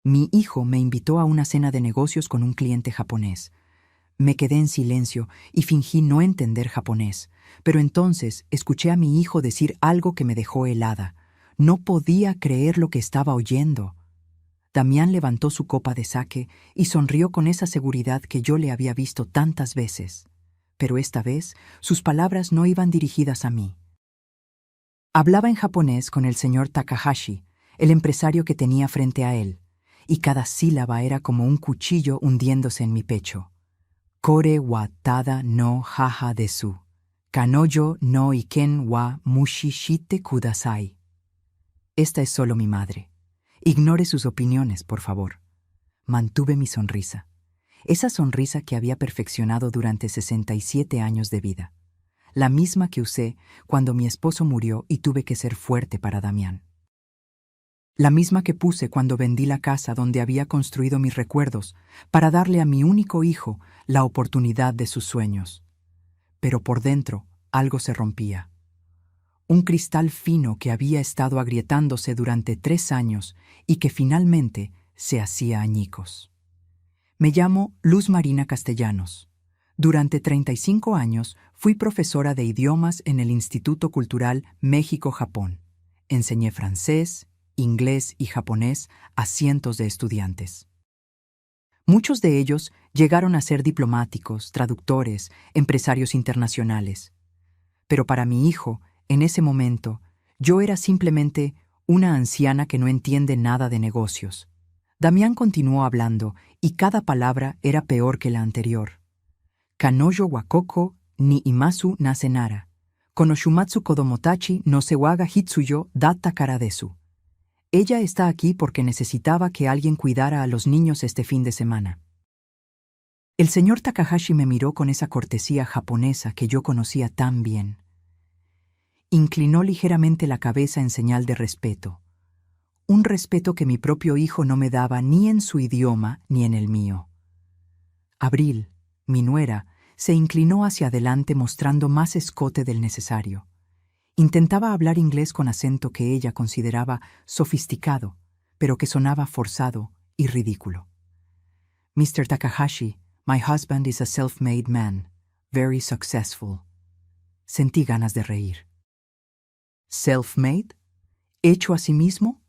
Mi hijo me invitó a una cena de negocios con un cliente japonés. Me quedé en silencio y fingí no entender japonés, pero entonces escuché a mi hijo decir algo que me dejó helada. No podía creer lo que estaba oyendo. Damián levantó su copa de sake y sonrió con esa seguridad que yo le había visto tantas veces. Pero esta vez sus palabras no iban dirigidas a mí. Hablaba en japonés con el señor Takahashi, el empresario que tenía frente a él, y cada sílaba era como un cuchillo hundiéndose en mi pecho. Kore wa tada no haha desu. Kanoyo no iken wa mushi shite kudasai. Esta es solo mi madre. Ignore sus opiniones, por favor. Mantuve mi sonrisa. Esa sonrisa que había perfeccionado durante 67 años de vida. La misma que usé cuando mi esposo murió y tuve que ser fuerte para Damián. La misma que puse cuando vendí la casa donde había construido mis recuerdos para darle a mi único hijo la oportunidad de sus sueños. Pero por dentro algo se rompía. Un cristal fino que había estado agrietándose durante 3 años y que finalmente se hacía añicos. Me llamo Luz Marina Castellanos. Durante 35 años fui profesora de idiomas en el Instituto Cultural México-Japón. Enseñé francés, inglés y japonés a cientos de estudiantes. Muchos de ellos llegaron a ser diplomáticos, traductores, empresarios internacionales. Pero para mi hijo, en ese momento, yo era simplemente una anciana que no entiende nada de negocios. Damián continuó hablando y cada palabra era peor que la anterior. Kanoyo wa koko ni imasu nase nara. Konoshumatsu kodomotachi no se waga hitsuyo datta kara desu. Ella está aquí porque necesitaba que alguien cuidara a los niños este fin de semana. El señor Takahashi me miró con esa cortesía japonesa que yo conocía tan bien. Inclinó ligeramente la cabeza en señal de respeto. Un respeto que mi propio hijo no me daba ni en su idioma ni en el mío. Abril, mi nuera, se inclinó hacia adelante mostrando más escote del necesario. Intentaba hablar inglés con acento que ella consideraba sofisticado, pero que sonaba forzado y ridículo. Mr. Takahashi, my husband is a self-made man, very successful. Sentí ganas de reír. ¿Self-made? ¿Hecho a sí mismo?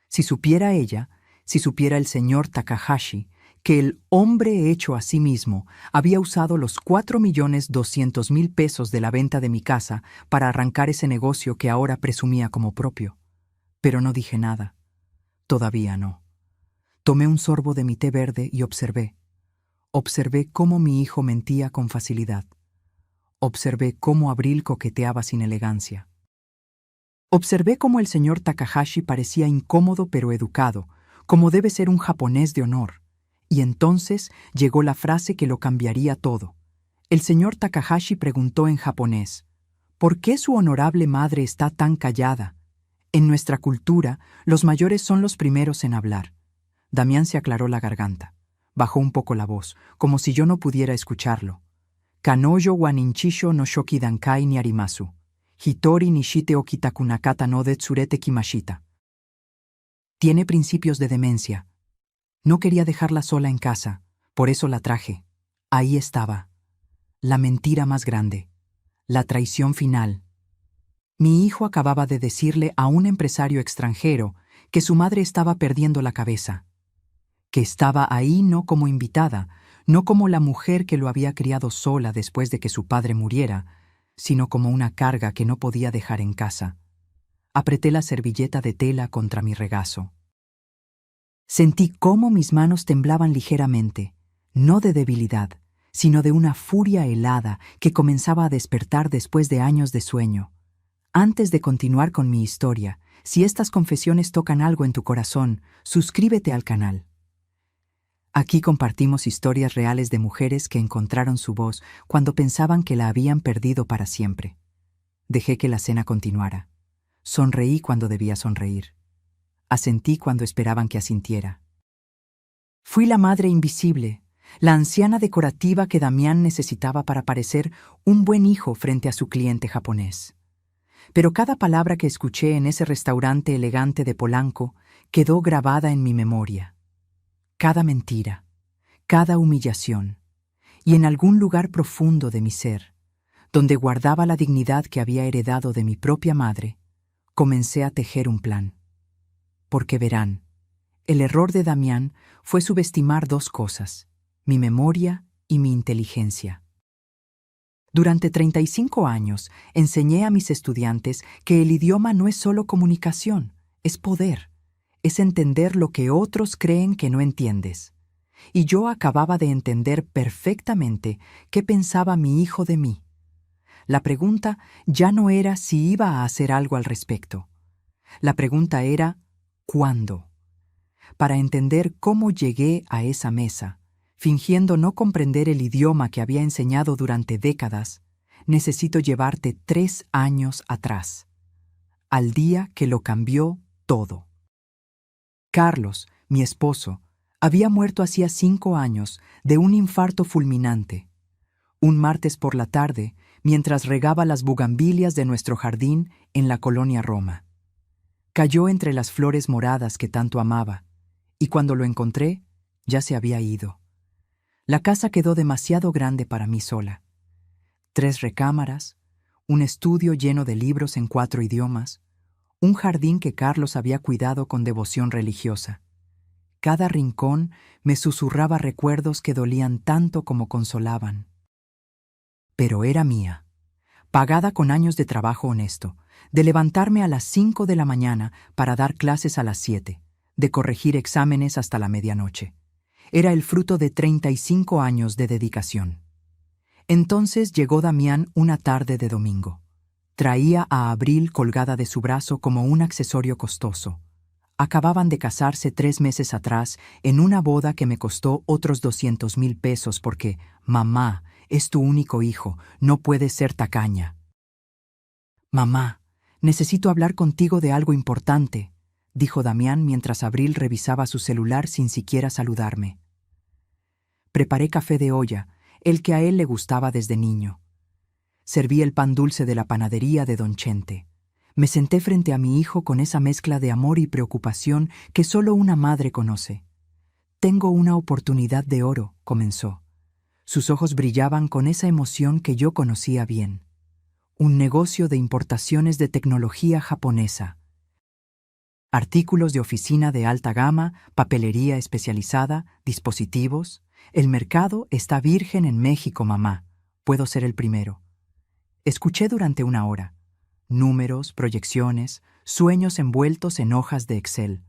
Si supiera ella, si supiera el señor Takahashi, que el hombre hecho a sí mismo había usado los 4.200.000 pesos de la venta de mi casa para arrancar ese negocio que ahora presumía como propio. Pero no dije nada. Todavía no. Tomé un sorbo de mi té verde y observé. Observé cómo mi hijo mentía con facilidad. Observé cómo Abril coqueteaba sin elegancia. Observé cómo el señor Takahashi parecía incómodo pero educado, como debe ser un japonés de honor. Y entonces llegó la frase que lo cambiaría todo. El señor Takahashi preguntó en japonés, ¿por qué su honorable madre está tan callada? En nuestra cultura, los mayores son los primeros en hablar. Damián se aclaró la garganta. Bajó un poco la voz, como si yo no pudiera escucharlo. Kanoyo wa ninchisho no shoki dankai ni arimasu. Hitori nishite okitakunakata no de tsurete kimashita. Tiene principios de demencia. No quería dejarla sola en casa, por eso la traje. Ahí estaba. La mentira más grande. La traición final. Mi hijo acababa de decirle a un empresario extranjero que su madre estaba perdiendo la cabeza. Que estaba ahí no como invitada, no como la mujer que lo había criado sola después de que su padre muriera, sino como una carga que no podía dejar en casa. Apreté la servilleta de tela contra mi regazo. Sentí cómo mis manos temblaban ligeramente, no de debilidad, sino de una furia helada que comenzaba a despertar después de años de sueño. Antes de continuar con mi historia, si estas confesiones tocan algo en tu corazón, suscríbete al canal. Aquí compartimos historias reales de mujeres que encontraron su voz cuando pensaban que la habían perdido para siempre. Dejé que la cena continuara. Sonreí cuando debía sonreír. Asentí cuando esperaban que asintiera. Fui la madre invisible, la anciana decorativa que Damián necesitaba para parecer un buen hijo frente a su cliente japonés. Pero cada palabra que escuché en ese restaurante elegante de Polanco quedó grabada en mi memoria. cada mentira, cada humillación, y en algún lugar profundo de mi ser, donde guardaba la dignidad que había heredado de mi propia madre, comencé a tejer un plan. Porque verán, el error de Damián fue subestimar dos cosas, mi memoria y mi inteligencia. Durante 35 años enseñé a mis estudiantes que el idioma no es solo comunicación, es poder, es entender lo que otros creen que no entiendes. Y yo acababa de entender perfectamente qué pensaba mi hijo de mí. La pregunta ya no era si iba a hacer algo al respecto. La pregunta era, ¿cuándo? Para entender cómo llegué a esa mesa, fingiendo no comprender el idioma que había enseñado durante décadas, necesito llevarte 3 años atrás, al día que lo cambió todo. Carlos, mi esposo, había muerto hacía 5 años de un infarto fulminante. Un martes por la tarde, mientras regaba las bugambilias de nuestro jardín en la colonia Roma. Cayó entre las flores moradas que tanto amaba, y cuando lo encontré, ya se había ido. La casa quedó demasiado grande para mí sola. 3 recámaras, un estudio lleno de libros en 4 idiomas, un jardín que Carlos había cuidado con devoción religiosa. Cada rincón me susurraba recuerdos que dolían tanto como consolaban. Pero era mía, pagada con años de trabajo honesto, de levantarme a las 5 de la mañana para dar clases a las 7, de corregir exámenes hasta la medianoche. Era el fruto de 35 años de dedicación. Entonces llegó Damián una tarde de domingo. Traía a Abril colgada de su brazo como un accesorio costoso. Acababan de casarse 3 meses atrás en una boda que me costó otros 200,000 pesos porque, mamá, es tu único hijo, no puedes ser tacaña. Mamá, necesito hablar contigo de algo importante, dijo Damián mientras Abril revisaba su celular sin siquiera saludarme. Preparé café de olla, el que a él le gustaba desde niño. Serví el pan dulce de la panadería de Don Chente. Me senté frente a mi hijo con esa mezcla de amor y preocupación que solo una madre conoce. Tengo una oportunidad de oro, comenzó. Sus ojos brillaban con esa emoción que yo conocía bien. Un negocio de importaciones de tecnología japonesa. Artículos de oficina de alta gama, papelería especializada, dispositivos. El mercado está virgen en México, mamá. Puedo ser el primero. Escuché durante 1 hora. Números, proyecciones, sueños envueltos en hojas de Excel.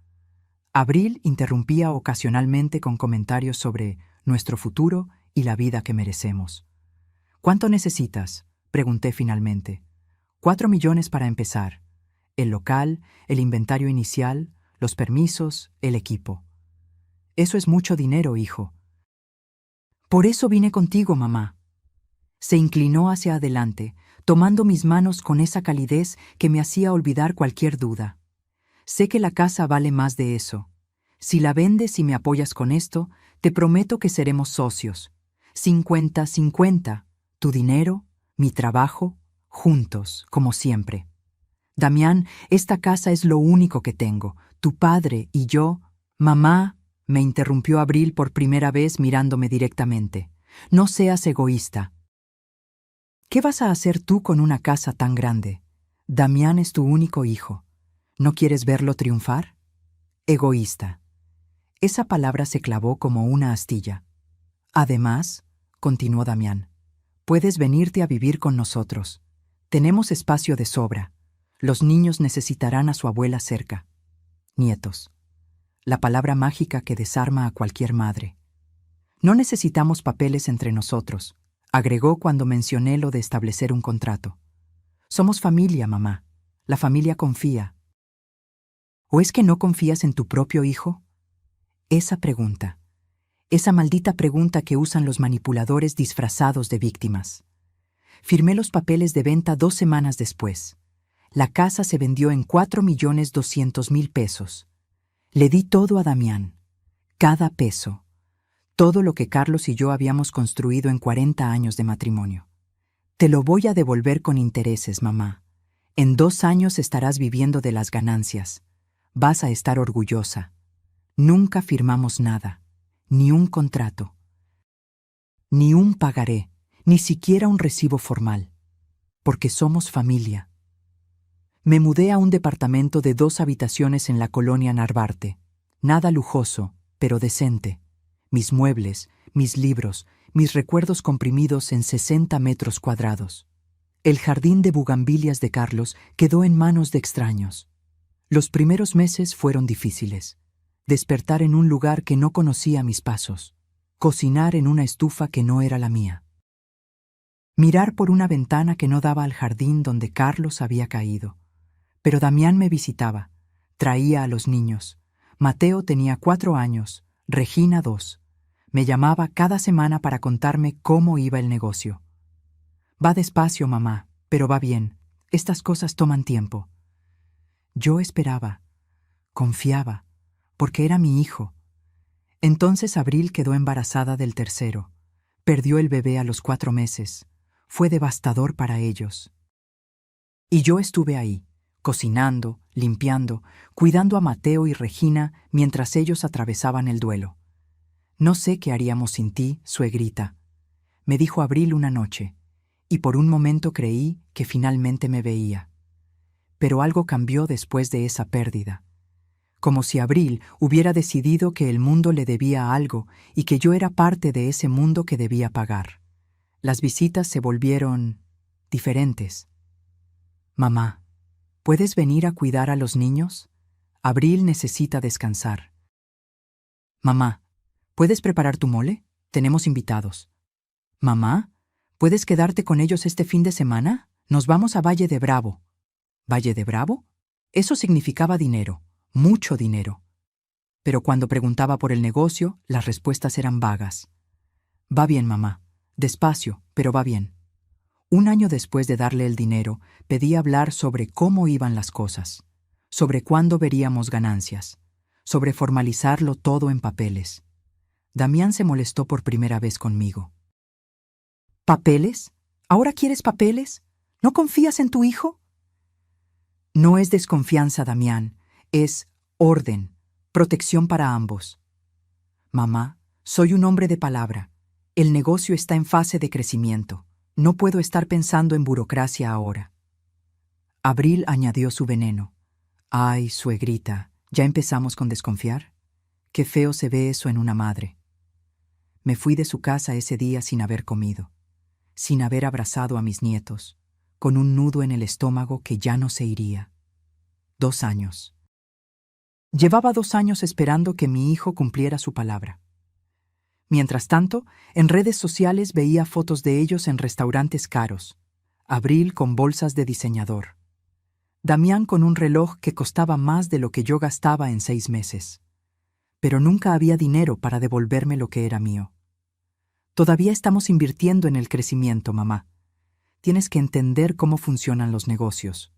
Abril interrumpía ocasionalmente con comentarios sobre nuestro futuro y la vida que merecemos. ¿Cuánto necesitas?, pregunté finalmente. 4 millones para empezar. El local, el inventario inicial, los permisos, el equipo. Eso es mucho dinero, hijo. Por eso vine contigo, mamá. Se inclinó hacia adelante, tomando mis manos con esa calidez que me hacía olvidar cualquier duda. Sé que la casa vale más de eso. Si la vendes y me apoyas con esto, te prometo que seremos socios. 50-50. Tu dinero, mi trabajo, juntos, como siempre. Damián, esta casa es lo único que tengo. Tu padre y yo... Mamá, me interrumpió Abril por primera vez mirándome directamente. No seas egoísta. ¿Qué vas a hacer tú con una casa tan grande? Damián es tu único hijo. ¿No quieres verlo triunfar? Egoísta. Esa palabra se clavó como una astilla. Además, continuó Damián, puedes venirte a vivir con nosotros. Tenemos espacio de sobra. Los niños necesitarán a su abuela cerca. Nietos. La palabra mágica que desarma a cualquier madre. No necesitamos papeles entre nosotros, agregó cuando mencioné lo de establecer un contrato. Somos familia, mamá. La familia confía. ¿O es que no confías en tu propio hijo? Esa pregunta. Esa maldita pregunta que usan los manipuladores disfrazados de víctimas. Firmé los papeles de venta 2 semanas después. La casa se vendió en 4,200,000 pesos. Le di todo a Damián. Cada peso. Todo lo que Carlos y yo habíamos construido en 40 años de matrimonio. Te lo voy a devolver con intereses, mamá. En 2 años estarás viviendo de las ganancias. Vas a estar orgullosa. Nunca firmamos nada. ni un contrato, ni un pagaré, ni siquiera un recibo formal, porque somos familia. Me mudé a un departamento de 2 habitaciones en la colonia Narvarte. Nada lujoso, pero decente. Mis muebles, mis libros, mis recuerdos comprimidos en 60 metros cuadrados. El jardín de bugambilias de Carlos quedó en manos de extraños. Los primeros meses fueron difíciles. Despertar en un lugar que no conocía mis pasos. Cocinar en una estufa que no era la mía. Mirar por una ventana que no daba al jardín donde Carlos había caído. Pero Damián me visitaba. Traía a los niños. Mateo tenía 4 años, Regina 2. Me llamaba cada semana para contarme cómo iba el negocio. Va despacio, mamá, pero va bien. Estas cosas toman tiempo. Yo esperaba, confiaba, porque era mi hijo. Entonces Abril quedó embarazada del tercero. Perdió el bebé a los 4 meses. Fue devastador para ellos. Y yo estuve ahí, cocinando, limpiando, cuidando a Mateo y Regina mientras ellos atravesaban el duelo. No sé qué haríamos sin ti, suegrita, me dijo Abril una noche, y por un momento creí que finalmente me veía. Pero algo cambió después de esa pérdida. Como si Abril hubiera decidido que el mundo le debía algo y que yo era parte de ese mundo que debía pagar. Las visitas se volvieron diferentes. Mamá, ¿puedes venir a cuidar a los niños? Abril necesita descansar. Mamá, ¿puedes preparar tu mole? Tenemos invitados. Mamá, ¿puedes quedarte con ellos este fin de semana? Nos vamos a Valle de Bravo. ¿Valle de Bravo? Eso significaba dinero, mucho dinero. Pero cuando preguntaba por el negocio, las respuestas eran vagas. Va bien, mamá. Despacio, pero va bien. Un año después de darle el dinero, pedí hablar sobre cómo iban las cosas, sobre cuándo veríamos ganancias, sobre formalizarlo todo en papeles. Damián se molestó por primera vez conmigo. ¿Papeles? ¿Ahora quieres papeles? ¿No confías en tu hijo? No es desconfianza, Damián, es orden, protección para ambos. Mamá, soy un hombre de palabra. El negocio está en fase de crecimiento. No puedo estar pensando en burocracia ahora. Abril añadió su veneno. Ay, suegrita, ¿ya empezamos con desconfiar? Qué feo se ve eso en una madre. Me fui de su casa ese día sin haber comido, sin haber abrazado a mis nietos, con un nudo en el estómago que ya no se iría. 2 años. Llevaba 2 años esperando que mi hijo cumpliera su palabra. Mientras tanto, en redes sociales veía fotos de ellos en restaurantes caros. Abril con bolsas de diseñador. Damián con un reloj que costaba más de lo que yo gastaba en 6 meses. Pero nunca había dinero para devolverme lo que era mío. Todavía estamos invirtiendo en el crecimiento, mamá. Tienes que entender cómo funcionan los negocios.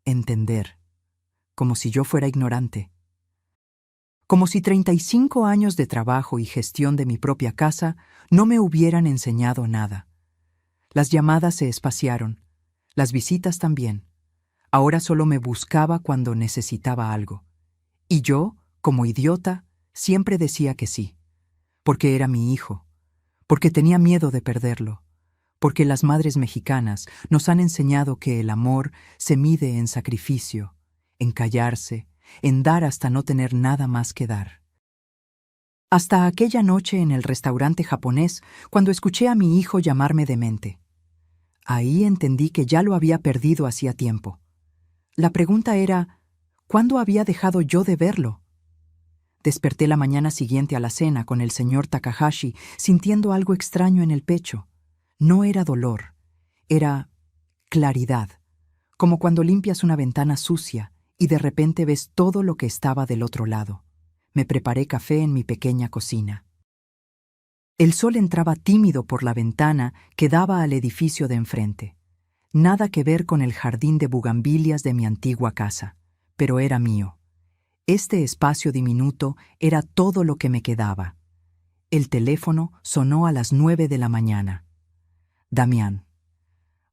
Entender. Como si yo fuera ignorante. Como si 35 años de trabajo y gestión de mi propia casa no me hubieran enseñado nada. Las llamadas se espaciaron, las visitas también. Ahora solo me buscaba cuando necesitaba algo. Y yo, como idiota, siempre decía que sí, porque era mi hijo, porque tenía miedo de perderlo, porque las madres mexicanas nos han enseñado que el amor se mide en sacrificio, en callarse, en dar hasta no tener nada más que dar. Hasta aquella noche en el restaurante japonés, cuando escuché a mi hijo llamarme demente. Ahí entendí que ya lo había perdido hacía tiempo. La pregunta era, ¿cuándo había dejado yo de verlo? Desperté la mañana siguiente a la cena con el señor Takahashi, sintiendo algo extraño en el pecho. No era dolor, era claridad, como cuando limpias una ventana sucia y de repente ves todo lo que estaba del otro lado. Me preparé café en mi pequeña cocina. El sol entraba tímido por la ventana que daba al edificio de enfrente. Nada que ver con el jardín de bugambilias de mi antigua casa, pero era mío. Este espacio diminuto era todo lo que me quedaba. El teléfono sonó a las 9 de la mañana. Damián.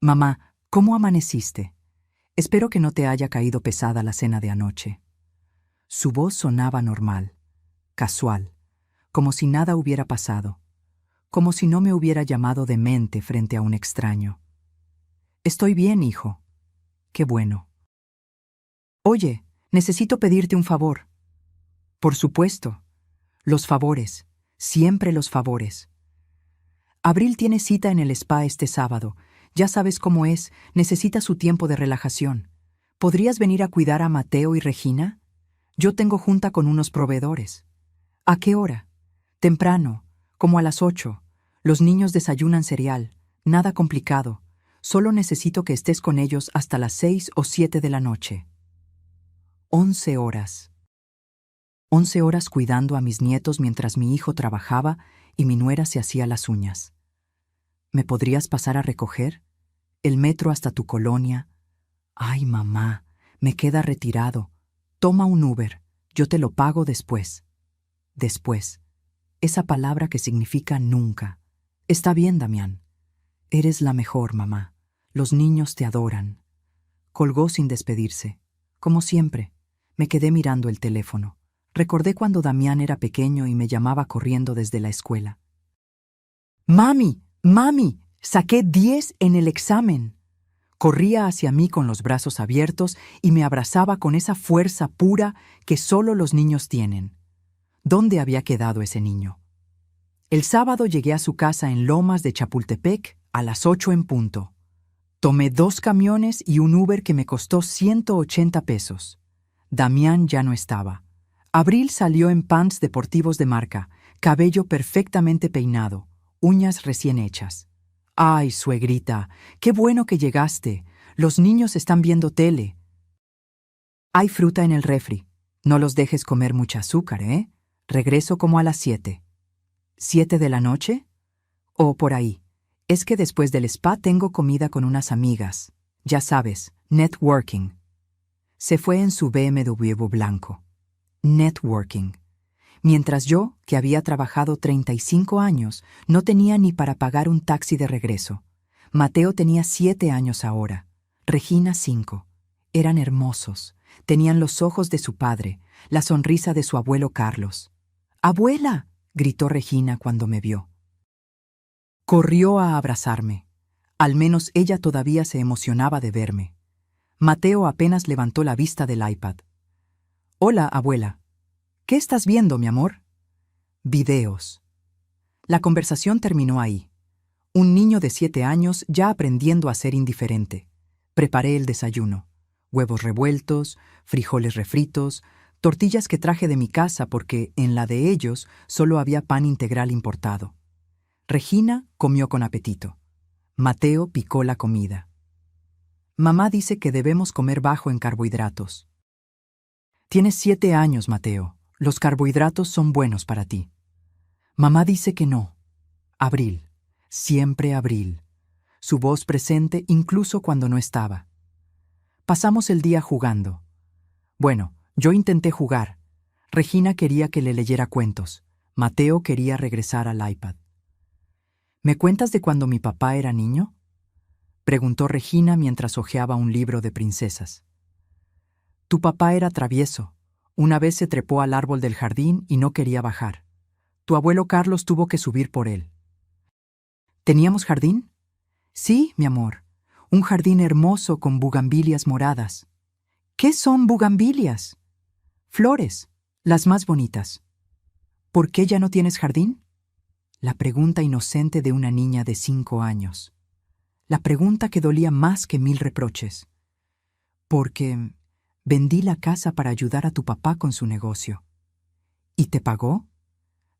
Mamá, ¿cómo amaneciste? Espero que no te haya caído pesada la cena de anoche. Su voz sonaba normal, casual, como si nada hubiera pasado, como si no me hubiera llamado demente frente a un extraño. Estoy bien, hijo. Qué bueno. Oye, necesito pedirte un favor. Por supuesto. Los favores. Siempre los favores. Abril tiene cita en el spa este sábado. Ya sabes cómo es, necesita su tiempo de relajación. ¿Podrías venir a cuidar a Mateo y Regina? Yo tengo junta con unos proveedores. ¿A qué hora? Temprano, como a las 8. Los niños desayunan cereal. Nada complicado. Solo necesito que estés con ellos hasta las 6 o 7 de la noche. 11 horas. 11 horas cuidando a mis nietos mientras mi hijo trabajaba y mi nuera se hacía las uñas. ¿Me podrías pasar a recoger? El metro hasta tu colonia. Ay, mamá, me queda retirado. Toma un Uber, yo te lo pago después. Después. Esa palabra que significa nunca. Está bien, Damián. Eres la mejor, mamá. Los niños te adoran. Colgó sin despedirse. Como siempre, me quedé mirando el teléfono. Recordé cuando Damián era pequeño y me llamaba corriendo desde la escuela. ¡Mami! ¡Mami! Saqué 10 en el examen. Corría hacia mí con los brazos abiertos y me abrazaba con esa fuerza pura que solo los niños tienen. ¿Dónde había quedado ese niño? El sábado llegué a su casa en Lomas de Chapultepec a las 8 en punto. Tomé 2 camiones y un Uber que me costó 180 pesos. Damián ya no estaba. Abril salió en pants deportivos de marca, cabello perfectamente peinado, uñas recién hechas. ¡Ay, suegrita! ¡Qué bueno que llegaste! Los niños están viendo tele. Hay fruta en el refri. No los dejes comer mucha azúcar, ¿eh? Regreso como a las 7. ¿7 de la noche? O por ahí. Es que después del spa tengo comida con unas amigas. Ya sabes, networking. Se fue en su BMW blanco. Networking. Mientras yo, que había trabajado 35 años, no tenía ni para pagar un taxi de regreso. Mateo tenía 7 años ahora. Regina 5. Eran hermosos. Tenían los ojos de su padre, la sonrisa de su abuelo Carlos. ¡Abuela!, gritó Regina cuando me vio. Corrió a abrazarme. Al menos ella todavía se emocionaba de verme. Mateo apenas levantó la vista del iPad. «Hola, abuela. ¿Qué estás viendo, mi amor?» «Videos». La conversación terminó ahí. Un niño de 7 años ya aprendiendo a ser indiferente. Preparé el desayuno. Huevos revueltos, frijoles refritos, tortillas que traje de mi casa porque en la de ellos solo había pan integral importado. Regina comió con apetito. Mateo picó la comida. Mamá dice que debemos comer bajo en carbohidratos. Tienes 7 años, Mateo. Los carbohidratos son buenos para ti. Mamá dice que no. Abril. Siempre Abril. Su voz presente incluso cuando no estaba. Pasamos el día jugando. Bueno, yo intenté jugar. Regina quería que le leyera cuentos. Mateo quería regresar al iPad. ¿Me cuentas de cuando mi papá era niño?, preguntó Regina mientras hojeaba un libro de princesas. Tu papá era travieso. Una vez se trepó al árbol del jardín y no quería bajar. Tu abuelo Carlos tuvo que subir por él. ¿Teníamos jardín? Sí, mi amor. Un jardín hermoso con bugambilias moradas. ¿Qué son bugambilias? Flores, las más bonitas. ¿Por qué ya no tienes jardín? La pregunta inocente de una niña de 5 años. La pregunta que dolía más que 1000 reproches. Porque vendí la casa para ayudar a tu papá con su negocio. ¿Y te pagó?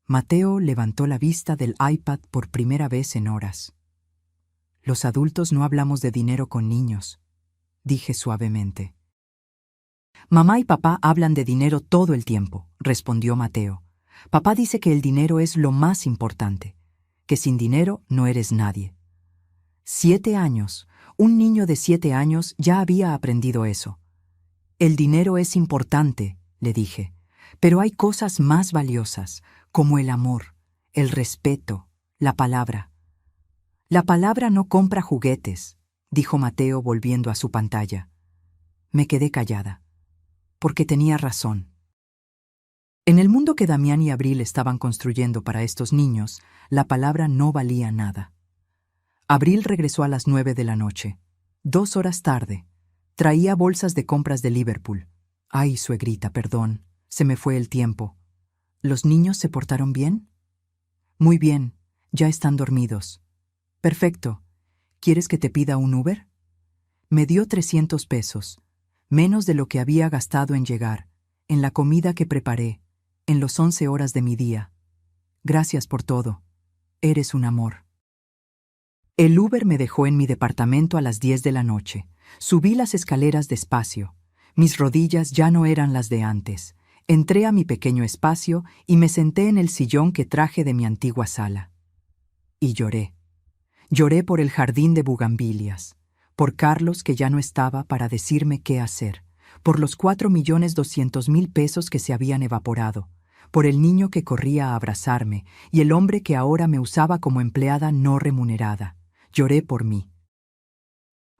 Mateo levantó la vista del iPad por primera vez en horas. Los adultos no hablamos de dinero con niños, dije suavemente. Mamá y papá hablan de dinero todo el tiempo, respondió Mateo. Papá dice que el dinero es lo más importante, que sin dinero no eres nadie. 7 años, un niño de 7 años ya había aprendido eso. El dinero es importante, le dije, pero hay cosas más valiosas, como el amor, el respeto, la palabra. La palabra no compra juguetes, dijo Mateo volviendo a su pantalla. Me quedé callada, porque tenía razón. En el mundo que Damián y Abril estaban construyendo para estos niños, la palabra no valía nada. Abril regresó a las 9 de la noche. 2 horas tarde. Traía bolsas de compras de Liverpool. Ay, suegrita, perdón. Se me fue el tiempo. ¿Los niños se portaron bien? Muy bien. Ya están dormidos. Perfecto. ¿Quieres que te pida un Uber? Me dio 300 pesos. Menos de lo que había gastado en llegar, en la comida que preparé, en los 11 horas de mi día. Gracias por todo. Eres un amor. El Uber me dejó en mi departamento a las 10 de la noche. Subí las escaleras despacio. Mis rodillas ya no eran las de antes. Entré a mi pequeño espacio y me senté en el sillón que traje de mi antigua sala. Y lloré. Lloré por el jardín de bugambilias, por Carlos que ya no estaba para decirme qué hacer, por los 4.200.000 pesos que se habían evaporado, por el niño que corría a abrazarme y el hombre que ahora me usaba como empleada no remunerada. Lloré por mí,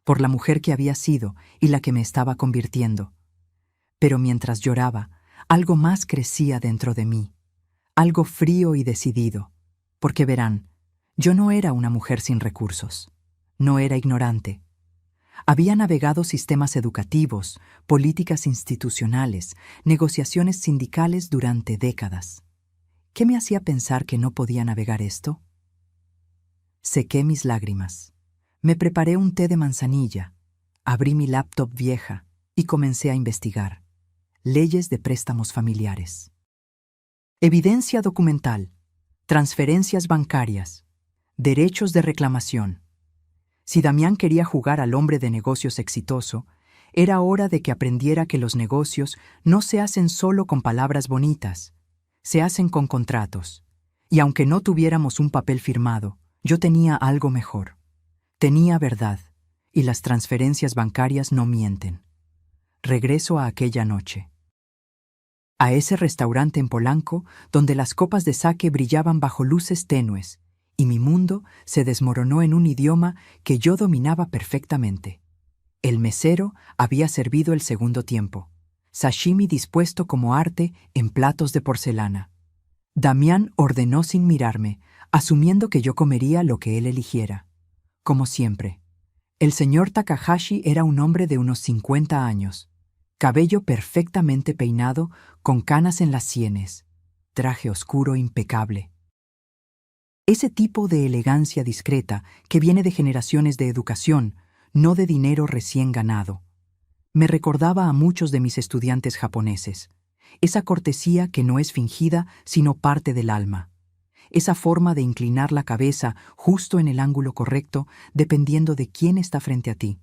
por la mujer que había sido y la que me estaba convirtiendo. Pero mientras lloraba, algo más crecía dentro de mí, algo frío y decidido, porque verán, yo no era una mujer sin recursos, no era ignorante. Había navegado sistemas educativos, políticas institucionales, negociaciones sindicales durante décadas. ¿Qué me hacía pensar que no podía navegar esto? Sequé mis lágrimas. Me preparé un té de manzanilla, abrí mi laptop vieja y comencé a investigar. Leyes de préstamos familiares. Evidencia documental. Transferencias bancarias. Derechos de reclamación. Si Damián quería jugar al hombre de negocios exitoso, era hora de que aprendiera que los negocios no se hacen solo con palabras bonitas, se hacen con contratos. Y aunque no tuviéramos un papel firmado, yo tenía algo mejor. Tenía verdad, y las transferencias bancarias no mienten. Regreso a aquella noche. A ese restaurante en Polanco, donde las copas de sake brillaban bajo luces tenues, y mi mundo se desmoronó en un idioma que yo dominaba perfectamente. El mesero había servido el segundo tiempo, sashimi dispuesto como arte en platos de porcelana. Damián ordenó sin mirarme, asumiendo que yo comería lo que él eligiera. Como siempre, el señor Takahashi era un hombre de unos 50 años, cabello perfectamente peinado, con canas en las sienes, traje oscuro impecable. Ese tipo de elegancia discreta que viene de generaciones de educación, no de dinero recién ganado. Me recordaba a muchos de mis estudiantes japoneses. Esa cortesía que no es fingida, sino parte del alma. Esa forma de inclinar la cabeza justo en el ángulo correcto, dependiendo de quién está frente a ti.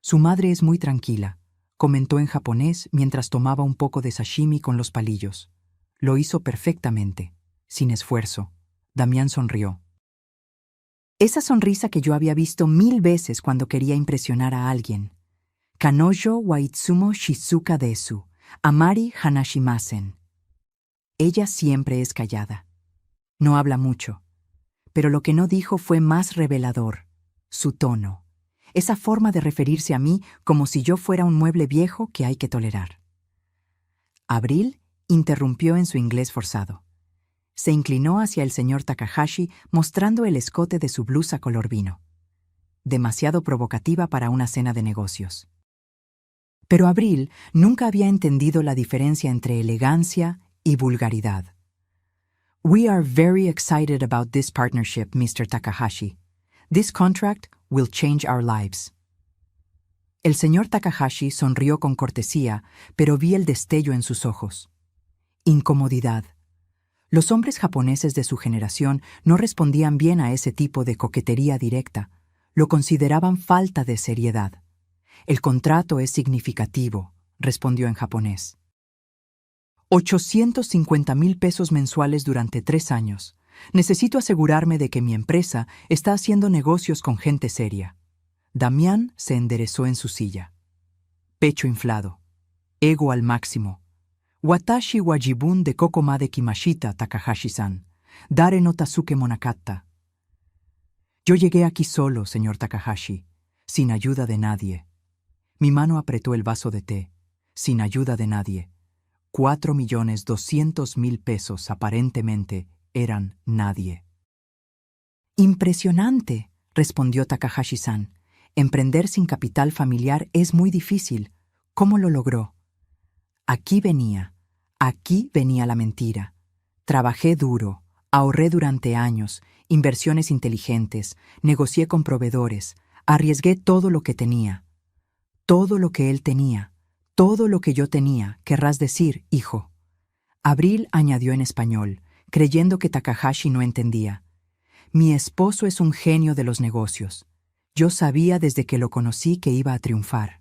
Su madre es muy tranquila, comentó en japonés mientras tomaba un poco de sashimi con los palillos. Lo hizo perfectamente, sin esfuerzo. Damián sonrió. Esa sonrisa que yo había visto 1000 veces cuando quería impresionar a alguien. Kanojo wa itsumo shizuka desu, amari hanashimasen. Ella siempre es callada. No habla mucho. Pero lo que no dijo fue más revelador. Su tono. Esa forma de referirse a mí como si yo fuera un mueble viejo que hay que tolerar. Abril interrumpió en su inglés forzado. Se inclinó hacia el señor Takahashi mostrando el escote de su blusa color vino. Demasiado provocativa para una cena de negocios. Pero Abril nunca había entendido la diferencia entre elegancia y vulgaridad. We are very excited about this partnership, Mr. Takahashi. This contract will change our lives. El señor Takahashi sonrió con cortesía, pero vi el destello en sus ojos. Incomodidad. Los hombres japoneses de su generación no respondían bien a ese tipo de coquetería directa. Lo consideraban falta de seriedad. El contrato es significativo, respondió en japonés. 850.000 pesos mensuales durante 3 años. Necesito asegurarme de que mi empresa está haciendo negocios con gente seria. Damián se enderezó en su silla. Pecho inflado. Ego al máximo. Watashi wa jibun de koko made kimashita, Takahashi-san. Dare no Tasuke monakatta. Yo llegué aquí solo, señor Takahashi, sin ayuda de nadie. Mi mano apretó el vaso de té, sin ayuda de nadie. 4.200.000 pesos aparentemente eran nadie. Impresionante, respondió Takahashi-san. Emprender sin capital familiar es muy difícil. ¿Cómo lo logró? Aquí venía la mentira. Trabajé duro, ahorré durante años, inversiones inteligentes, negocié con proveedores, arriesgué todo lo que tenía. Todo lo que él tenía, todo lo que yo tenía, querrás decir, hijo. Abril añadió en español, creyendo que Takahashi no entendía. Mi esposo es un genio de los negocios. Yo sabía desde que lo conocí que iba a triunfar.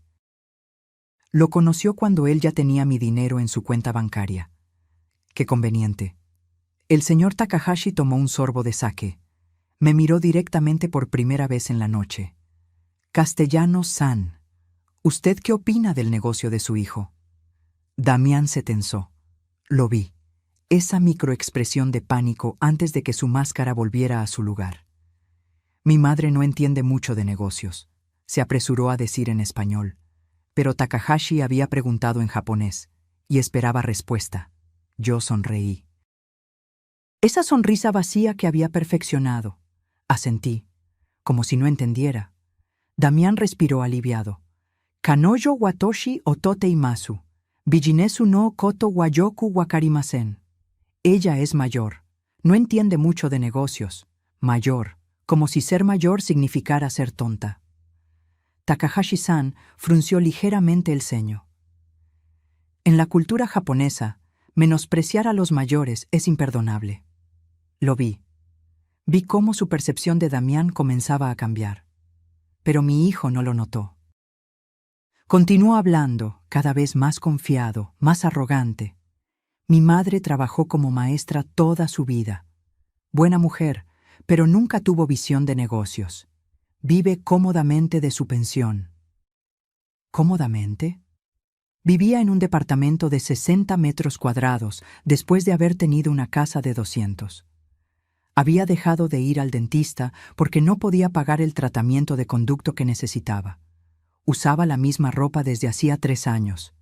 Lo conoció cuando él ya tenía mi dinero en su cuenta bancaria. Qué conveniente. El señor Takahashi tomó un sorbo de sake. Me miró directamente por primera vez en la noche. Castellano-san, ¿usted qué opina del negocio de su hijo? Damián se tensó. Lo vi. Esa microexpresión de pánico antes de que su máscara volviera a su lugar. Mi madre no entiende mucho de negocios, se apresuró a decir en español, pero Takahashi había preguntado en japonés y esperaba respuesta. Yo sonreí. Esa sonrisa vacía que había perfeccionado. Asentí, como si no entendiera. Damián respiró aliviado. Kanoyo watoshi otote imasu, bijinesu no koto wa yoku wakarimasen. Ella es mayor, no entiende mucho de negocios. Mayor, como si ser mayor significara ser tonta. Takahashi-san frunció ligeramente el ceño. En la cultura japonesa, menospreciar a los mayores es imperdonable. Lo vi. Vi cómo su percepción de Damián comenzaba a cambiar. Pero mi hijo no lo notó. Continuó hablando, cada vez más confiado, más arrogante. Mi madre trabajó como maestra toda su vida. Buena mujer, pero nunca tuvo visión de negocios. Vive cómodamente de su pensión. ¿Cómodamente? Vivía en un departamento de 60 metros cuadrados después de haber tenido una casa de 200. Había dejado de ir al dentista porque no podía pagar el tratamiento de conducto que necesitaba. Usaba la misma ropa desde hacía 3 años.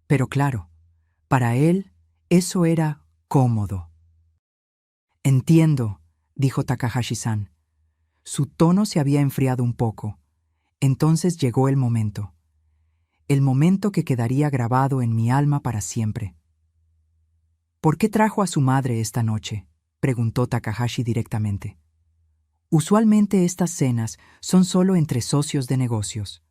Pero claro, para él, eso era cómodo. Entiendo, dijo Takahashi-san. Su tono se había enfriado un poco. Entonces llegó el momento. El momento que quedaría grabado en mi alma para siempre. ¿Por qué trajo a su madre esta noche?, preguntó Takahashi directamente. Usualmente estas cenas son solo entre socios de negocios.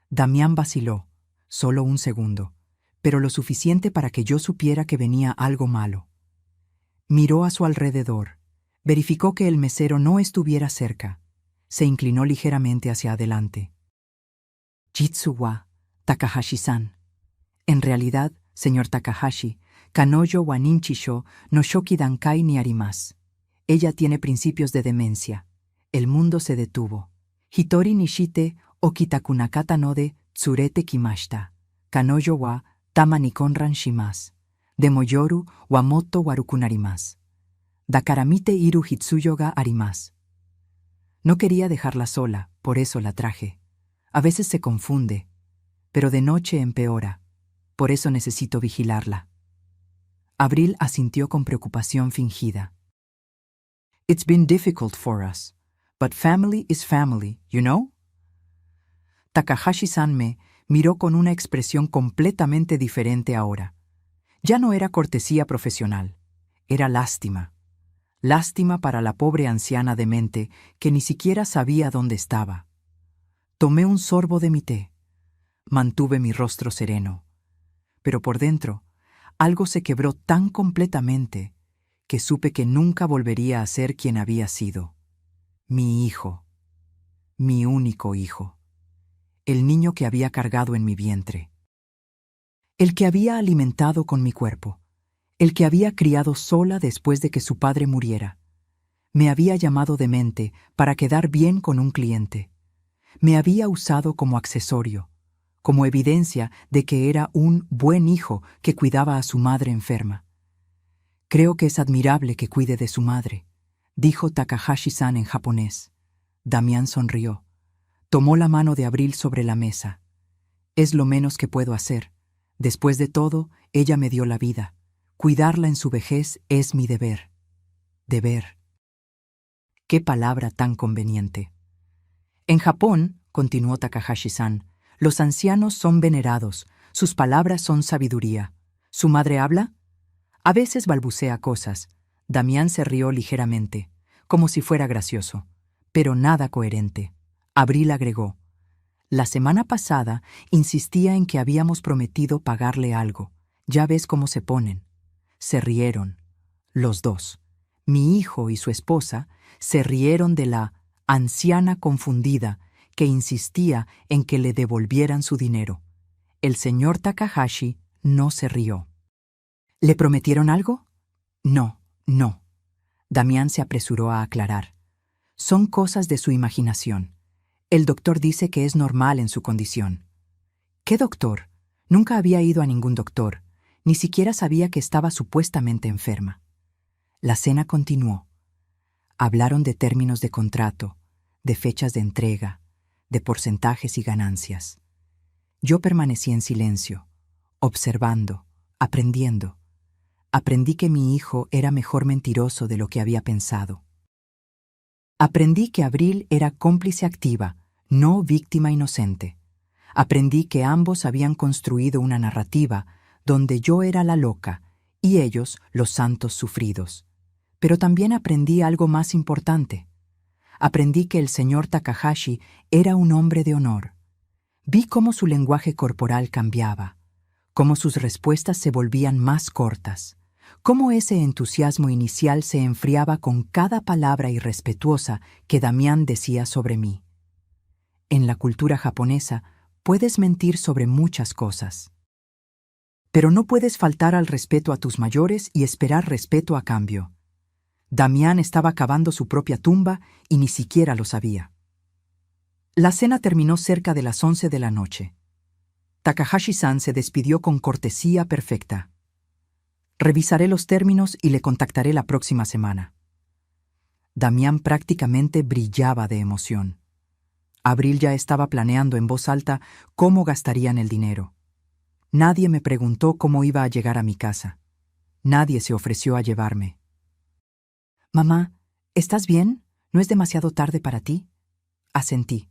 Damián vaciló, solo un segundo, pero lo suficiente para que yo supiera que venía algo malo. Miró a su alrededor, verificó que el mesero no estuviera cerca. Se inclinó ligeramente hacia adelante. Jitsu wa Takahashi-san. En realidad, señor Takahashi, Kanoyo wa Ninchisho no Shoki Dankai ni arimasu. Ella tiene principios de demencia. El mundo se detuvo. Hitori nishite okitakunakata no de tsurete kimashita. Kanoyo wa tama ni konran shimasu. Demoyoru wa motto warukunarimasu. Dakaramite iru hitsuyo ga arimasu. No quería dejarla sola, por eso la traje. A veces se confunde, pero de noche empeora. Por eso necesito vigilarla. Abril asintió con preocupación fingida. It's been difficult for us, but family is family, you know? Takahashi-san me miró con una expresión completamente diferente ahora. Ya no era cortesía profesional, era lástima. Lástima para la pobre anciana demente que ni siquiera sabía dónde estaba. Tomé un sorbo de mi té. Mantuve mi rostro sereno. Pero por dentro, algo se quebró tan completamente que supe que nunca volvería a ser quien había sido. Mi hijo. Mi único hijo. El niño que había cargado en mi vientre. El que había alimentado con mi cuerpo. El que había criado sola después de que su padre muriera. Me había llamado demente para quedar bien con un cliente. Me había usado como accesorio, como evidencia de que era un buen hijo que cuidaba a su madre enferma. Creo que es admirable que cuide de su madre, dijo Takahashi-san en japonés. Damián sonrió. Tomó la mano de Abril sobre la mesa. Es lo menos que puedo hacer. Después de todo, ella me dio la vida. Cuidarla en su vejez es mi deber. Deber. Qué palabra tan conveniente. En Japón, continuó Takahashi-san, los ancianos son venerados, sus palabras son sabiduría. ¿Su madre habla? A veces balbucea cosas. Damián se rió ligeramente, como si fuera gracioso, pero nada coherente. Abril agregó: la semana pasada insistía en que habíamos prometido pagarle algo. Ya ves cómo se ponen. Se rieron, los dos. Mi hijo y su esposa se rieron de la anciana confundida que insistía en que le devolvieran su dinero. El señor Takahashi no se rió. ¿Le prometieron algo? No, no. Damián se apresuró a aclarar. Son cosas de su imaginación. El doctor dice que es normal en su condición. ¿Qué doctor? Nunca había ido a ningún doctor. Ni siquiera sabía que estaba supuestamente enferma. La cena continuó. Hablaron de términos de contrato, de fechas de entrega, de porcentajes y ganancias. Yo permanecí en silencio, observando, aprendiendo. Aprendí que mi hijo era mejor mentiroso de lo que había pensado. Aprendí que Abril era cómplice activa, no víctima inocente. Aprendí que ambos habían construido una narrativa donde yo era la loca y ellos los santos sufridos. Pero también aprendí algo más importante. Aprendí que el señor Takahashi era un hombre de honor. Vi cómo su lenguaje corporal cambiaba, cómo sus respuestas se volvían más cortas, cómo ese entusiasmo inicial se enfriaba con cada palabra irrespetuosa que Damián decía sobre mí. En la cultura japonesa puedes mentir sobre muchas cosas, pero no puedes faltar al respeto a tus mayores y esperar respeto a cambio. Damián estaba cavando su propia tumba y ni siquiera lo sabía. La cena terminó cerca de las 11 de la noche. Takahashi-san se despidió con cortesía perfecta. Revisaré los términos y le contactaré la próxima semana. Damián prácticamente brillaba de emoción. Abril ya estaba planeando en voz alta cómo gastarían el dinero. Nadie me preguntó cómo iba a llegar a mi casa. Nadie se ofreció a llevarme. «Mamá, ¿estás bien? ¿No es demasiado tarde para ti?» Asentí.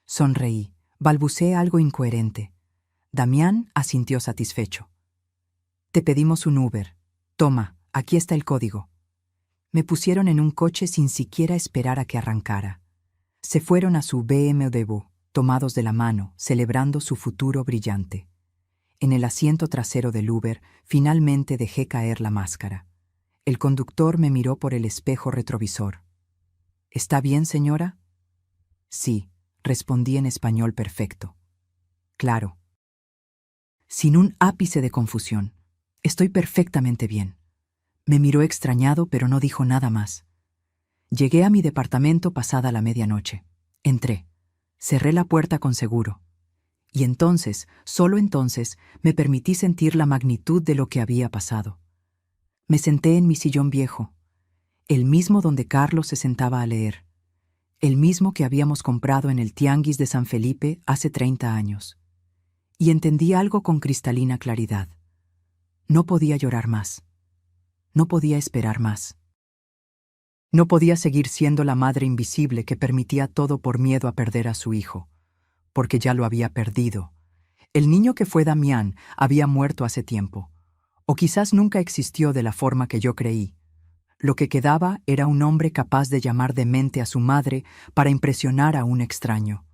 Sonreí. Balbuceé algo incoherente. Damián asintió satisfecho. «Te pedimos un Uber. Toma, aquí está el código». Me pusieron en un coche sin siquiera esperar a que arrancara. Se fueron a su BMW, tomados de la mano, celebrando su futuro brillante. En el asiento trasero del Uber, finalmente dejé caer la máscara. El conductor me miró por el espejo retrovisor. «¿Está bien, señora?» «Sí», respondí en español perfecto. «Claro». Sin un ápice de confusión. «Estoy perfectamente bien». Me miró extrañado, pero no dijo nada más. Llegué a mi departamento pasada la medianoche. Entré. Cerré la puerta con seguro. Y entonces, solo entonces, me permití sentir la magnitud de lo que había pasado. Me senté en mi sillón viejo, el mismo donde Carlos se sentaba a leer, el mismo que habíamos comprado en el Tianguis de San Felipe hace 30 años. Y entendí algo con cristalina claridad. No podía llorar más. No podía esperar más. No podía seguir siendo la madre invisible que permitía todo por miedo a perder a su hijo, porque ya lo había perdido. El niño que fue Damián había muerto hace tiempo, o quizás nunca existió de la forma que yo creí. Lo que quedaba era un hombre capaz de llamar demente a su madre para impresionar a un extraño.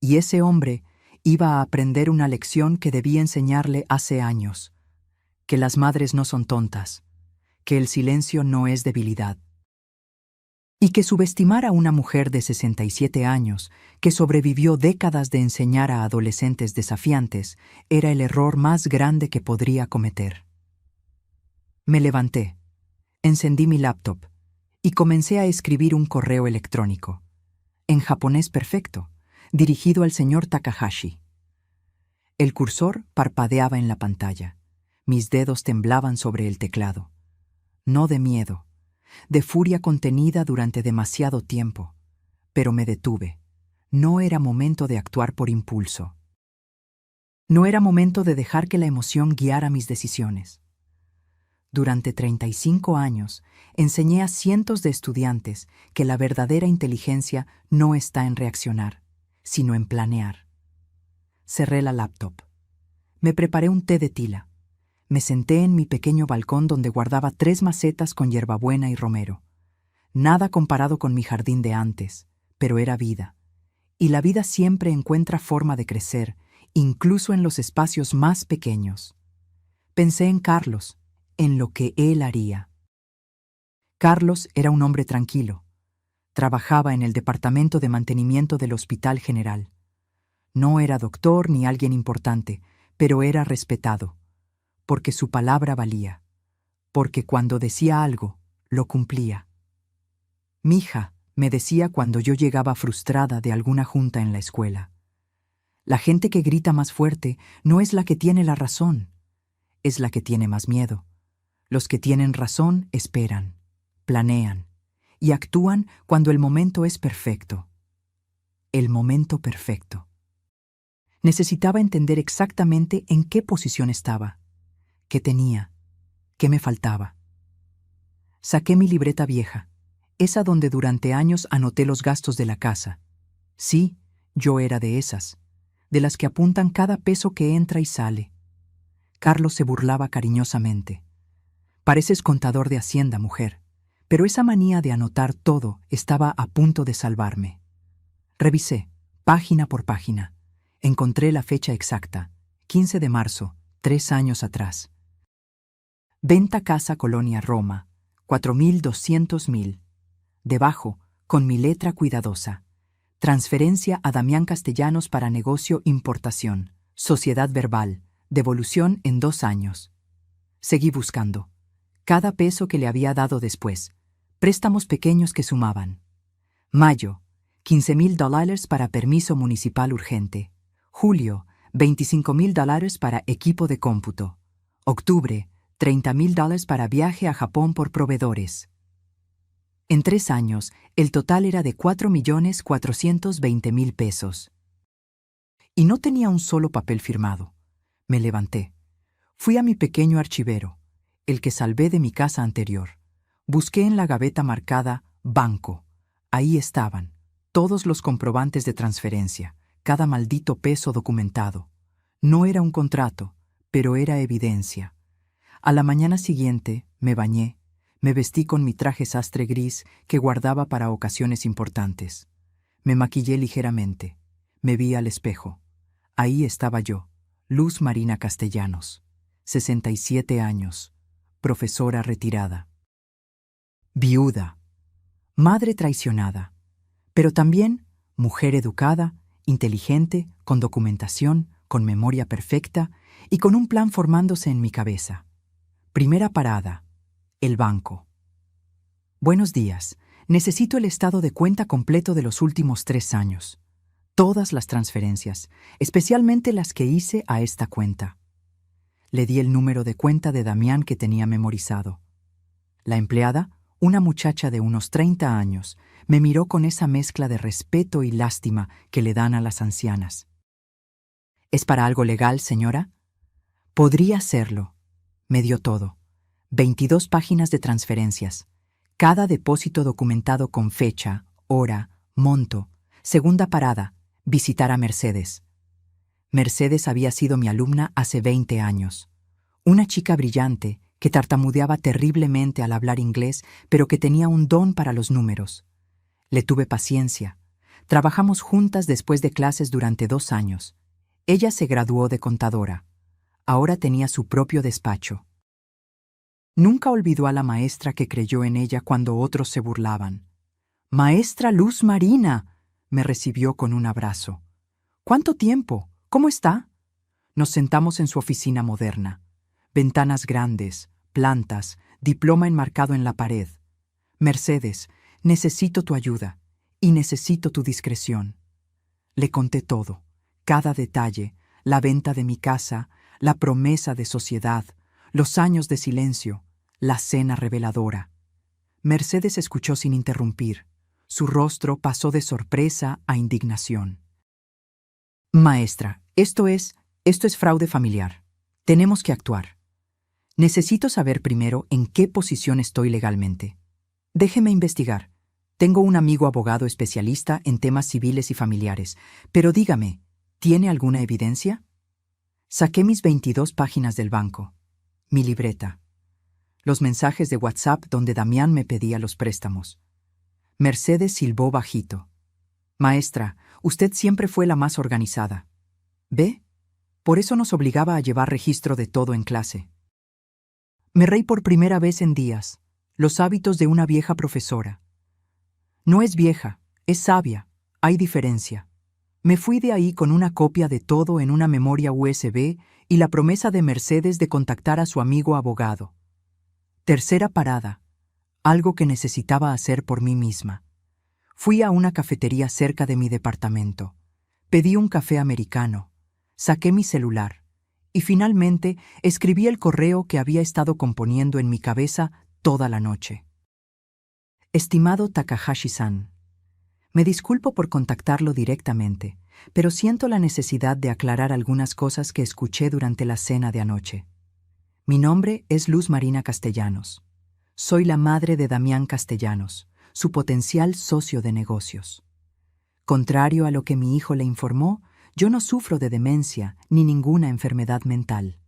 Y ese hombre iba a aprender una lección que debía enseñarle hace años: que las madres no son tontas, que el silencio no es debilidad. Y que subestimar a una mujer de 67 años, que sobrevivió décadas de enseñar a adolescentes desafiantes, era el error más grande que podría cometer. Me levanté, encendí mi laptop y comencé a escribir un correo electrónico, en japonés perfecto, dirigido al señor Takahashi. El cursor parpadeaba en la pantalla. Mis dedos temblaban sobre el teclado. No de miedo, de furia contenida durante demasiado tiempo, pero me detuve. No era momento de actuar por impulso. No era momento de dejar que la emoción guiara mis decisiones. Durante 35 años, enseñé a cientos de estudiantes que la verdadera inteligencia no está en reaccionar, sino en planear. Cerré la laptop. Me preparé un té de tila. Me senté en mi pequeño balcón donde guardaba 3 macetas con hierbabuena y romero. Nada comparado con mi jardín de antes, pero era vida. Y la vida siempre encuentra forma de crecer, incluso en los espacios más pequeños. Pensé en Carlos, en lo que él haría. Carlos era un hombre tranquilo. Trabajaba en el departamento de mantenimiento del Hospital General. No era doctor ni alguien importante, pero era respetado, porque su palabra valía, porque cuando decía algo, lo cumplía. Mija, me decía cuando yo llegaba frustrada de alguna junta en la escuela. La gente que grita más fuerte no es la que tiene la razón, es la que tiene más miedo. Los que tienen razón esperan, planean y actúan cuando el momento es perfecto. El momento perfecto. Necesitaba entender exactamente en qué posición estaba, qué tenía, qué me faltaba. Saqué mi libreta vieja, esa donde durante años anoté los gastos de la casa. Sí, yo era de esas, de las que apuntan cada peso que entra y sale. Carlos se burlaba cariñosamente. Pareces contador de Hacienda, mujer, pero esa manía de anotar todo estaba a punto de salvarme. Revisé, página por página. Encontré la fecha exacta, 15 de marzo, 3 años atrás. Venta casa Colonia Roma, 4.200.000. Debajo, con mi letra cuidadosa. Transferencia a Damián Castellanos para negocio importación. Sociedad verbal. Devolución en 2 años. Seguí buscando. Cada peso que le había dado después. Préstamos pequeños que sumaban. Mayo, $15.000 para permiso municipal urgente. Julio, $25.000 para equipo de cómputo. Octubre, $30.000 para viaje a Japón por proveedores. En 3 años, el total era de $4.420.000. Y no tenía un solo papel firmado. Me levanté. Fui a mi pequeño archivero, el que salvé de mi casa anterior. Busqué en la gaveta marcada Banco. Ahí estaban, todos los comprobantes de transferencia, cada maldito peso documentado. No era un contrato, pero era evidencia. A la mañana siguiente, me bañé. Me vestí con mi traje sastre gris que guardaba para ocasiones importantes. Me maquillé ligeramente. Me vi al espejo. Ahí estaba yo, Luz Marina Castellanos, 67 años, profesora retirada. Viuda, madre traicionada, pero también mujer educada, inteligente, con documentación, con memoria perfecta y con un plan formándose en mi cabeza. Primera parada. El banco. Buenos días. Necesito el estado de cuenta completo de los últimos 3 años. Todas las transferencias, especialmente las que hice a esta cuenta. Le di el número de cuenta de Damián que tenía memorizado. La empleada, una muchacha de unos 30 años, me miró con esa mezcla de respeto y lástima que le dan a las ancianas. ¿Es para algo legal, señora? Podría serlo. Me dio todo. 22 páginas de transferencias. Cada depósito documentado con fecha, hora, monto. Segunda parada, visitar a Mercedes. Mercedes había sido mi alumna hace 20 años. Una chica brillante que tartamudeaba terriblemente al hablar inglés, pero que tenía un don para los números. Le tuve paciencia. Trabajamos juntas después de clases durante 2 años. Ella se graduó de contadora. Ahora tenía su propio despacho. Nunca olvidó a la maestra que creyó en ella cuando otros se burlaban. «Maestra Luz Marina», me recibió con un abrazo. «¿Cuánto tiempo? ¿Cómo está?» Nos sentamos en su oficina moderna. Ventanas grandes, plantas, diploma enmarcado en la pared. «Mercedes, necesito tu ayuda y necesito tu discreción». Le conté todo, cada detalle, la venta de mi casa, la promesa de sociedad, los años de silencio, la cena reveladora. Mercedes escuchó sin interrumpir. Su rostro pasó de sorpresa a indignación. «Maestra, esto es Esto es fraude familiar. Tenemos que actuar. Necesito saber primero en qué posición estoy legalmente. Déjeme investigar. Tengo un amigo abogado especialista en temas civiles y familiares, pero dígame, ¿tiene alguna evidencia? Saqué mis 22 páginas del banco, mi libreta, los mensajes de WhatsApp donde Damián me pedía los préstamos. Mercedes silbó bajito. Maestra, usted siempre fue la más organizada. ¿Ve? Por eso nos obligaba a llevar registro de todo en clase. Me reí por primera vez en días. Los hábitos de una vieja profesora. No es vieja, es sabia. Hay diferencia. Me fui de ahí con una copia de todo en una memoria USB y la promesa de Mercedes de contactar a su amigo abogado. Tercera parada. Algo que necesitaba hacer por mí misma. Fui a una cafetería cerca de mi departamento. Pedí un café americano. Saqué mi celular. Y finalmente escribí el correo que había estado componiendo en mi cabeza toda la noche. Estimado Takahashi-san, me disculpo por contactarlo directamente, pero siento la necesidad de aclarar algunas cosas que escuché durante la cena de anoche. Mi nombre es Luz Marina Castellanos. Soy la madre de Damián Castellanos, su potencial socio de negocios. Contrario a lo que mi hijo le informó, yo no sufro de demencia ni ninguna enfermedad mental.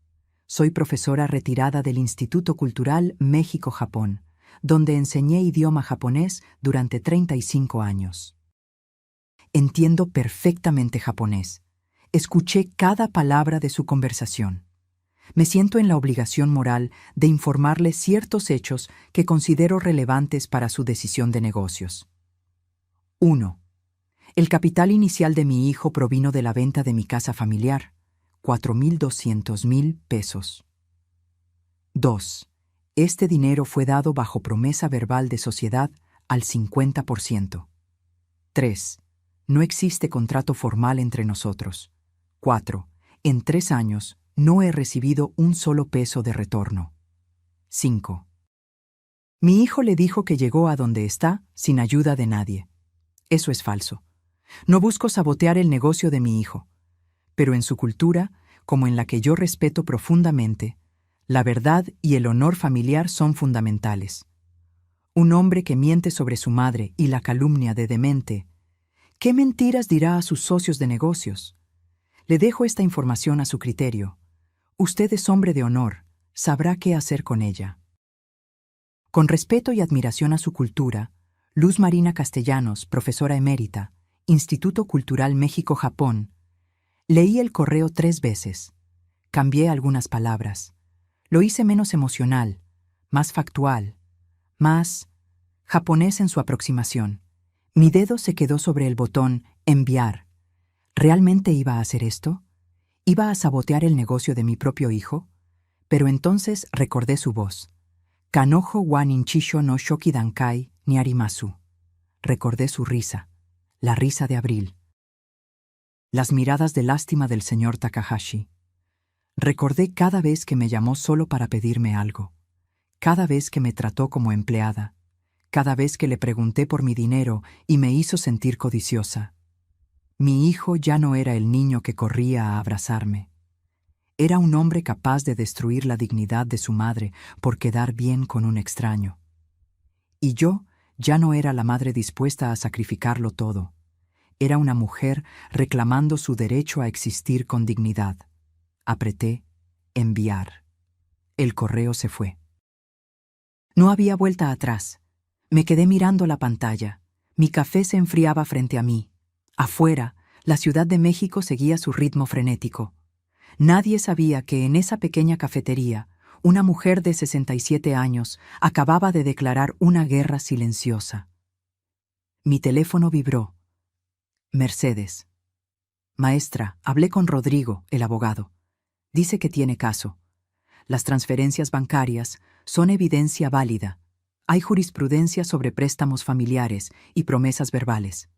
Soy profesora retirada del Instituto Cultural México-Japón, donde enseñé idioma japonés durante 35 años. Entiendo perfectamente japonés. Escuché cada palabra de su conversación. Me siento en la obligación moral de informarle ciertos hechos que considero relevantes para su decisión de negocios. 1. El capital inicial de mi hijo provino de la venta de mi casa familiar, 4,200,000 pesos. 2. Este dinero fue dado bajo promesa verbal de sociedad al 50%. 3. No existe contrato formal entre nosotros. 4. En 3 años no he recibido un solo peso de retorno. 5. Mi hijo le dijo que llegó a donde está sin ayuda de nadie. Eso es falso. No busco sabotear el negocio de mi hijo, pero en su cultura, como en la que yo respeto profundamente, la verdad y el honor familiar son fundamentales. Un hombre que miente sobre su madre y la calumnia de demente, ¿qué mentiras dirá a sus socios de negocios? Le dejo esta información a su criterio. Usted es hombre de honor, sabrá qué hacer con ella. Con respeto y admiración a su cultura, Luz Marina Castellanos, profesora emérita, Instituto Cultural México-Japón, leí el correo 3 veces. Cambié algunas palabras. Lo hice menos emocional, más factual, más japonés en su aproximación. Mi dedo se quedó sobre el botón enviar. ¿Realmente iba a hacer esto? ¿Iba a sabotear el negocio de mi propio hijo? Pero entonces recordé su voz. Kanojo wa ninchisho no shoki dankai ni arimasu. Recordé su risa, la risa de abril. Las miradas de lástima del señor Takahashi. Recordé cada vez que me llamó solo para pedirme algo, cada vez que me trató como empleada, cada vez que le pregunté por mi dinero y me hizo sentir codiciosa. Mi hijo ya no era el niño que corría a abrazarme. Era un hombre capaz de destruir la dignidad de su madre por quedar bien con un extraño. Y yo ya no era la madre dispuesta a sacrificarlo todo. Era una mujer reclamando su derecho a existir con dignidad. Apreté enviar. El correo se fue. No había vuelta atrás. Me quedé mirando la pantalla. Mi café se enfriaba frente a mí. Afuera, la Ciudad de México seguía su ritmo frenético. Nadie sabía que en esa pequeña cafetería, una mujer de 67 años acababa de declarar una guerra silenciosa. Mi teléfono vibró. Mercedes. Maestra, hablé con Rodrigo, el abogado. Dice que tiene caso. Las transferencias bancarias son evidencia válida. Hay jurisprudencia sobre préstamos familiares y promesas verbales.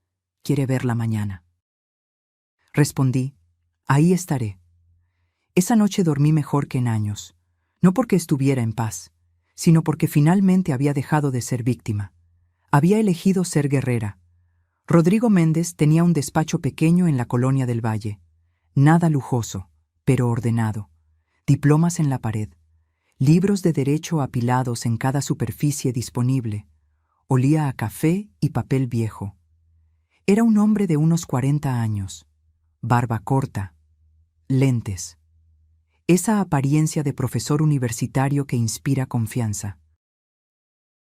Quiere verla mañana. Respondí, ahí estaré. Esa noche dormí mejor que en años, no porque estuviera en paz, sino porque finalmente había dejado de ser víctima. Había elegido ser guerrera. Rodrigo Méndez tenía un despacho pequeño en la Colonia del Valle. Nada lujoso, pero ordenado, diplomas en la pared, libros de derecho apilados en cada superficie disponible. Olía a café y papel viejo. Era un hombre de unos 40 años, barba corta, lentes. Esa apariencia de profesor universitario que inspira confianza.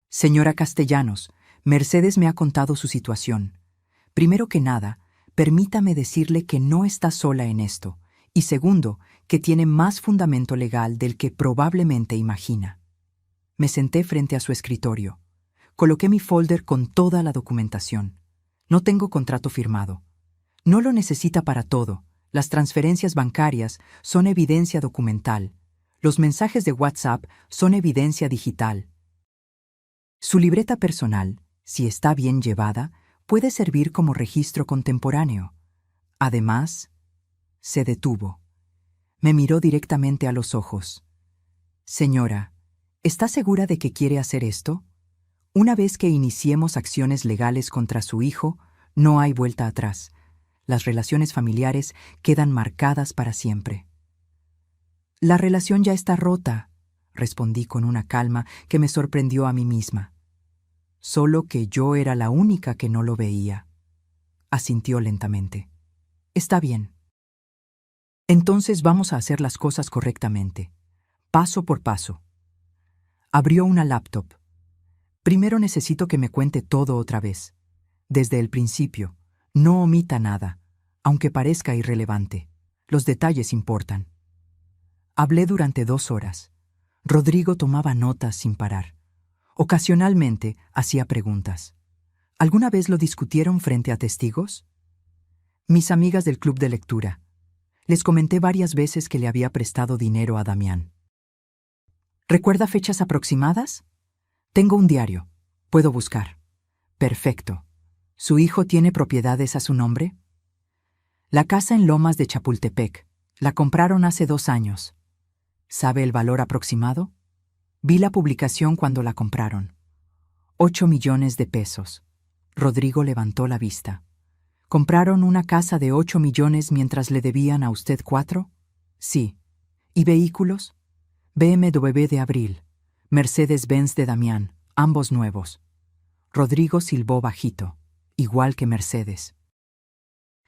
Señora Castellanos, Mercedes me ha contado su situación. Primero que nada, permítame decirle que no está sola en esto, y segundo, que tiene más fundamento legal del que probablemente imagina. Me senté frente a su escritorio. Coloqué mi folder con toda la documentación. No tengo contrato firmado. No lo necesita para todo. Las transferencias bancarias son evidencia documental. Los mensajes de WhatsApp son evidencia digital. Su libreta personal, si está bien llevada, puede servir como registro contemporáneo. Además, se detuvo. Me miró directamente a los ojos. Señora, ¿está segura de que quiere hacer esto? Una vez que iniciemos acciones legales contra su hijo, no hay vuelta atrás. Las relaciones familiares quedan marcadas para siempre. La relación ya está rota, respondí con una calma que me sorprendió a mí misma. Solo que yo era la única que no lo veía. Asintió lentamente. Está bien. Entonces vamos a hacer las cosas correctamente, paso por paso. Abrió una laptop. Primero necesito que me cuente todo otra vez. Desde el principio. No omita nada, aunque parezca irrelevante. Los detalles importan. Hablé durante 2 horas. Rodrigo tomaba notas sin parar. Ocasionalmente hacía preguntas. ¿Alguna vez lo discutieron frente a testigos? Mis amigas del club de lectura. Les comenté varias veces que le había prestado dinero a Damián. ¿Recuerda fechas aproximadas? Tengo un diario. Puedo buscar. Perfecto. ¿Su hijo tiene propiedades a su nombre? La casa en Lomas de Chapultepec. La compraron hace 2 años. ¿Sabe el valor aproximado? Vi la publicación cuando la compraron. 8 millones de pesos. Rodrigo levantó la vista. ¿Compraron una casa de 8 millones mientras le debían a usted 4? Sí. ¿Y vehículos? BMW de Abril, Mercedes-Benz de Damián, ambos nuevos. Rodrigo silbó bajito, igual que Mercedes.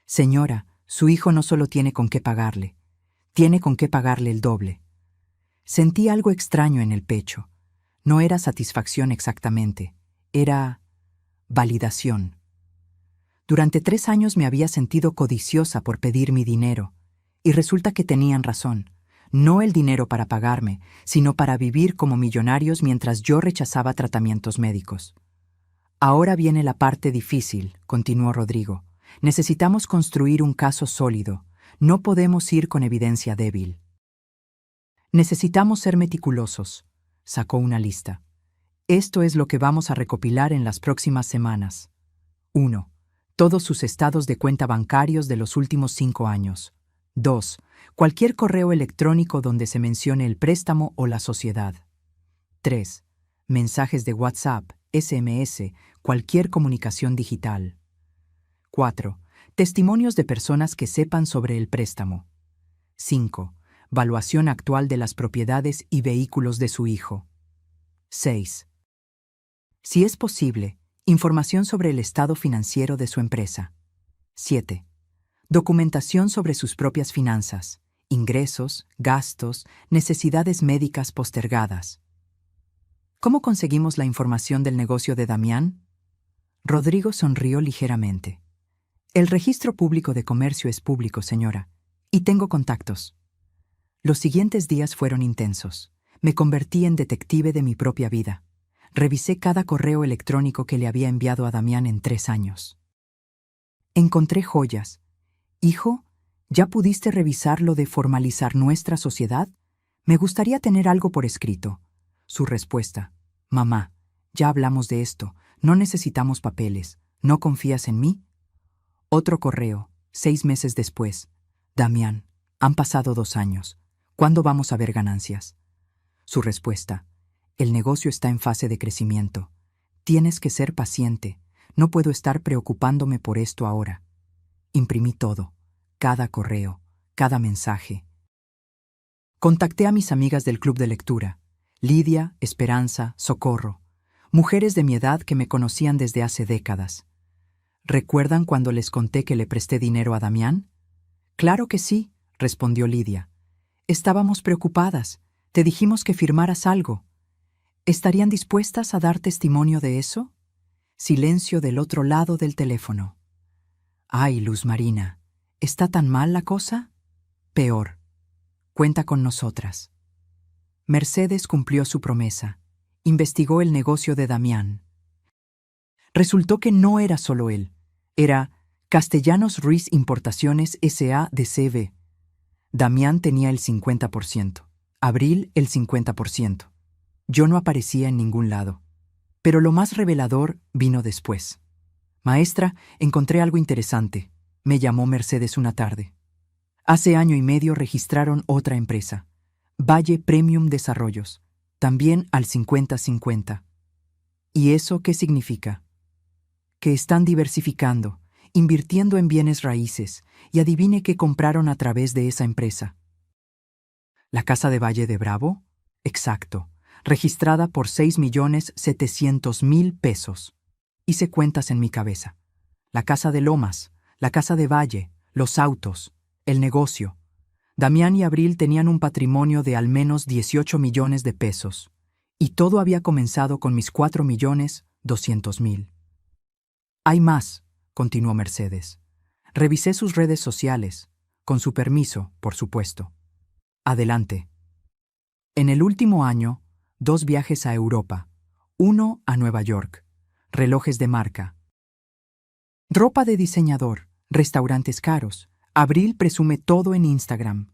Señora, su hijo no solo tiene con qué pagarle, tiene con qué pagarle el doble. Sentí algo extraño en el pecho. No era satisfacción exactamente, era validación. Durante 3 años me había sentido codiciosa por pedir mi dinero, y resulta que tenían razón. No el dinero para pagarme, sino para vivir como millonarios mientras yo rechazaba tratamientos médicos. Ahora viene la parte difícil, continuó Rodrigo. Necesitamos construir un caso sólido. No podemos ir con evidencia débil. Necesitamos ser meticulosos. Sacó una lista. Esto es lo que vamos a recopilar en las próximas semanas. 1. Todos sus estados de cuenta bancarios de los últimos 5 años. 2. Cualquier correo electrónico donde se mencione el préstamo o la sociedad. 3. Mensajes de WhatsApp, SMS, cualquier comunicación digital. 4. Testimonios de personas que sepan sobre el préstamo. 5. Valuación actual de las propiedades y vehículos de su hijo. 6. Si es posible, información sobre el estado financiero de su empresa. 7. Documentación sobre sus propias finanzas, ingresos, gastos, necesidades médicas postergadas. ¿Cómo conseguimos la información del negocio de Damián? Rodrigo sonrió ligeramente. El registro público de comercio es público, señora, y tengo contactos. Los siguientes días fueron intensos. Me convertí en detective de mi propia vida. Revisé cada correo electrónico que le había enviado a Damián en 3 años. Encontré joyas. Hijo, ¿ya pudiste revisar lo de formalizar nuestra sociedad? Me gustaría tener algo por escrito. Su respuesta: mamá, ya hablamos de esto, no necesitamos papeles. ¿No confías en mí? Otro correo, 6 meses después. Damián, han pasado 2 años. ¿Cuándo vamos a ver ganancias? Su respuesta: el negocio está en fase de crecimiento. Tienes que ser paciente. No puedo estar preocupándome por esto ahora. Imprimí todo, cada correo, cada mensaje. Contacté a mis amigas del club de lectura, Lidia, Esperanza, Socorro, mujeres de mi edad que me conocían desde hace décadas. ¿Recuerdan cuando les conté que le presté dinero a Damián? Claro que sí, respondió Lidia. Estábamos preocupadas. Te dijimos que firmaras algo. ¿Estarían dispuestas a dar testimonio de eso? Silencio del otro lado del teléfono. Ay, Luz Marina, ¿está tan mal la cosa? Peor. Cuenta con nosotras. Mercedes cumplió su promesa. Investigó el negocio de Damián. Resultó que no era solo él. Era Castellanos Ruiz Importaciones S.A. de C.V. Damián tenía el 50%. Abril el 50%. Yo no aparecía en ningún lado. Pero lo más revelador vino después. Maestra, encontré algo interesante. Me llamó Mercedes una tarde. Hace año y medio registraron otra empresa, Valle Premium Desarrollos, también al 50-50. ¿Y eso qué significa? Que están diversificando, invirtiendo en bienes raíces, y adivine qué compraron a través de esa empresa. ¿La casa de Valle de Bravo? Exacto, registrada por 6.700.000 pesos. Hice cuentas en mi cabeza. La casa de Lomas, la casa de Valle, los autos, el negocio. Damián y Abril tenían un patrimonio de al menos 18 millones de pesos, y todo había comenzado con mis 4.200.000. Hay más, continuó Mercedes. Revisé sus redes sociales, con su permiso, por supuesto. Adelante. En el último año, 2 viajes a Europa, 1 a Nueva York, relojes de marca, ropa de diseñador, restaurantes caros. Abril presume todo en Instagram.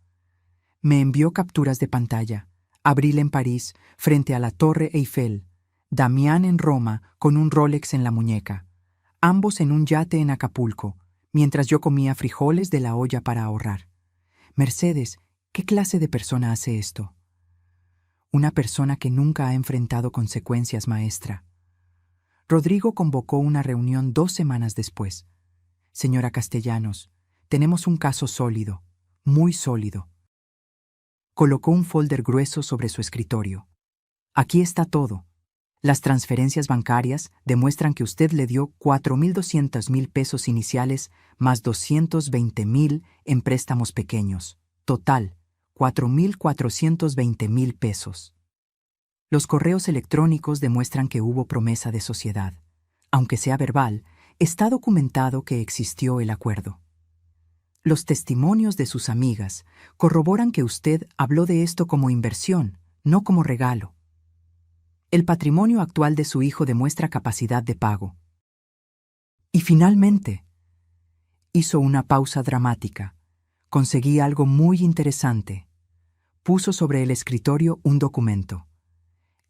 Me envió capturas de pantalla. Abril en París, frente a la Torre Eiffel. Damián en Roma, con un Rolex en la muñeca. Ambos en un yate en Acapulco, mientras yo comía frijoles de la olla para ahorrar. Mercedes, ¿qué clase de persona hace esto? Una persona que nunca ha enfrentado consecuencias, maestra. Rodrigo convocó una reunión 2 semanas después. Señora Castellanos, tenemos un caso sólido, muy sólido. Colocó un folder grueso sobre su escritorio. Aquí está todo. Las transferencias bancarias demuestran que usted le dio 4.200.000 pesos iniciales más 220.000 en préstamos pequeños. Total, 4.420.000 pesos. Los correos electrónicos demuestran que hubo promesa de sociedad. Aunque sea verbal, está documentado que existió el acuerdo. Los testimonios de sus amigas corroboran que usted habló de esto como inversión, no como regalo. El patrimonio actual de su hijo demuestra capacidad de pago. Y finalmente, hizo una pausa dramática. Conseguí algo muy interesante. Puso sobre el escritorio un documento.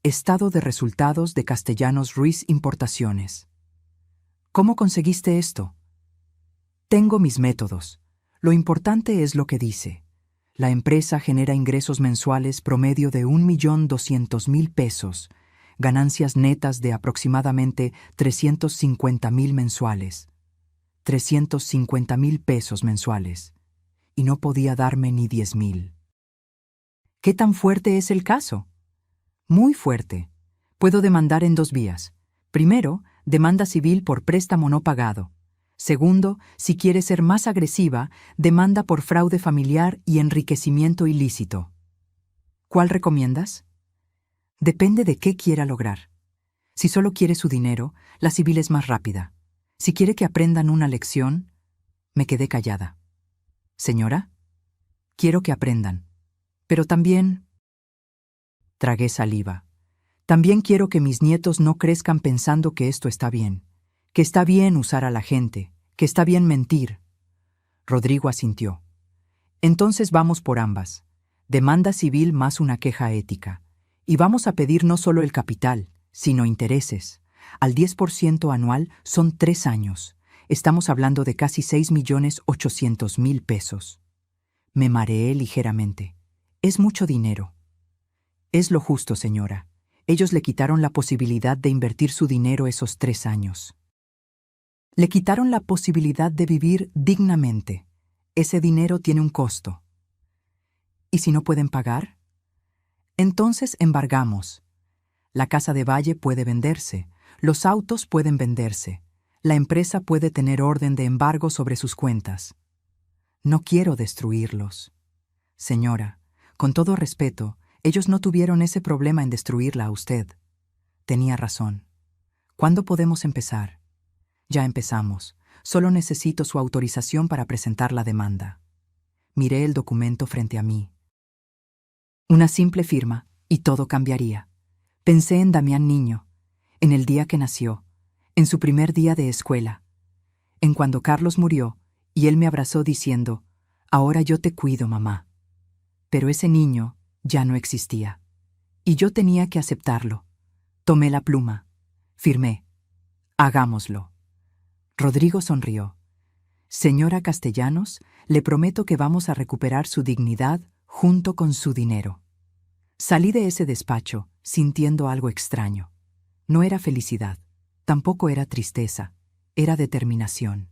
Estado de resultados de Castellanos Ruiz Importaciones. ¿Cómo conseguiste esto? Tengo mis métodos. Lo importante es lo que dice. La empresa genera ingresos mensuales promedio de 1.200.000 pesos, ganancias netas de aproximadamente 350.000 mensuales. 350.000 pesos mensuales. Y no podía darme ni 10.000. ¿Qué tan fuerte es el caso? Muy fuerte. Puedo demandar en 2 vías. Primero, demanda civil por préstamo no pagado. Segundo, si quiere ser más agresiva, demanda por fraude familiar y enriquecimiento ilícito. ¿Cuál recomiendas? Depende de qué quiera lograr. Si solo quiere su dinero, la civil es más rápida. Si quiere que aprendan una lección, me quedé callada. Señora, quiero que aprendan. Pero también... Tragué saliva. También quiero que mis nietos no crezcan pensando que esto está bien. Que está bien usar a la gente, que está bien mentir. Rodrigo asintió. Entonces vamos por ambas. Demanda civil más una queja ética. Y vamos a pedir no solo el capital, sino intereses. Al 10% anual son 3 años. Estamos hablando de casi 6.800.000 pesos. Me mareé ligeramente. Es mucho dinero. Es lo justo, señora. Ellos le quitaron la posibilidad de invertir su dinero esos 3 años. Le quitaron la posibilidad de vivir dignamente. Ese dinero tiene un costo. ¿Y si no pueden pagar? Entonces embargamos. La casa de Valle puede venderse, los autos pueden venderse, la empresa puede tener orden de embargo sobre sus cuentas. No quiero destruirlos. Señora, con todo respeto, ellos no tuvieron ese problema en destruirla a usted. Tenía razón. ¿Cuándo podemos empezar? Ya empezamos. Solo necesito su autorización para presentar la demanda. Miré el documento frente a mí. Una simple firma, y todo cambiaría. Pensé en Damián niño, en el día que nació, en su primer día de escuela, en cuando Carlos murió, y él me abrazó diciendo, «Ahora yo te cuido, mamá». Pero ese niño ya no existía, y yo tenía que aceptarlo. Tomé la pluma. Firmé. Hagámoslo. Rodrigo sonrió. Señora Castellanos, le prometo que vamos a recuperar su dignidad junto con su dinero. Salí de ese despacho sintiendo algo extraño. No era felicidad, tampoco era tristeza, era determinación.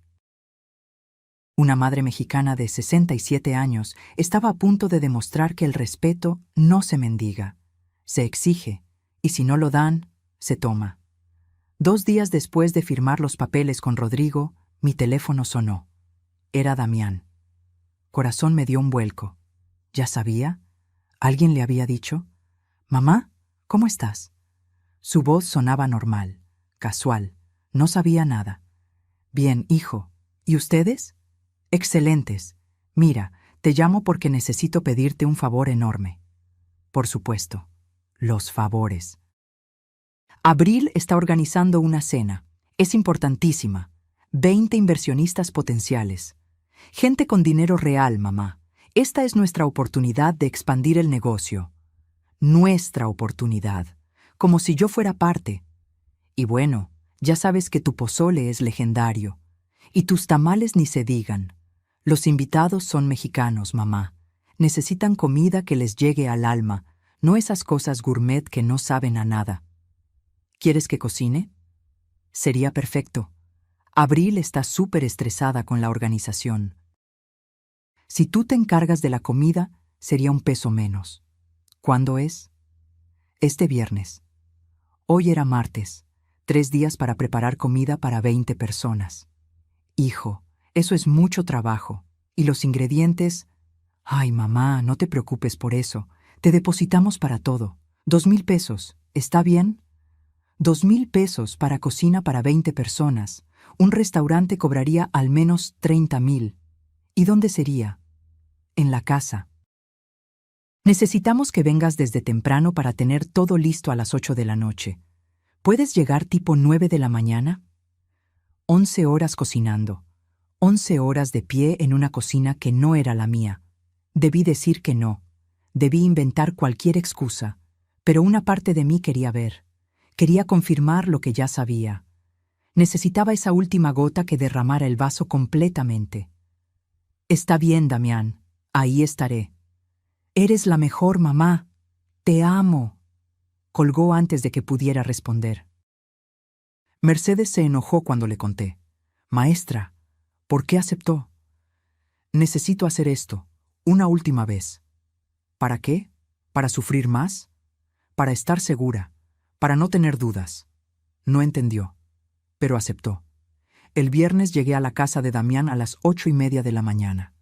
Una madre mexicana de 67 años estaba a punto de demostrar que el respeto no se mendiga, se exige, y si no lo dan, se toma. 2 días después de firmar los papeles con Rodrigo, mi teléfono sonó. Era Damián. Corazón me dio un vuelco. ¿Ya sabía? ¿Alguien le había dicho? «Mamá, ¿cómo estás?» Su voz sonaba normal, casual. No sabía nada. «Bien, hijo. ¿Y ustedes?» «Excelentes. Mira, te llamo porque necesito pedirte un favor enorme». Por supuesto. Los favores. Abril está organizando una cena. Es importantísima. 20 inversionistas potenciales. Gente con dinero real, mamá. Esta es nuestra oportunidad de expandir el negocio. Nuestra oportunidad. Como si yo fuera parte. Y bueno, ya sabes que tu pozole es legendario. Y tus tamales ni se digan. Los invitados son mexicanos, mamá. Necesitan comida que les llegue al alma, no esas cosas gourmet que no saben a nada. ¿Quieres que cocine? Sería perfecto. Abril está súper estresada con la organización. Si tú te encargas de la comida, sería un peso menos. ¿Cuándo es? Este viernes. Hoy era martes. 3 días para preparar comida para 20 personas. Hijo, eso es mucho trabajo. ¿Y los ingredientes? Ay, mamá, no te preocupes por eso. Te depositamos para todo. 2,000 pesos. ¿Está bien? 2,000 pesos para cocina para 20 personas. Un restaurante cobraría al menos 30,000. ¿Y dónde sería? En la casa. Necesitamos que vengas desde temprano para tener todo listo a las 8 de la noche. ¿Puedes llegar tipo 9 de la mañana? 11 horas cocinando. 11 horas de pie en una cocina que no era la mía. Debí decir que no. Debí inventar cualquier excusa. Pero una parte de mí quería ver. Quería confirmar lo que ya sabía. Necesitaba esa última gota que derramara el vaso completamente. Está bien, Damián. Ahí estaré. Eres la mejor mamá. Te amo. Colgó antes de que pudiera responder. Mercedes se enojó cuando le conté. Maestra, ¿por qué aceptó? Necesito hacer esto, una última vez. ¿Para qué? ¿Para sufrir más? Para estar segura, para no tener dudas. No entendió, pero aceptó. El viernes llegué a la casa de Damián a las 8:30 de la mañana.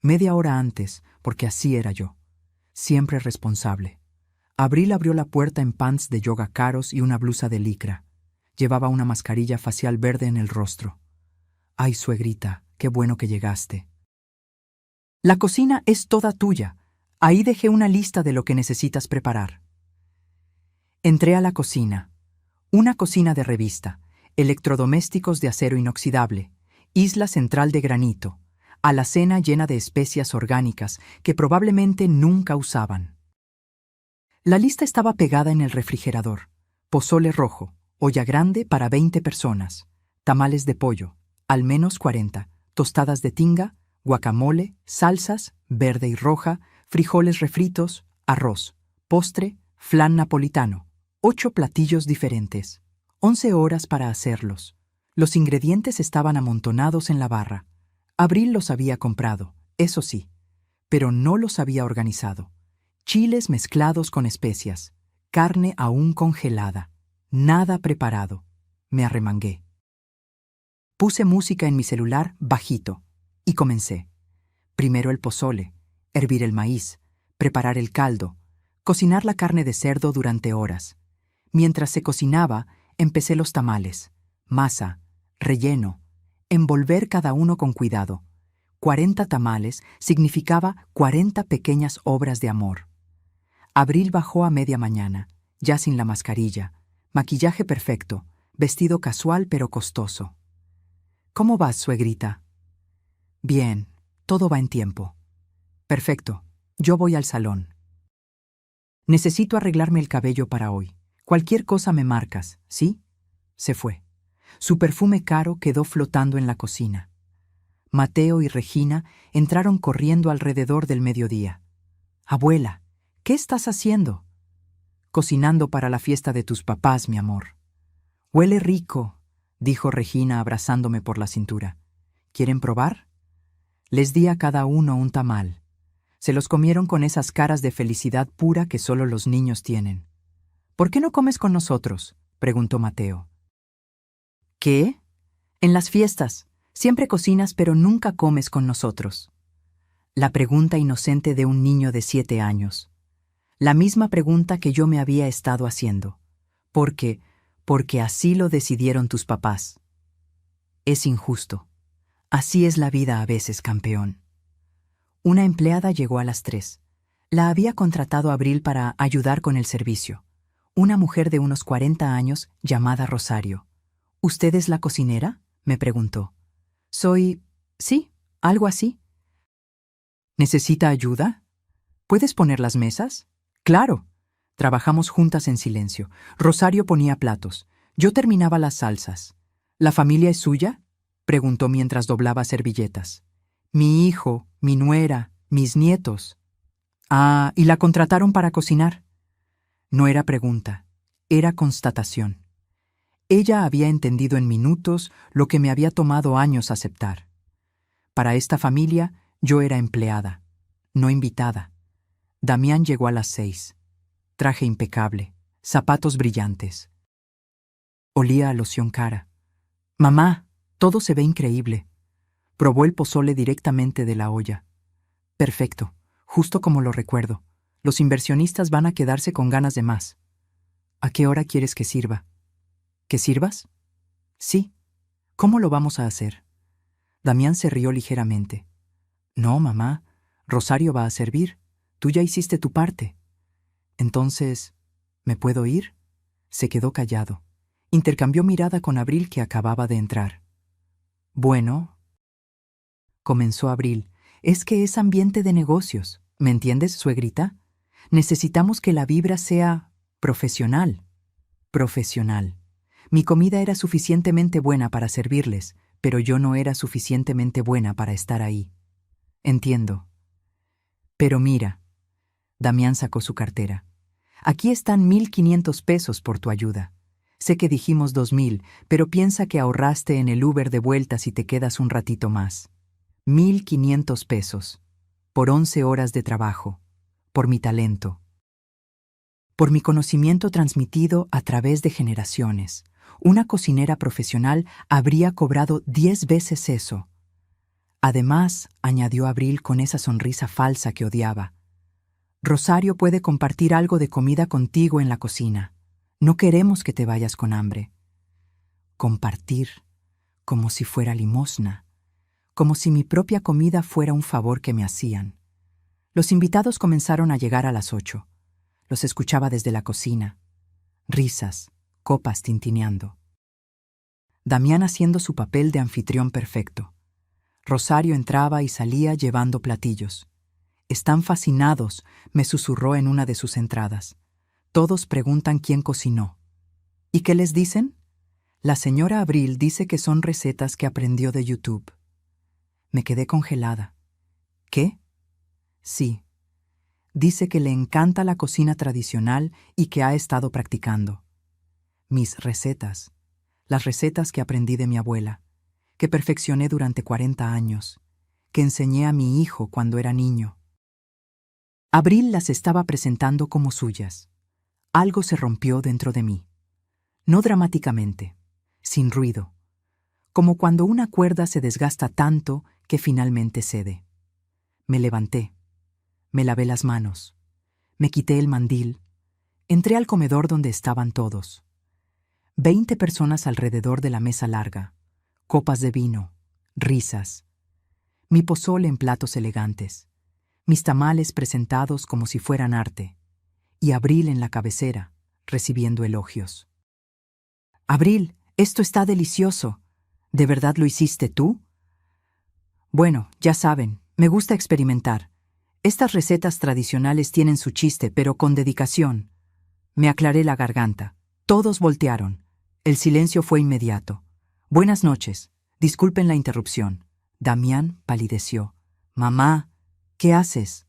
Media hora antes, porque así era yo. Siempre responsable. Abril abrió la puerta en pants de yoga caros y una blusa de licra. Llevaba una mascarilla facial verde en el rostro. «Ay, suegrita, qué bueno que llegaste». «La cocina es toda tuya. Ahí dejé una lista de lo que necesitas preparar». Entré a la cocina. Una cocina de revista, electrodomésticos de acero inoxidable, isla central de granito, alacena llena de especias orgánicas que probablemente nunca usaban. La lista estaba pegada en el refrigerador. Pozole rojo, olla grande para 20 personas, tamales de pollo, al menos 40, tostadas de tinga, guacamole, salsas, verde y roja, frijoles refritos, arroz, postre, flan napolitano, 8 platillos diferentes, 11 horas para hacerlos. Los ingredientes estaban amontonados en la barra. Abril los había comprado, eso sí, pero no los había organizado. Chiles mezclados con especias, carne aún congelada, nada preparado. Me arremangué. Puse música en mi celular bajito y comencé. Primero el pozole, hervir el maíz, preparar el caldo, cocinar la carne de cerdo durante horas. Mientras se cocinaba, empecé los tamales, masa, relleno, envolver cada uno con cuidado. 40 tamales significaba 40 pequeñas obras de amor. Abril bajó a media mañana, ya sin la mascarilla, maquillaje perfecto, vestido casual pero costoso. ¿Cómo vas, suegrita? Bien, todo va en tiempo. Perfecto, yo voy al salón. Necesito arreglarme el cabello para hoy. Cualquier cosa me marcas, ¿sí? Se fue. Su perfume caro quedó flotando en la cocina. Mateo y Regina entraron corriendo alrededor del mediodía. Abuela, ¿qué estás haciendo? Cocinando para la fiesta de tus papás, mi amor. Huele rico, dijo Regina abrazándome por la cintura. ¿Quieren probar? Les di a cada uno un tamal. Se los comieron con esas caras de felicidad pura que solo los niños tienen. ¿Por qué no comes con nosotros?, preguntó Mateo. ¿Qué? En las fiestas. Siempre cocinas pero nunca comes con nosotros. La pregunta inocente de un niño de 7 años. La misma pregunta que yo me había estado haciendo. ¿Por qué? Porque así lo decidieron tus papás. Es injusto. Así es la vida a veces, campeón. Una empleada llegó a las 3. La había contratado Abril para ayudar con el servicio. Una mujer de unos 40 años llamada Rosario. ¿Usted es la cocinera?, me preguntó. Sí, algo así. ¿Necesita ayuda? ¿Puedes poner las mesas? Claro. Trabajamos juntas en silencio. Rosario ponía platos. Yo terminaba las salsas. ¿La familia es suya?, preguntó mientras doblaba servilletas. Mi hijo, mi nuera, mis nietos. Ah, ¿y la contrataron para cocinar? No era pregunta, era constatación. Ella había entendido en minutos lo que me había tomado años aceptar. Para esta familia, yo era empleada, no invitada. Damián llegó a las 6. Traje impecable, zapatos brillantes. Olía a loción cara. Mamá, todo se ve increíble. Probó el pozole directamente de la olla. Perfecto, justo como lo recuerdo. Los inversionistas van a quedarse con ganas de más. ¿A qué hora quieres que sirva? ¿Que sirvas? Sí. ¿Cómo lo vamos a hacer? Damián se rió ligeramente. No, mamá, Rosario va a servir. Tú ya hiciste tu parte. Entonces, ¿me puedo ir? Se quedó callado. Intercambió mirada con Abril, que acababa de entrar. Bueno, comenzó Abril, es que es ambiente de negocios. ¿Me entiendes, suegrita? Necesitamos que la vibra sea profesional. Profesional. Mi comida era suficientemente buena para servirles, pero yo no era suficientemente buena para estar ahí. Entiendo. Pero mira, Damián sacó su cartera. Aquí están 1,500 pesos por tu ayuda. Sé que dijimos 2,000, pero piensa que ahorraste en el Uber de vuelta si te quedas un ratito más. 1,500 pesos. Por 11 horas de trabajo. Por mi talento. Por mi conocimiento transmitido a través de generaciones. Una cocinera profesional habría cobrado 10 veces eso. Además, añadió Abril con esa sonrisa falsa que odiaba, Rosario puede compartir algo de comida contigo en la cocina. No queremos que te vayas con hambre. Compartir, como si fuera limosna, como si mi propia comida fuera un favor que me hacían. Los invitados comenzaron a llegar a las 8. Los escuchaba desde la cocina. Risas, copas tintineando. Damián haciendo su papel de anfitrión perfecto. Rosario entraba y salía llevando platillos. Están fascinados, me susurró en una de sus entradas. Todos preguntan quién cocinó. ¿Y qué les dicen? La señora Abril dice que son recetas que aprendió de YouTube. Me quedé congelada. ¿Qué? Sí. Dice que le encanta la cocina tradicional y que ha estado practicando. Mis recetas. Las recetas que aprendí de mi abuela, que perfeccioné durante 40 años, que enseñé a mi hijo cuando era niño. Abril las estaba presentando como suyas. Algo se rompió dentro de mí. No dramáticamente, sin ruido, como cuando una cuerda se desgasta tanto que finalmente cede. Me levanté, me lavé las manos, me quité el mandil, entré al comedor donde estaban todos. 20 personas alrededor de la mesa larga, copas de vino, risas, mi pozole en platos elegantes, mis tamales presentados como si fueran arte, y Abril en la cabecera, recibiendo elogios. Abril, esto está delicioso. ¿De verdad lo hiciste tú? Bueno, ya saben, me gusta experimentar. Estas recetas tradicionales tienen su chiste, pero con dedicación. Me aclaré la garganta. Todos voltearon. El silencio fue inmediato. Buenas noches. Disculpen la interrupción. Damián palideció. Mamá, ¿qué haces?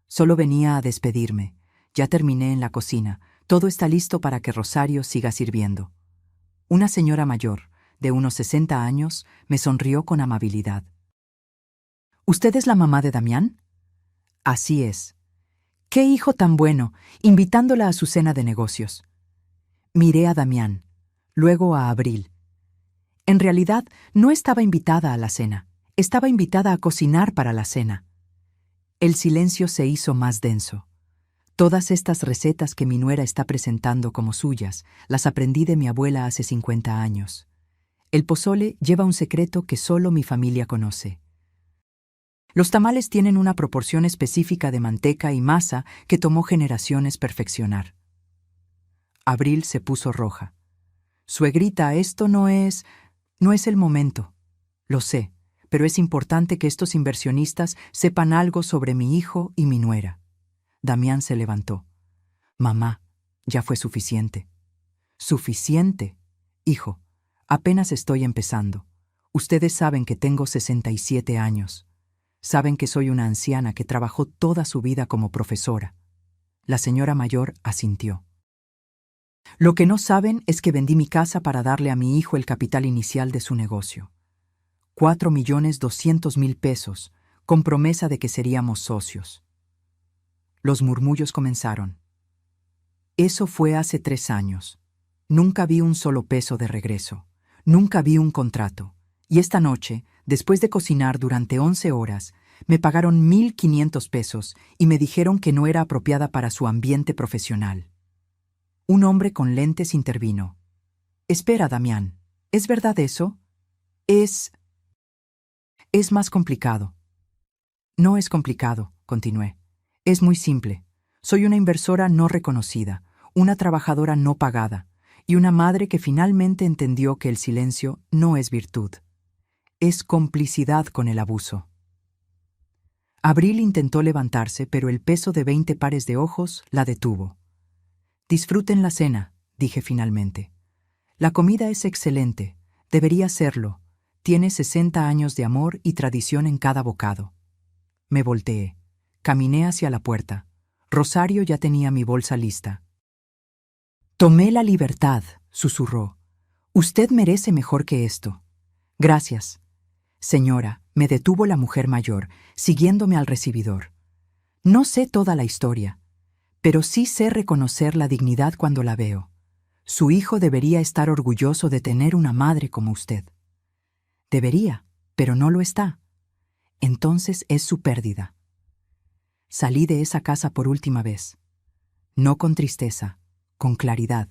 Solo venía a despedirme. Ya terminé en la cocina. Todo está listo para que Rosario siga sirviendo. Una señora mayor, de unos 60 años, me sonrió con amabilidad. ¿Usted es la mamá de Damián? Así es. ¡Qué hijo tan bueno! Invitándola a su cena de negocios. Miré a Damián, luego a Abril. En realidad, no estaba invitada a la cena. Estaba invitada a cocinar para la cena. El silencio se hizo más denso. Todas estas recetas que mi nuera está presentando como suyas, las aprendí de mi abuela hace 50 años. El pozole lleva un secreto que solo mi familia conoce. Los tamales tienen una proporción específica de manteca y masa que tomó generaciones perfeccionar. Abril se puso roja. Suegrita, esto no es el momento. Lo sé, pero es importante que estos inversionistas sepan algo sobre mi hijo y mi nuera. Damián se levantó. Mamá, ya fue suficiente. ¿Suficiente? Hijo, apenas estoy empezando. Ustedes saben que tengo 67 años. Saben que soy una anciana que trabajó toda su vida como profesora. La señora mayor asintió. Lo que no saben es que vendí mi casa para darle a mi hijo el capital inicial de su negocio. 4.200.000 pesos, con promesa de que seríamos socios. Los murmullos comenzaron. Eso fue hace 3 años. Nunca vi un solo peso de regreso. Nunca vi un contrato. Y esta noche, después de cocinar durante 11 horas, me pagaron 1.500 pesos y me dijeron que no era apropiada para su ambiente profesional. Un hombre con lentes intervino. Espera, Damián, ¿es verdad eso? Es más complicado. No es complicado, continué. Es muy simple. Soy una inversora no reconocida, una trabajadora no pagada, y una madre que finalmente entendió que el silencio no es virtud. Es complicidad con el abuso. Abril intentó levantarse, pero el peso de 20 pares de ojos la detuvo. Disfruten la cena, dije finalmente. La comida es excelente, debería serlo. Tiene 60 años de amor y tradición en cada bocado. Me volteé. Caminé hacia la puerta. Rosario ya tenía mi bolsa lista. Tomé la libertad, susurró. Usted merece mejor que esto. Gracias. Señora, me detuvo la mujer mayor, siguiéndome al recibidor. No sé toda la historia, pero sí sé reconocer la dignidad cuando la veo. Su hijo debería estar orgulloso de tener una madre como usted. Debería, pero no lo está. Entonces es su pérdida. Salí de esa casa por última vez. No con tristeza, con claridad.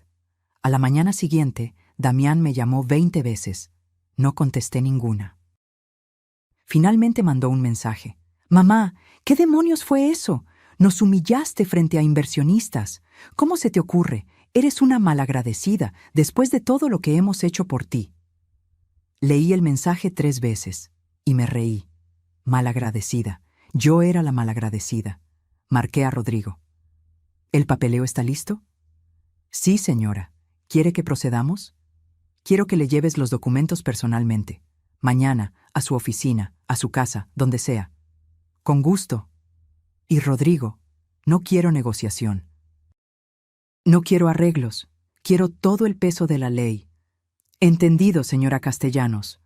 A la mañana siguiente, Damián me llamó 20 veces. No contesté ninguna. Finalmente mandó un mensaje. Mamá, ¿qué demonios fue eso? Nos humillaste frente a inversionistas. ¿Cómo se te ocurre? Eres una malagradecida después de todo lo que hemos hecho por ti. Leí el mensaje 3 veces y me reí. Malagradecida. Yo era la malagradecida. Marqué a Rodrigo. ¿El papeleo está listo? Sí, señora. ¿Quiere que procedamos? Quiero que le lleves los documentos personalmente. Mañana, a su oficina, a su casa, donde sea. Con gusto. Y Rodrigo, no quiero negociación. No quiero arreglos. Quiero todo el peso de la ley. Entendido, señora Castellanos.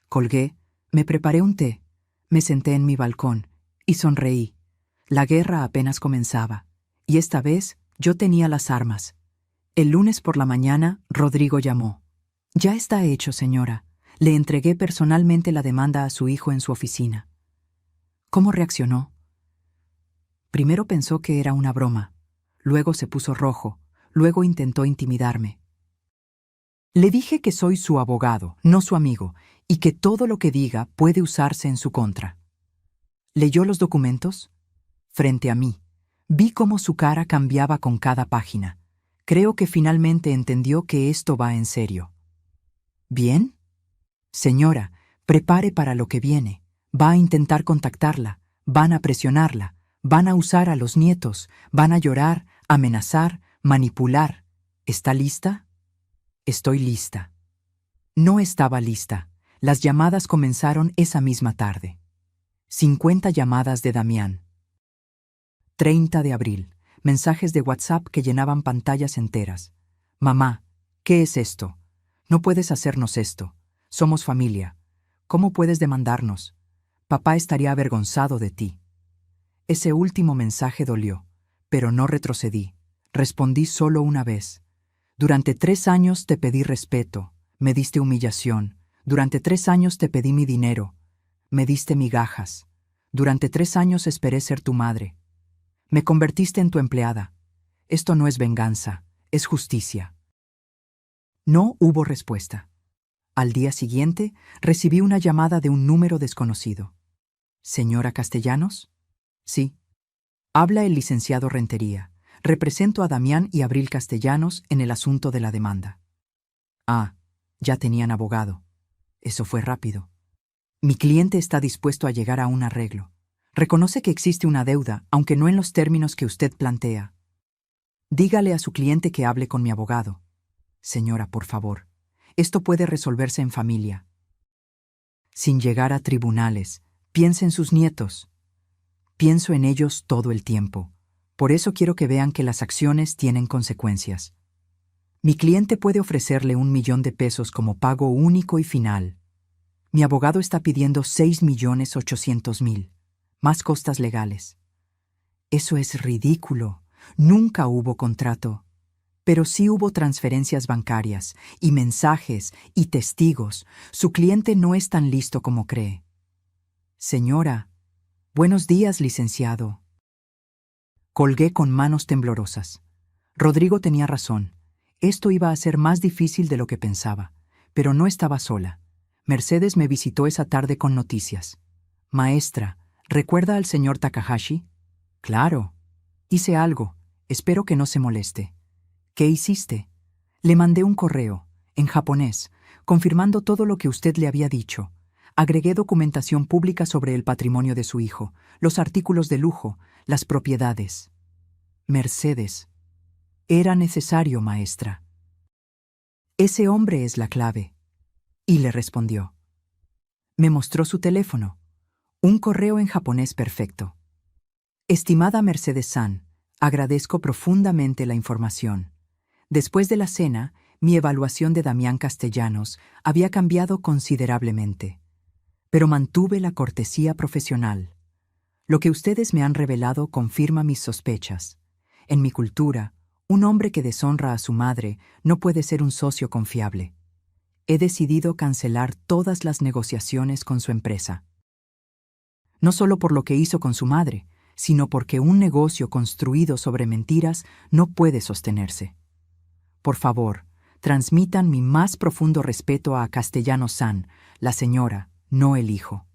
Colgué, me preparé un té, me senté en mi balcón y sonreí. La guerra apenas comenzaba, y esta vez yo tenía las armas. El lunes por la mañana, Rodrigo llamó. Ya está hecho, señora. Le entregué personalmente la demanda a su hijo en su oficina. ¿Cómo reaccionó? Primero pensó que era una broma, luego se puso rojo, luego intentó intimidarme. Le dije que soy su abogado, no su amigo, y que todo lo que diga puede usarse en su contra. ¿Leyó los documentos? Frente a mí, vi cómo su cara cambiaba con cada página. Creo que finalmente entendió que esto va en serio. ¿Bien? Señora, prepare para lo que viene. Va a intentar contactarla, van a presionarla, van a usar a los nietos, van a llorar, amenazar, manipular. ¿Está lista? Estoy lista. No estaba lista. Las llamadas comenzaron esa misma tarde. 50 llamadas de Damián. 30 de abril. Mensajes de WhatsApp que llenaban pantallas enteras. Mamá, ¿qué es esto? No puedes hacernos esto. Somos familia. ¿Cómo puedes demandarnos? Papá estaría avergonzado de ti. Ese último mensaje dolió, pero no retrocedí. Respondí solo una vez. Durante 3 años te pedí respeto, me diste humillación. Durante 3 años te pedí mi dinero, me diste migajas. Durante 3 años esperé ser tu madre. Me convertiste en tu empleada. Esto no es venganza, es justicia. No hubo respuesta. Al día siguiente, recibí una llamada de un número desconocido. ¿Señora Castellanos? Sí. Habla el licenciado Rentería. Represento a Damián y Abril Castellanos en el asunto de la demanda. Ah, ya tenían abogado. Eso fue rápido. Mi cliente está dispuesto a llegar a un arreglo. Reconoce que existe una deuda, aunque no en los términos que usted plantea. Dígale a su cliente que hable con mi abogado. Señora, por favor, esto puede resolverse en familia. Sin llegar a tribunales, piense en sus nietos. Pienso en ellos todo el tiempo. Por eso quiero que vean que las acciones tienen consecuencias. Mi cliente puede ofrecerle 1.000.000 de pesos como pago único y final. Mi abogado está pidiendo 6.800.000, más costas legales. Eso es ridículo. Nunca hubo contrato. Pero sí hubo transferencias bancarias, y mensajes, y testigos. Su cliente no es tan listo como cree. Señora, buenos días, licenciado. Colgué con manos temblorosas. Rodrigo tenía razón. Esto iba a ser más difícil de lo que pensaba, pero no estaba sola. Mercedes me visitó esa tarde con noticias. Maestra, ¿recuerda al señor Takahashi? Claro. Hice algo. Espero que no se moleste. ¿Qué hiciste? Le mandé un correo, en japonés, confirmando todo lo que usted le había dicho. Agregué documentación pública sobre el patrimonio de su hijo, los artículos de lujo, las propiedades. Mercedes. Era necesario, maestra. Ese hombre es la clave. Y le respondió. Me mostró su teléfono. Un correo en japonés perfecto. Estimada Mercedes-san, agradezco profundamente la información. Después de la cena, mi evaluación de Damián Castellanos había cambiado considerablemente. Pero mantuve la cortesía profesional. Lo que ustedes me han revelado confirma mis sospechas. En mi cultura, un hombre que deshonra a su madre no puede ser un socio confiable. He decidido cancelar todas las negociaciones con su empresa. No solo por lo que hizo con su madre, sino porque un negocio construido sobre mentiras no puede sostenerse. Por favor, transmitan mi más profundo respeto a Castellanos-san, la señora, no el hijo.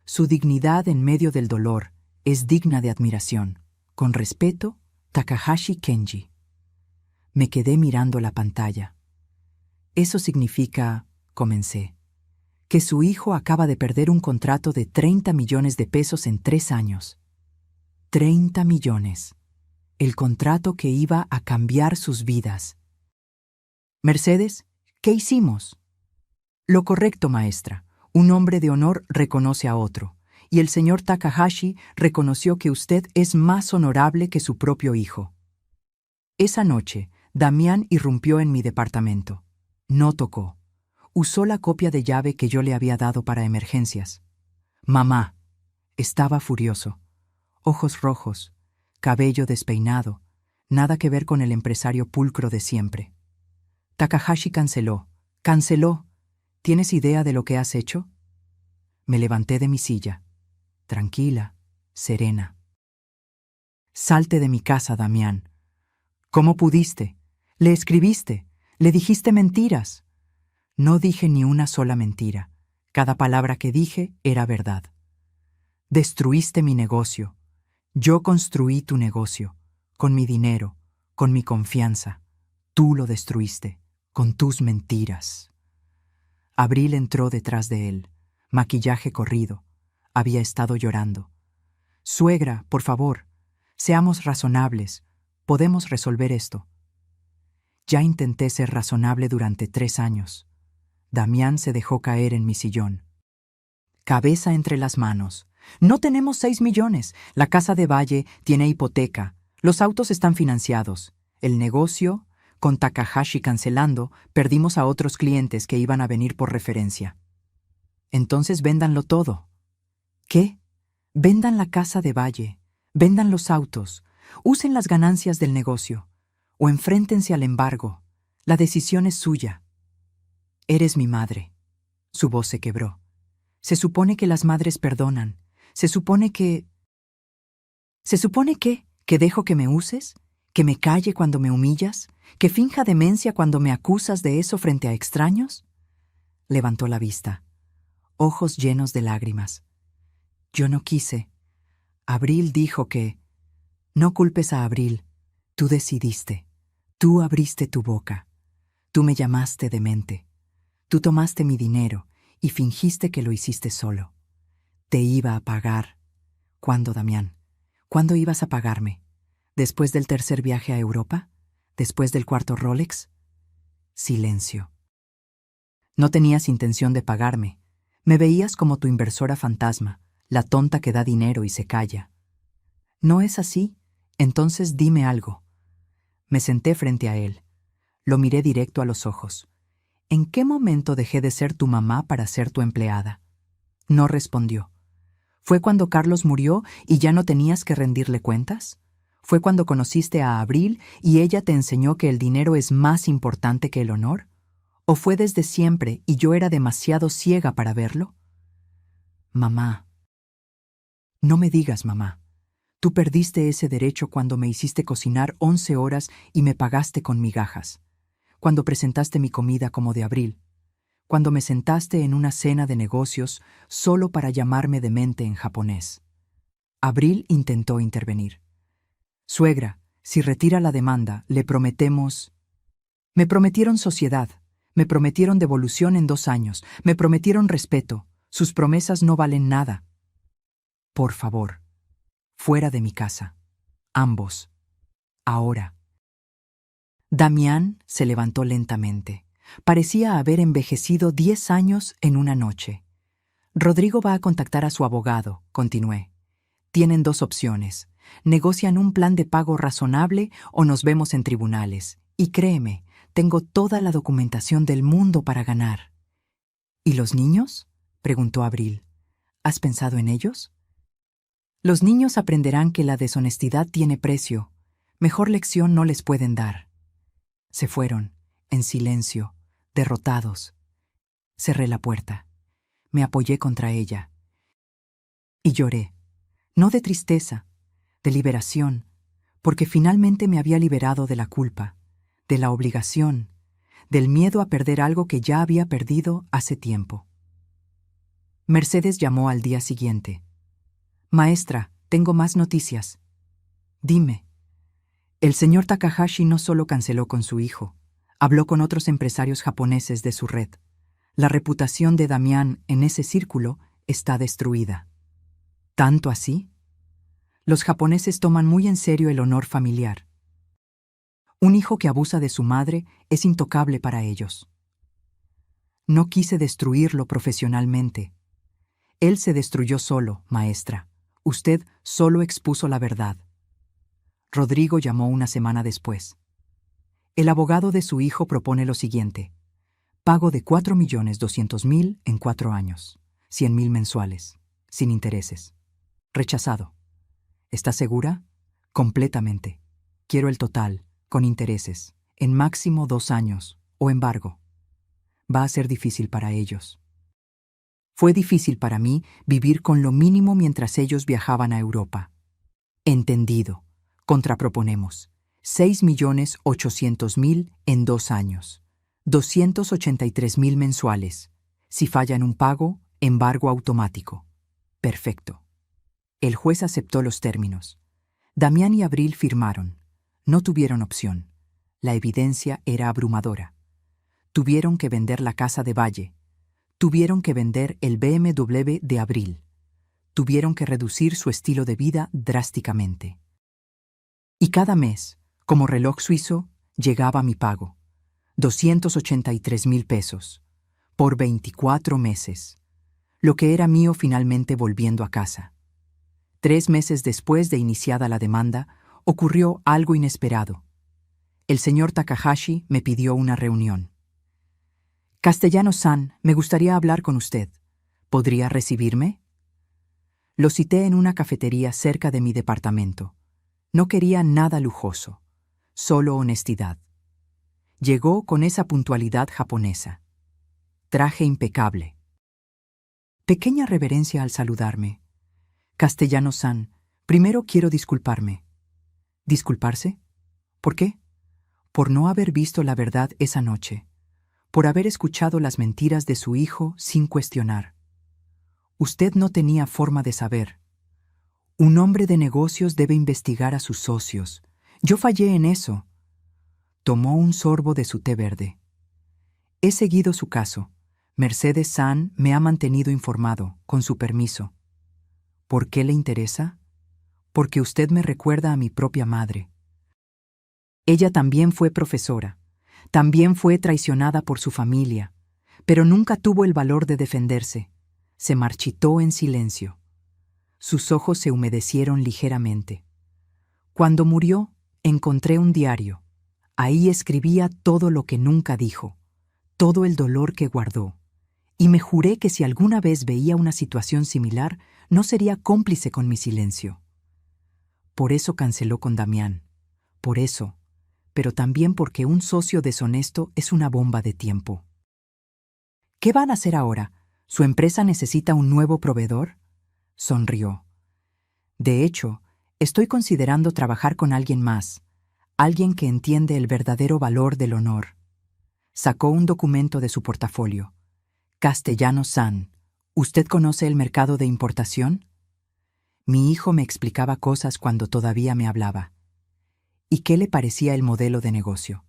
Su dignidad en medio del dolor es digna de admiración. Con respeto, Takahashi Kenji. Me quedé mirando la pantalla. Eso significa, comencé, que su hijo acaba de perder un contrato de 30 millones de pesos en 3 años. 30 millones. El contrato que iba a cambiar sus vidas. Mercedes, ¿qué hicimos? Lo correcto, maestra. Un hombre de honor reconoce a otro, y el señor Takahashi reconoció que usted es más honorable que su propio hijo. Esa noche, Damián irrumpió en mi departamento. No tocó. Usó la copia de llave que yo le había dado para emergencias. Mamá. Estaba furioso. ojos rojos, cabello despeinado, nada que ver con el empresario pulcro de siempre. Takahashi canceló. ¿Tienes idea de lo que has hecho? Me levanté de mi silla, tranquila, serena. Salte de mi casa, Damián. ¿Cómo pudiste? Le escribiste, le dijiste mentiras. No dije ni una sola mentira. Cada palabra que dije era verdad. Destruiste mi negocio. Yo construí tu negocio, con mi dinero, con mi confianza. Tú lo destruiste, con tus mentiras. Abril entró detrás de él, maquillaje corrido. Había estado llorando. Suegra, por favor, seamos razonables. Podemos resolver esto. Ya intenté ser razonable durante 3 años. Damián se dejó caer en mi sillón. Cabeza entre las manos. No tenemos 6 millones. La casa de Valle tiene hipoteca. Los autos están financiados. El negocio, con Takahashi cancelando, perdimos a otros clientes que iban a venir por referencia. Entonces véndanlo todo. ¿Qué? Vendan la casa de Valle. Vendan los autos. Usen las ganancias del negocio. O enfréntense al embargo. La decisión es suya. Eres mi madre. Su voz se quebró. Se supone que las madres perdonan. Se supone que... ¿Que dejo que me uses? ¿Que me calle cuando me humillas? ¿Que finja demencia cuando me acusas de eso frente a extraños? Levantó la vista. Ojos llenos de lágrimas. Yo no quise. Abril dijo que... No culpes a Abril. Tú decidiste. Tú abriste tu boca. Tú me llamaste demente. Tú tomaste mi dinero y fingiste que lo hiciste solo. Te iba a pagar. ¿Cuándo, Damián? ¿Cuándo ibas a pagarme? ¿Después del tercer viaje a Europa? ¿Después del cuarto Rolex? Silencio. No tenías intención de pagarme. Me veías como tu inversora fantasma, la tonta que da dinero y se calla. ¿No es así? Entonces dime algo. Me senté frente a él. Lo miré directo a los ojos. ¿En qué momento dejé de ser tu mamá para ser tu empleada? No respondió. ¿Fue cuando Carlos murió y ya no tenías que rendirle cuentas? ¿Fue cuando conociste a Abril y ella te enseñó que el dinero es más importante que el honor? ¿O fue desde siempre y yo era demasiado ciega para verlo? Mamá. No me digas, mamá. Tú perdiste ese derecho cuando me hiciste cocinar 11 horas y me pagaste con migajas. Cuando presentaste mi comida como de Abril. Cuando me sentaste en una cena de negocios solo para llamarme demente en japonés. Abril intentó intervenir. Suegra, si retira la demanda, le prometemos... Me prometieron sociedad, me prometieron devolución en 2 años, me prometieron respeto. Sus promesas no valen nada. Por favor, fuera de mi casa. Ambos. Ahora. Damián se levantó lentamente. Parecía haber envejecido 10 años en una noche. Rodrigo va a contactar a su abogado, continué. Tienen 2 opciones. Negocian un plan de pago razonable o nos vemos en tribunales. Y créeme, tengo toda la documentación del mundo para ganar. ¿Y los niños? Preguntó Abril. ¿Has pensado en ellos? Los niños aprenderán que la deshonestidad tiene precio. Mejor lección no les pueden dar. Se fueron, en silencio, derrotados. Cerré la puerta. Me apoyé contra ella. Y lloré. No de tristeza, de liberación, porque finalmente me había liberado de la culpa, de la obligación, del miedo a perder algo que ya había perdido hace tiempo. Mercedes llamó al día siguiente. Maestra, tengo más noticias. Dime. El señor Takahashi no solo canceló con su hijo, habló con otros empresarios japoneses de su red. La reputación de Damián en ese círculo está destruida. ¿Tanto así? Los japoneses toman muy en serio el honor familiar. Un hijo que abusa de su madre es intocable para ellos. No quise destruirlo profesionalmente. Él se destruyó solo, maestra. Usted solo expuso la verdad. Rodrigo llamó una semana después. El abogado de su hijo propone lo siguiente. Pago de 4.200.000 en 4 años. 100.000 mensuales, sin intereses. Rechazado. ¿Está segura? Completamente. Quiero el total, con intereses, en máximo 2 años, o embargo. Va a ser difícil para ellos. Fue difícil para mí vivir con lo mínimo mientras ellos viajaban a Europa. Entendido. Contraproponemos. 6.800.000 en 2 años. 283.000 mensuales. Si falla en un pago, embargo automático. Perfecto. El juez aceptó los términos. Damián y Abril firmaron. No tuvieron opción. La evidencia era abrumadora. Tuvieron que vender la casa de Valle. Tuvieron que vender el BMW de Abril. Tuvieron que reducir su estilo de vida drásticamente. Y cada mes, como reloj suizo, llegaba mi pago. 283.000 pesos. Por 24 meses. Lo que era mío finalmente volviendo a casa. 3 meses después de iniciada la demanda, ocurrió algo inesperado. El señor Takahashi me pidió una reunión. Castellano-san, me gustaría hablar con usted. ¿Podría recibirme? Lo cité en una cafetería cerca de mi departamento. No quería nada lujoso, solo honestidad. Llegó con esa puntualidad japonesa. Traje impecable. Pequeña reverencia al saludarme. Castellano-san, primero quiero disculparme. ¿Disculparse? ¿Por qué? Por no haber visto la verdad esa noche. Por haber escuchado las mentiras de su hijo sin cuestionar. Usted no tenía forma de saber. Un hombre de negocios debe investigar a sus socios. Yo fallé en eso. Tomó un sorbo de su té verde. He seguido su caso. Mercedes-san me ha mantenido informado, con su permiso. ¿Por qué le interesa? Porque usted me recuerda a mi propia madre. Ella también fue profesora. También fue traicionada por su familia, pero nunca tuvo el valor de defenderse. Se marchitó en silencio. Sus ojos se humedecieron ligeramente. Cuando murió, encontré un diario. Ahí escribía todo lo que nunca dijo, todo el dolor que guardó, y me juré que si alguna vez veía una situación similar, no sería cómplice con mi silencio. Por eso canceló con Damián. Por eso, pero también porque un socio deshonesto es una bomba de tiempo. ¿Qué van a hacer ahora? ¿Su empresa necesita un nuevo proveedor? Sonrió. De hecho, estoy considerando trabajar con alguien más, alguien que entiende el verdadero valor del honor. Sacó un documento de su portafolio. Castellano-san, ¿usted conoce el mercado de importación? Mi hijo me explicaba cosas cuando todavía me hablaba. ¿Y qué le parecía el modelo de negocio?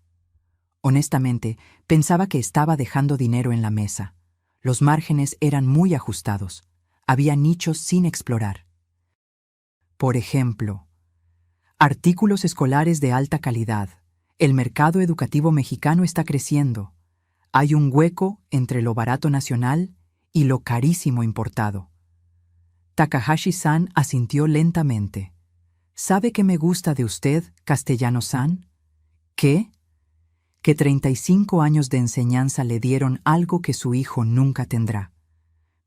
Honestamente, pensaba que estaba dejando dinero en la mesa. Los márgenes eran muy ajustados. Había nichos sin explorar. Por ejemplo, artículos escolares de alta calidad. El mercado educativo mexicano está creciendo. Hay un hueco entre lo barato nacional y lo carísimo importado. Takahashi-san asintió lentamente. ¿Sabe qué me gusta de usted, Castellano-san? ¿Qué? Que 35 años de enseñanza le dieron algo que su hijo nunca tendrá.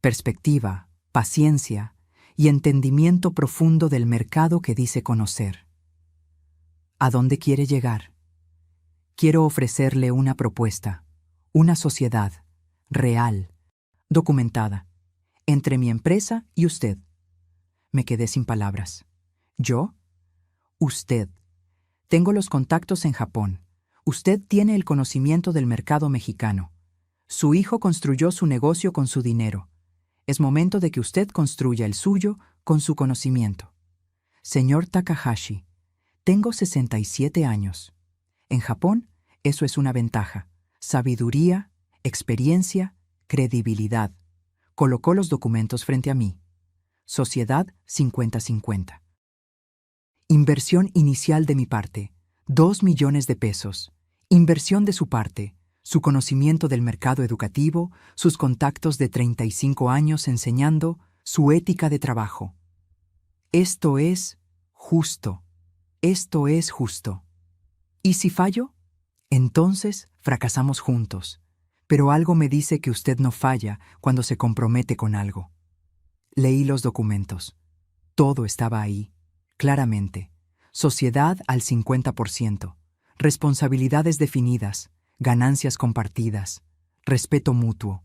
Perspectiva, paciencia y entendimiento profundo del mercado que dice conocer. ¿A dónde quiere llegar? Quiero ofrecerle una propuesta, una sociedad, real, documentada, entre mi empresa y usted. Me quedé sin palabras. ¿Yo? Usted. Tengo los contactos en Japón. Usted tiene el conocimiento del mercado mexicano. Su hijo construyó su negocio con su dinero. Es momento de que usted construya el suyo con su conocimiento. Señor Takahashi, tengo 67 años. En Japón, eso es una ventaja. Sabiduría, experiencia, credibilidad. Colocó los documentos frente a mí. Sociedad 50-50. Inversión inicial de mi parte, 2 millones de pesos. Inversión de su parte, su conocimiento del mercado educativo, sus contactos de 35 años enseñando, su ética de trabajo. Esto es justo. Esto es justo. ¿Y si fallo? Entonces fracasamos juntos. Pero algo me dice que usted no falla cuando se compromete con algo. Leí los documentos. Todo estaba ahí, claramente. Sociedad al 50%. Responsabilidades definidas, ganancias compartidas, respeto mutuo.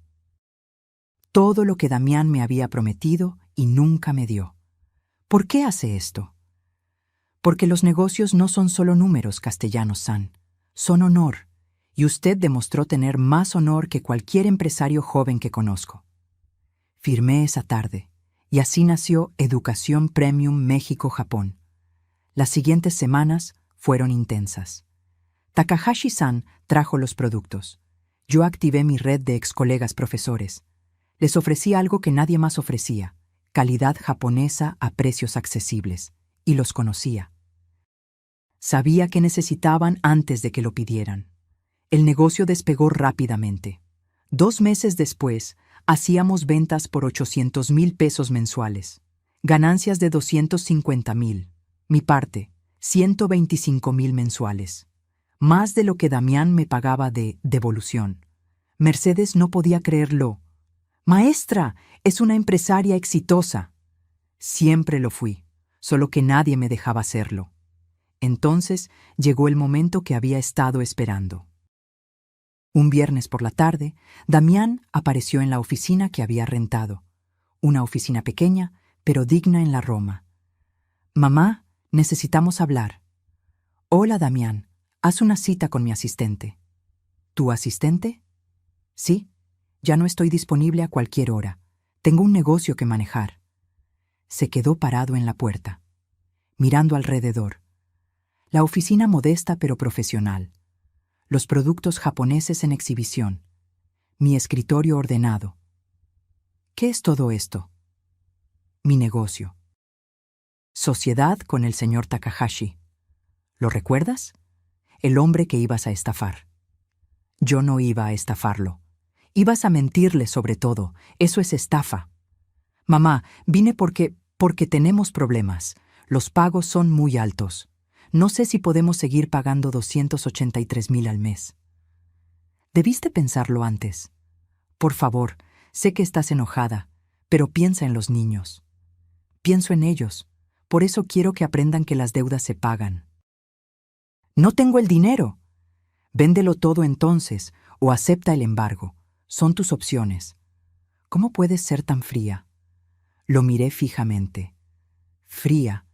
Todo lo que Damián me había prometido y nunca me dio. ¿Por qué hace esto? Porque los negocios no son solo números, Castellanos-san. Son honor, y usted demostró tener más honor que cualquier empresario joven que conozco. Firmé esa tarde, y así nació Educación Premium México-Japón. Las siguientes semanas fueron intensas. Takahashi-san trajo los productos. Yo activé mi red de ex-colegas profesores. Les ofrecí algo que nadie más ofrecía, calidad japonesa a precios accesibles, y los conocía. Sabía que necesitaban antes de que lo pidieran. El negocio despegó rápidamente. 2 meses después, hacíamos ventas por 800,000 pesos mensuales, ganancias de 250,000. Mi parte, 125,000 mensuales. Más de lo que Damián me pagaba de devolución. Mercedes no podía creerlo. «Maestra, es una empresaria exitosa». Siempre lo fui, solo que nadie me dejaba hacerlo. Entonces llegó el momento que había estado esperando. Un viernes por la tarde, Damián apareció en la oficina que había rentado. Una oficina pequeña, pero digna en la Roma. «Mamá, necesitamos hablar». «Hola, Damián. Haz una cita con mi asistente». «¿Tu asistente?» «Sí. Ya no estoy disponible a cualquier hora. Tengo un negocio que manejar». Se quedó parado en la puerta, mirando alrededor. La oficina modesta pero profesional. Los productos japoneses en exhibición. Mi escritorio ordenado. ¿Qué es todo esto? Mi negocio. Sociedad con el señor Takahashi. ¿Lo recuerdas? El hombre que ibas a estafar. Yo no iba a estafarlo. Ibas a mentirle sobre todo. Eso es estafa. Mamá, vine porque tenemos problemas. Los pagos son muy altos. No sé si podemos seguir pagando 283,000 al mes. Debiste pensarlo antes. Por favor, sé que estás enojada, pero piensa en los niños. Pienso en ellos. Por eso quiero que aprendan que las deudas se pagan. No tengo el dinero. Véndelo todo entonces, o acepta el embargo. Son tus opciones. ¿Cómo puedes ser tan fría? Lo miré fijamente. Fría.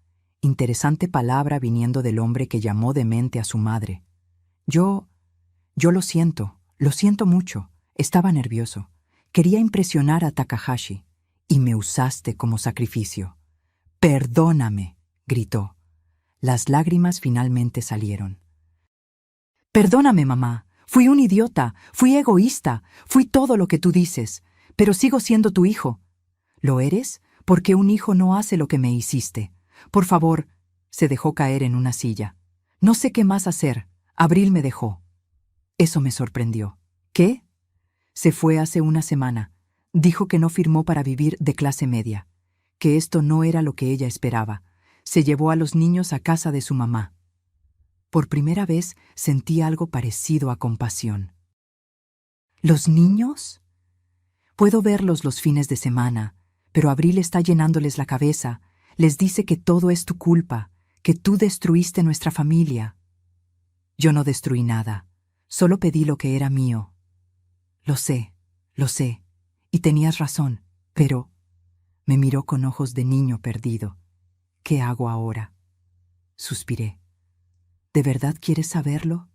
Interesante palabra viniendo del hombre que llamó demente a su madre. Yo lo siento mucho. Estaba nervioso. Quería impresionar a Takahashi, y me usaste como sacrificio. «Perdóname», gritó. Las lágrimas finalmente salieron. «Perdóname, mamá. Fui un idiota, fui egoísta, fui todo lo que tú dices, pero sigo siendo tu hijo». «¿Lo eres? Porque un hijo no hace lo que me hiciste. Por favor». Se dejó caer en una silla. «No sé qué más hacer. Abril me dejó». Eso me sorprendió. «¿Qué?» Se fue hace una semana. Dijo que no firmó para vivir de clase media, que esto no era lo que ella esperaba. Se llevó a los niños a casa de su mamá. Por primera vez sentí algo parecido a compasión. ¿Los niños? Puedo verlos los fines de semana, pero Abril está llenándoles la cabeza. Les dice que todo es tu culpa, que tú destruiste nuestra familia. Yo no destruí nada, solo pedí lo que era mío. Lo sé, y tenías razón, pero... Me miró con ojos de niño perdido. ¿Qué hago ahora? Suspiré. ¿De verdad quieres saberlo?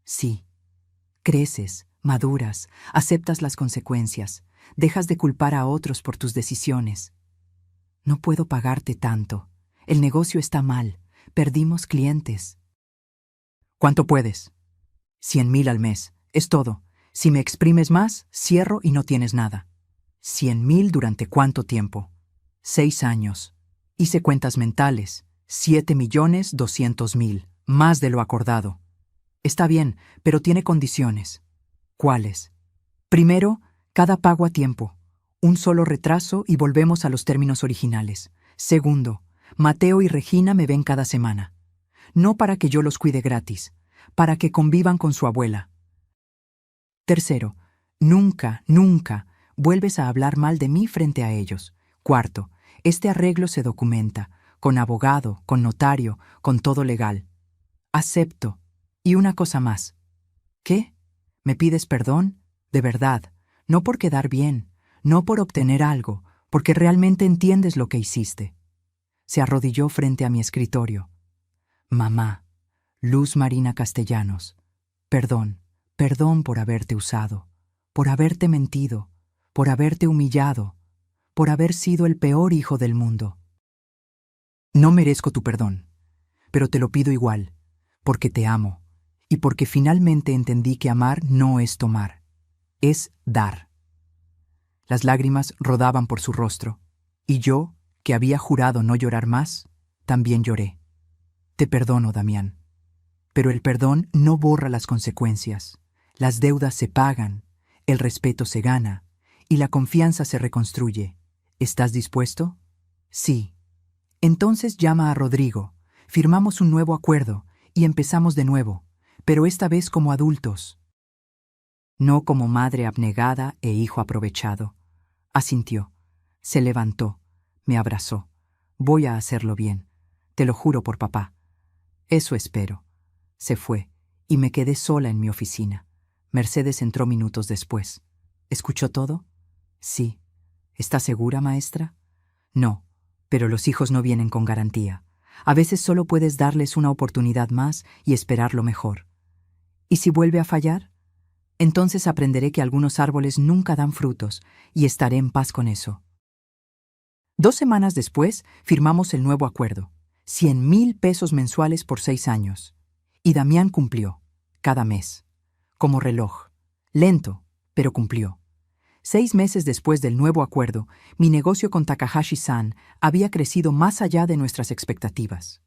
Sí. Creces, maduras, aceptas las consecuencias, dejas de culpar a otros por tus decisiones. No puedo pagarte tanto. El negocio está mal. Perdimos clientes. ¿Cuánto puedes? 100,000 al mes. Es todo. Si me exprimes más, cierro y no tienes nada. 100,000 ¿durante cuánto tiempo? 6 años. Hice cuentas mentales. 7,200,000. Más de lo acordado. Está bien, pero tiene condiciones. ¿Cuáles? Primero, cada pago a tiempo. Un solo retraso y volvemos a los términos originales. Segundo, Mateo y Regina me ven cada semana. No para que yo los cuide gratis, para que convivan con su abuela. Tercero, nunca vuelves a hablar mal de mí frente a ellos. Cuarto, este arreglo se documenta, con abogado, con notario, con todo legal. Acepto. Y una cosa más. ¿Qué? ¿Me pides perdón? De verdad, no por quedar bien, no por obtener algo, porque realmente entiendes lo que hiciste. Se arrodilló frente a mi escritorio. Mamá, Luz Marina Castellanos, perdón, perdón por haberte usado, por haberte mentido, por haberte humillado, por haber sido el peor hijo del mundo. No merezco tu perdón, pero te lo pido igual, porque te amo, y porque finalmente entendí que amar no es tomar, es dar. Las lágrimas rodaban por su rostro, y yo, que había jurado no llorar más, también lloré. Te perdono, Damián. Pero el perdón no borra las consecuencias. Las deudas se pagan, el respeto se gana, y la confianza se reconstruye. ¿Estás dispuesto? Sí. Entonces llama a Rodrigo, firmamos un nuevo acuerdo, y empezamos de nuevo, pero esta vez como adultos. No como madre abnegada e hijo aprovechado. Asintió. Se levantó. Me abrazó. Voy a hacerlo bien. Te lo juro por papá. Eso espero. Se fue, y me quedé sola en mi oficina. Mercedes entró minutos después. ¿Escuchó todo? Sí. ¿Está segura, maestra? No, pero los hijos no vienen con garantía. A veces solo puedes darles una oportunidad más y esperar lo mejor. ¿Y si vuelve a fallar? Entonces aprenderé que algunos árboles nunca dan frutos y estaré en paz con eso. 2 semanas después, firmamos el nuevo acuerdo. 100,000 pesos mensuales por 6 años. Y Damián cumplió, cada mes. Como reloj. Lento, pero cumplió. 6 meses después del nuevo acuerdo, mi negocio con Takahashi-san había crecido más allá de nuestras expectativas.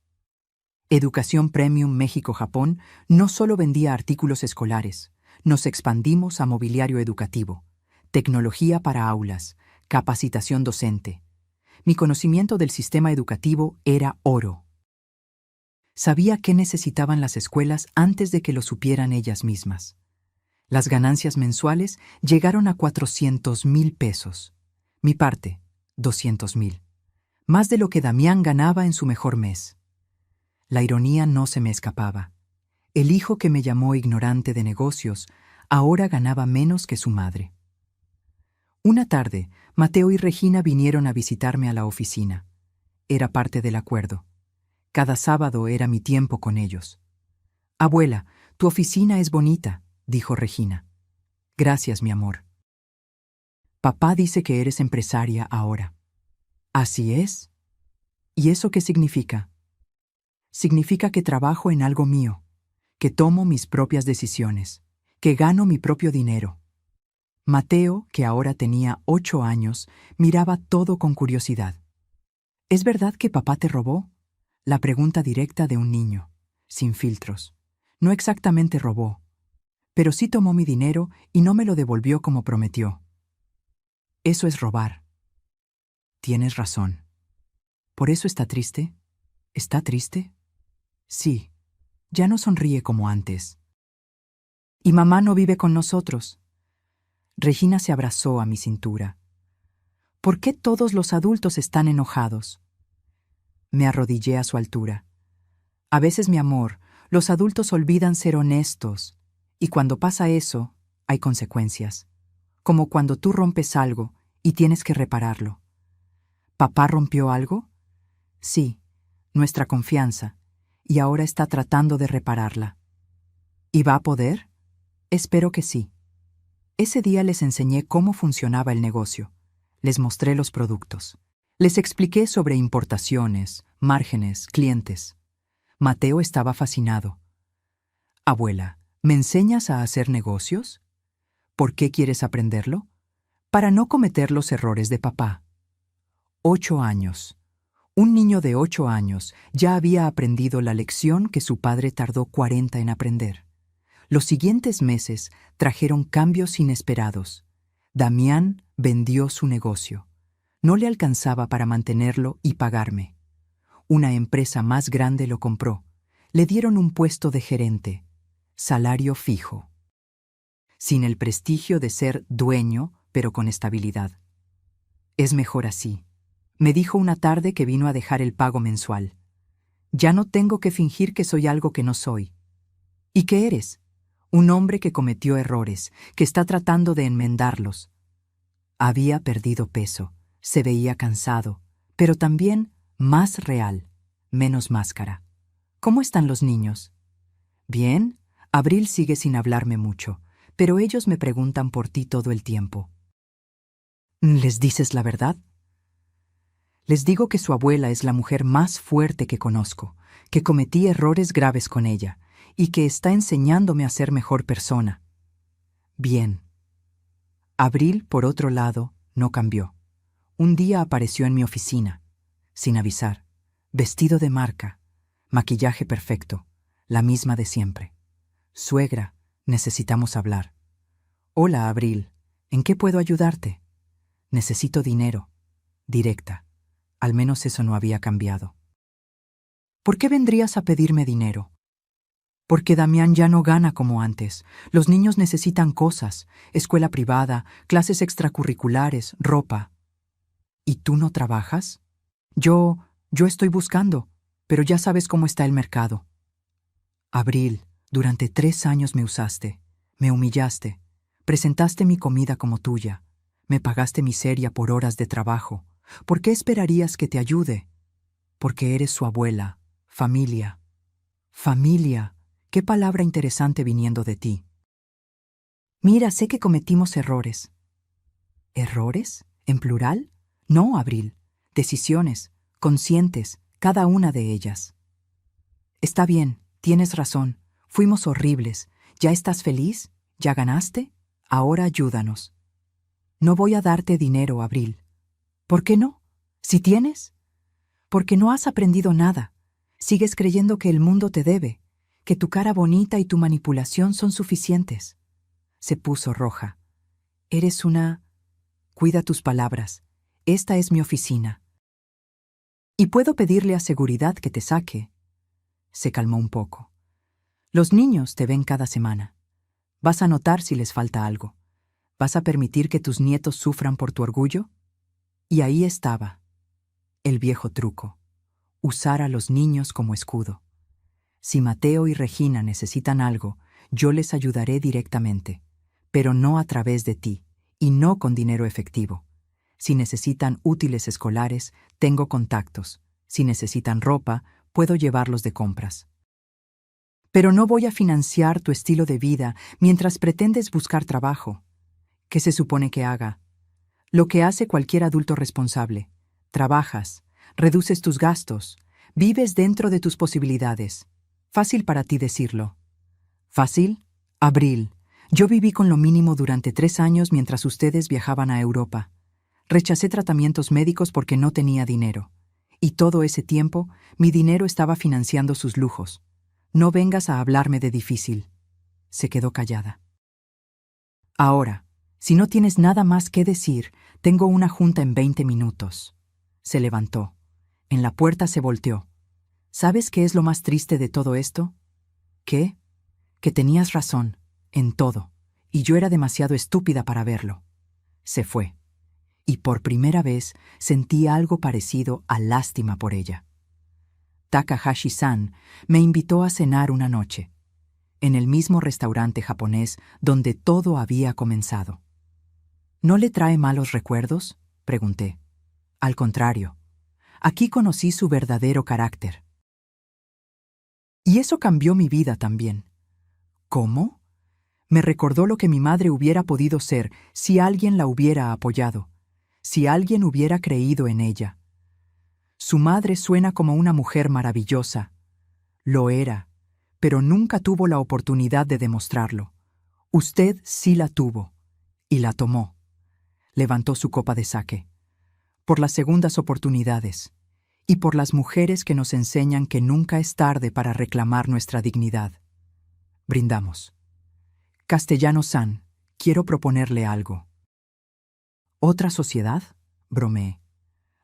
Educación Premium México-Japón no solo vendía artículos escolares, nos expandimos a mobiliario educativo, tecnología para aulas, capacitación docente. Mi conocimiento del sistema educativo era oro. Sabía qué necesitaban las escuelas antes de que lo supieran ellas mismas. Las ganancias mensuales llegaron a 400,000 pesos. Mi parte, 200,000. Más de lo que Damián ganaba en su mejor mes. La ironía no se me escapaba. El hijo que me llamó ignorante de negocios ahora ganaba menos que su madre. Una tarde, Mateo y Regina vinieron a visitarme a la oficina. Era parte del acuerdo. Cada sábado era mi tiempo con ellos. Abuela, tu oficina es bonita, dijo Regina. Gracias, mi amor. Papá dice que eres empresaria ahora. ¿Así es? ¿Y eso qué significa? Significa que trabajo en algo mío, que tomo mis propias decisiones, que gano mi propio dinero. Mateo, que ahora tenía 8 años, miraba todo con curiosidad. ¿Es verdad que papá te robó? La pregunta directa de un niño, sin filtros. No exactamente robó, pero sí tomó mi dinero y no me lo devolvió como prometió. Eso es robar. Tienes razón. ¿Por eso está triste? ¿Está triste? Sí, ya no sonríe como antes. ¿Y mamá no vive con nosotros? Regina se abrazó a mi cintura. ¿Por qué todos los adultos están enojados? Me arrodillé a su altura. A veces, mi amor, los adultos olvidan ser honestos, y cuando pasa eso, hay consecuencias. Como cuando tú rompes algo y tienes que repararlo. ¿Papá rompió algo? Sí, nuestra confianza, y ahora está tratando de repararla. ¿Y va a poder? Espero que sí. Ese día les enseñé cómo funcionaba el negocio. Les mostré los productos. Les expliqué sobre importaciones, márgenes, clientes. Mateo estaba fascinado. Abuela, ¿me enseñas a hacer negocios? ¿Por qué quieres aprenderlo? Para no cometer los errores de papá. 8 años. Un niño de 8 años ya había aprendido la lección que su padre tardó 40 en aprender. Los siguientes meses trajeron cambios inesperados. Damián vendió su negocio. No le alcanzaba para mantenerlo y pagarme. Una empresa más grande lo compró. Le dieron un puesto de gerente. Salario fijo. Sin el prestigio de ser dueño, pero con estabilidad. Es mejor así. Me dijo una tarde que vino a dejar el pago mensual. Ya no tengo que fingir que soy algo que no soy. ¿Y qué eres? Un hombre que cometió errores, que está tratando de enmendarlos. Había perdido peso, se veía cansado, pero también más real, menos máscara. ¿Cómo están los niños? Bien, Abril sigue sin hablarme mucho, pero ellos me preguntan por ti todo el tiempo. ¿Les dices la verdad? Les digo que su abuela es la mujer más fuerte que conozco, que cometí errores graves con ella, y que está enseñándome a ser mejor persona. Bien. Abril, por otro lado, no cambió. Un día apareció en mi oficina, sin avisar, vestido de marca, maquillaje perfecto, la misma de siempre. Suegra, necesitamos hablar. Hola, Abril, ¿en qué puedo ayudarte? Necesito dinero. Directa. Al menos eso no había cambiado. ¿Por qué vendrías a pedirme dinero? Porque Damián ya no gana como antes. Los niños necesitan cosas, escuela privada, clases extracurriculares, ropa. ¿Y tú no trabajas? Yo estoy buscando, pero ya sabes cómo está el mercado. Abril, durante 3 años me usaste, me humillaste, presentaste mi comida como tuya, me pagaste miseria por horas de trabajo. ¿Por qué esperarías que te ayude? Porque eres su abuela, familia. Familia, qué palabra interesante viniendo de ti. Mira, sé que cometimos errores. ¿Errores? ¿En plural? No, Abril. Decisiones, conscientes, cada una de ellas. Está bien, tienes razón. Fuimos horribles. ¿Ya estás feliz? ¿Ya ganaste? Ahora ayúdanos. No voy a darte dinero, Abril. ¿Por qué no? ¿Si tienes? Porque no has aprendido nada. Sigues creyendo que el mundo te debe, que tu cara bonita y tu manipulación son suficientes. Se puso roja. Eres una... Cuida tus palabras. Esta es mi oficina. Y puedo pedirle a seguridad que te saque. Se calmó un poco. Los niños te ven cada semana. Vas a notar si les falta algo. ¿Vas a permitir que tus nietos sufran por tu orgullo? Y ahí estaba, el viejo truco. Usar a los niños como escudo. Si Mateo y Regina necesitan algo, yo les ayudaré directamente, pero no a través de ti, y no con dinero efectivo. Si necesitan útiles escolares, tengo contactos. Si necesitan ropa, puedo llevarlos de compras. Pero no voy a financiar tu estilo de vida mientras pretendes buscar trabajo. ¿Qué se supone que haga? Lo que hace cualquier adulto responsable. Trabajas, reduces tus gastos, vives dentro de tus posibilidades. Fácil para ti decirlo. ¿Fácil? Abril. Yo viví con lo mínimo durante 3 años mientras ustedes viajaban a Europa. Rechacé tratamientos médicos porque no tenía dinero. Y todo ese tiempo, mi dinero estaba financiando sus lujos. No vengas a hablarme de difícil. Se quedó callada. Ahora, si no tienes nada más que decir, tengo una junta en 20 minutos. Se levantó. En la puerta se volteó. ¿Sabes qué es lo más triste de todo esto? ¿Qué? Que tenías razón, en todo, y yo era demasiado estúpida para verlo. Se fue. Y por primera vez sentí algo parecido a lástima por ella. Takahashi-san me invitó a cenar una noche, en el mismo restaurante japonés donde todo había comenzado. ¿No le trae malos recuerdos?, pregunté. Al contrario, aquí conocí su verdadero carácter. Y eso cambió mi vida también. ¿Cómo? Me recordó lo que mi madre hubiera podido ser si alguien la hubiera apoyado, si alguien hubiera creído en ella. Su madre suena como una mujer maravillosa. Lo era, pero nunca tuvo la oportunidad de demostrarlo. Usted sí la tuvo, y la tomó. Levantó su copa de sake. Por las segundas oportunidades, y por las mujeres que nos enseñan que nunca es tarde para reclamar nuestra dignidad. Brindamos. Castellano-san, quiero proponerle algo. ¿Otra sociedad? Bromeé.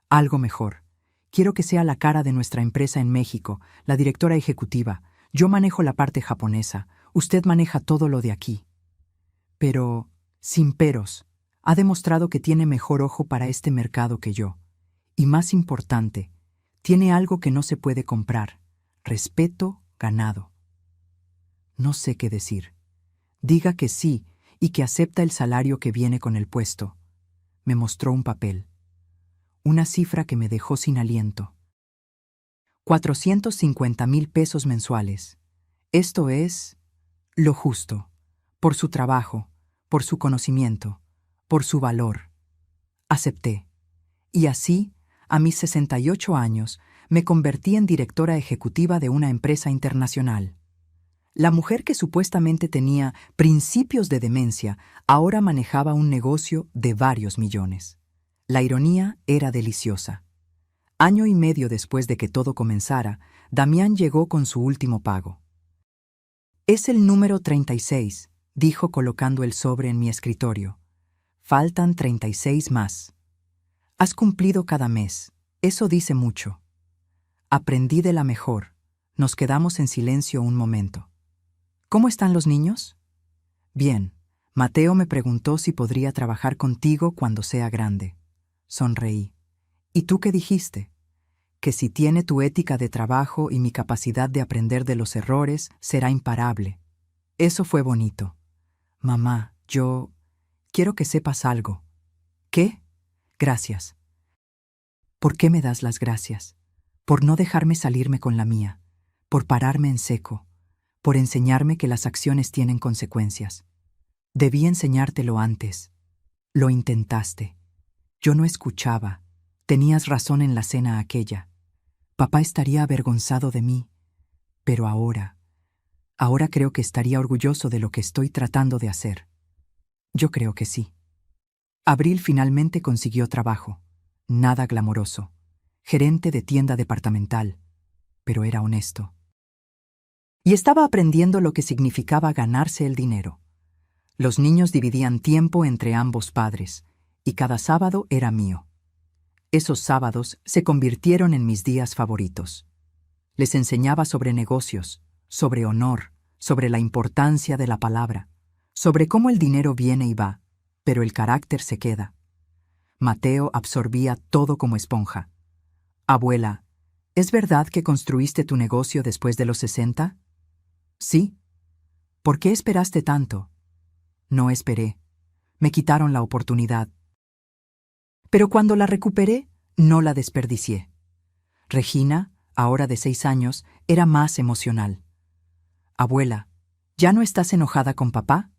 Algo mejor. Quiero que sea la cara de nuestra empresa en México, la directora ejecutiva. Yo manejo la parte japonesa, usted maneja todo lo de aquí. Pero, sin peros, ha demostrado que tiene mejor ojo para este mercado que yo. Y más importante, tiene algo que no se puede comprar: respeto ganado. No sé qué decir. Diga que sí y que acepta el salario que viene con el puesto. Me mostró un papel. Una cifra que me dejó sin aliento. 450,000 pesos mensuales. Esto es lo justo, por su trabajo, por su conocimiento, por su valor. Acepté. Y así, a mis 68 años, me convertí en directora ejecutiva de una empresa internacional. La mujer que supuestamente tenía principios de demencia ahora manejaba un negocio de varios millones. La ironía era deliciosa. Año y medio después de que todo comenzara, Damián llegó con su último pago. «Es el número 36», dijo colocando el sobre en mi escritorio. «Faltan 36 más. Has cumplido cada mes. Eso dice mucho». Aprendí de la mejor. Nos quedamos en silencio un momento. «¿Cómo están los niños?» «Bien. Mateo me preguntó si podría trabajar contigo cuando sea grande». Sonreí. «¿Y tú qué dijiste?» «Que si tiene tu ética de trabajo y mi capacidad de aprender de los errores, será imparable». Eso fue bonito. «Mamá, yo quiero que sepas algo». «¿Qué?» «Gracias». «¿Por qué me das las gracias?» «Por no dejarme salirme con la mía, por pararme en seco, por enseñarme que las acciones tienen consecuencias. Debí enseñártelo antes. Lo intentaste. Yo no escuchaba. Tenías razón en la cena aquella. Papá estaría avergonzado de mí. Pero ahora creo que estaría orgulloso de lo que estoy tratando de hacer». Yo creo que sí. Abril finalmente consiguió trabajo. Nada glamoroso. Gerente de tienda departamental. Pero era honesto. Y estaba aprendiendo lo que significaba ganarse el dinero. Los niños dividían tiempo entre ambos padres, y cada sábado era mío. Esos sábados se convirtieron en mis días favoritos. Les enseñaba sobre negocios, sobre honor, sobre la importancia de la palabra, sobre cómo el dinero viene y va, pero el carácter se queda. Mateo absorbía todo como esponja. «Abuela, ¿es verdad que construiste tu negocio después de los 60? «Sí». «¿Por qué esperaste tanto?» «No esperé. Me quitaron la oportunidad. Pero cuando la recuperé, no la desperdicié». Regina, ahora de 6 años, era más emocional. «Abuela, ¿ya no estás enojada con papá?»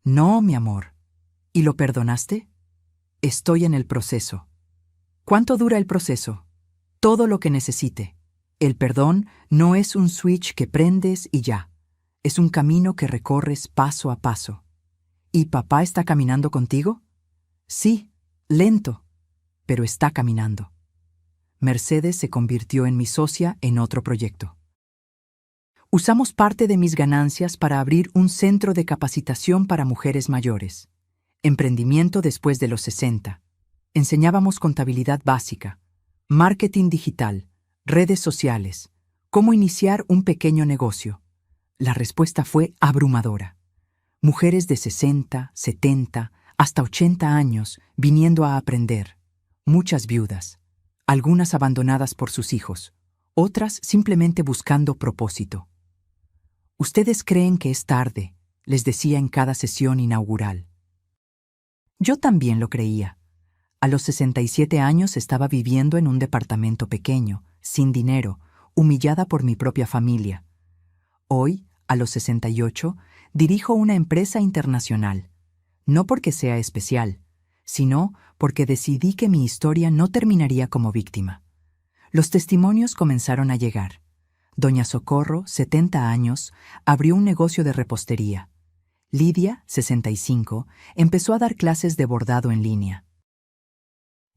«No, mi amor». «¿Y lo perdonaste?» «Estoy en el proceso». «¿Cuánto dura el proceso?» «Todo lo que necesite. El perdón no es un switch que prendes y ya. Es un camino que recorres paso a paso». «¿Y papá está caminando contigo?» «Sí, lento, pero está caminando». Mercedes se convirtió en mi socia en otro proyecto. Usamos parte de mis ganancias para abrir un centro de capacitación para mujeres mayores. Emprendimiento después de los 60. Enseñábamos contabilidad básica, marketing digital, redes sociales, cómo iniciar un pequeño negocio. La respuesta fue abrumadora. Mujeres de 60, 70, hasta 80 años viniendo a aprender. Muchas viudas, algunas abandonadas por sus hijos, otras simplemente buscando propósito. «Ustedes creen que es tarde», les decía en cada sesión inaugural. Yo también lo creía. A los 67 años estaba viviendo en un departamento pequeño, sin dinero, humillada por mi propia familia. Hoy, a los 68, dirijo una empresa internacional. No porque sea especial, sino porque decidí que mi historia no terminaría como víctima. Los testimonios comenzaron a llegar. Doña Socorro, 70 años, abrió un negocio de repostería. Lidia, 65, empezó a dar clases de bordado en línea.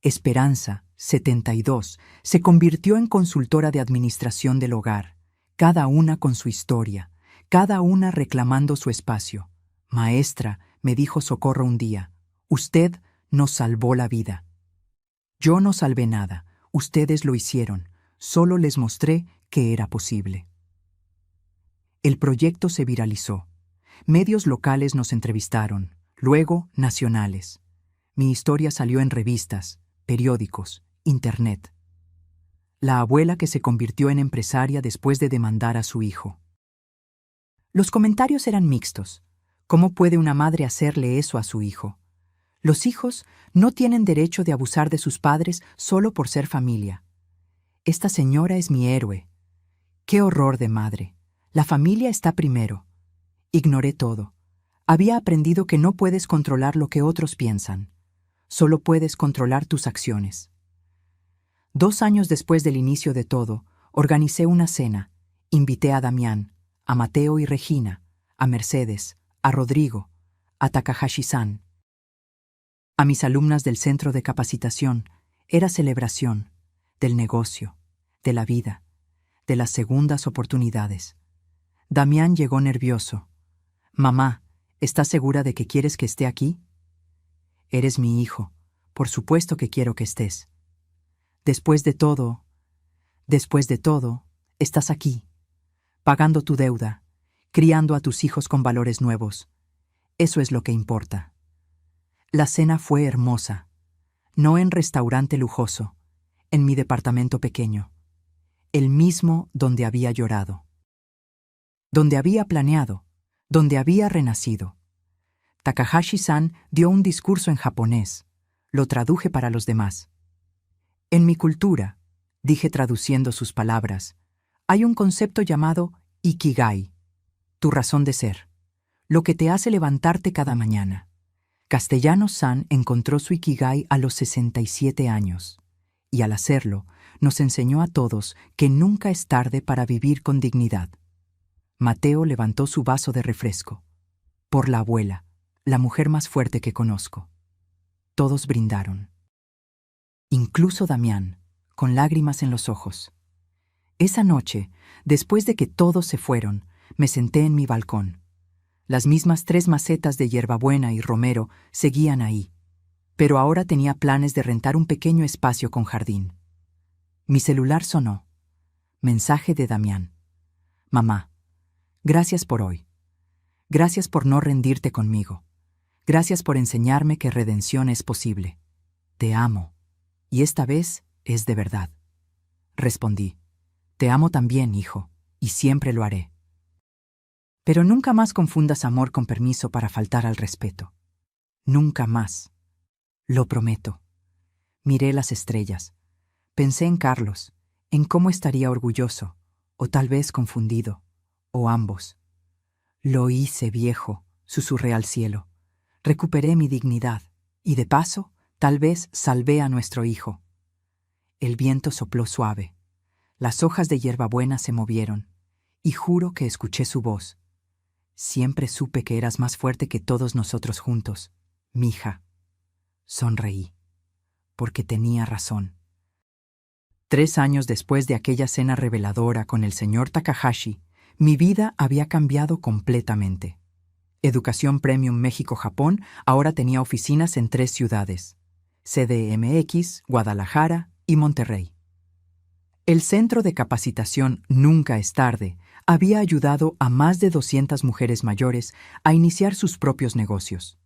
Esperanza, 72, se convirtió en consultora de administración del hogar, cada una con su historia, cada una reclamando su espacio. «Maestra», me dijo Socorro un día, «usted nos salvó la vida». «Yo no salvé nada, ustedes lo hicieron, solo les mostré que era posible». El proyecto se viralizó. Medios locales nos entrevistaron, luego nacionales. Mi historia salió en revistas, periódicos Internet. La abuela que se convirtió en empresaria después de demandar a su hijo. Los comentarios eran mixtos. ¿Cómo puede una madre hacerle eso a su hijo? Los hijos no tienen derecho de abusar de sus padres solo por ser familia. Esta señora es mi héroe. ¡Qué horror de madre! La familia está primero. Ignoré todo. Había aprendido que no puedes controlar lo que otros piensan. Solo puedes controlar tus acciones. 2 años después del inicio de todo, organicé una cena. Invité a Damián, a Mateo y Regina, a Mercedes, a Rodrigo, a Takahashi-san. A mis alumnas del centro de capacitación. Era celebración del negocio, de la vida, de las segundas oportunidades. Damián llegó nervioso. «Mamá, ¿estás segura de que quieres que esté aquí?» «Eres mi hijo. Por supuesto que quiero que estés. Después de todo, estás aquí, pagando tu deuda, criando a tus hijos con valores nuevos. Eso es lo que importa». La cena fue hermosa. No en restaurante lujoso, en mi departamento pequeño. El mismo donde había llorado. Donde había planeado, donde había renacido. Takahashi-san dio un discurso en japonés. Lo traduje para los demás. En mi cultura, dije traduciendo sus palabras, hay un concepto llamado Ikigai, tu razón de ser, lo que te hace levantarte cada mañana. Castellanos-san encontró su Ikigai a los 67 años, y al hacerlo, nos enseñó a todos que nunca es tarde para vivir con dignidad. Mateo levantó su vaso de refresco. Por la abuela, la mujer más fuerte que conozco. Todos brindaron. Incluso Damián, con lágrimas en los ojos. Esa noche, después de que todos se fueron, me senté en mi balcón. Las mismas 3 macetas de hierbabuena y romero seguían ahí, pero ahora tenía planes de rentar un pequeño espacio con jardín. Mi celular sonó. Mensaje de Damián. «Mamá, gracias por hoy. Gracias por no rendirte conmigo. Gracias por enseñarme que redención es posible. Te amo. Y esta vez es de verdad». Respondí. «Te amo también, hijo, y siempre lo haré. Pero nunca más confundas amor con permiso para faltar al respeto. Nunca más. Lo prometo». Miré las estrellas. Pensé en Carlos, en cómo estaría orgulloso, o tal vez confundido, o ambos. «Lo hice, viejo», susurré al cielo. «Recuperé mi dignidad, y de paso, tal vez salvé a nuestro hijo». El viento sopló suave. Las hojas de hierbabuena se movieron, y juro que escuché su voz. «Siempre supe que eras más fuerte que todos nosotros juntos, mija». Sonreí, porque tenía razón. 3 años después de aquella cena reveladora con el señor Takahashi, mi vida había cambiado completamente. Educación Premium México-Japón ahora tenía oficinas en 3 ciudades: CDMX, Guadalajara y Monterrey. El Centro de Capacitación Nunca es Tarde había ayudado a más de 200 mujeres mayores a iniciar sus propios negocios.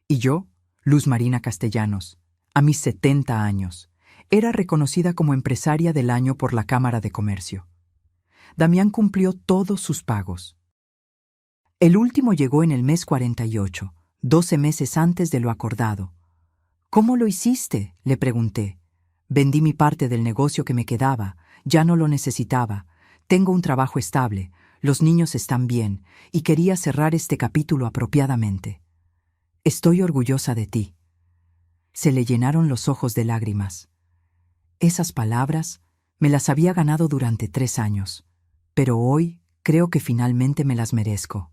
Y yo, Luz Marina Castellanos, a mis 70 años, era reconocida como empresaria del año por la Cámara de Comercio. Damián cumplió todos sus pagos. El último llegó en el mes 48, 12 meses antes de lo acordado. «¿Cómo lo hiciste?», le pregunté. «Vendí mi parte del negocio que me quedaba, ya no lo necesitaba. Tengo un trabajo estable, los niños están bien, y quería cerrar este capítulo apropiadamente. Estoy orgullosa de ti». Se le llenaron los ojos de lágrimas. Esas palabras me las había ganado durante 3 años, pero hoy creo que finalmente me las merezco.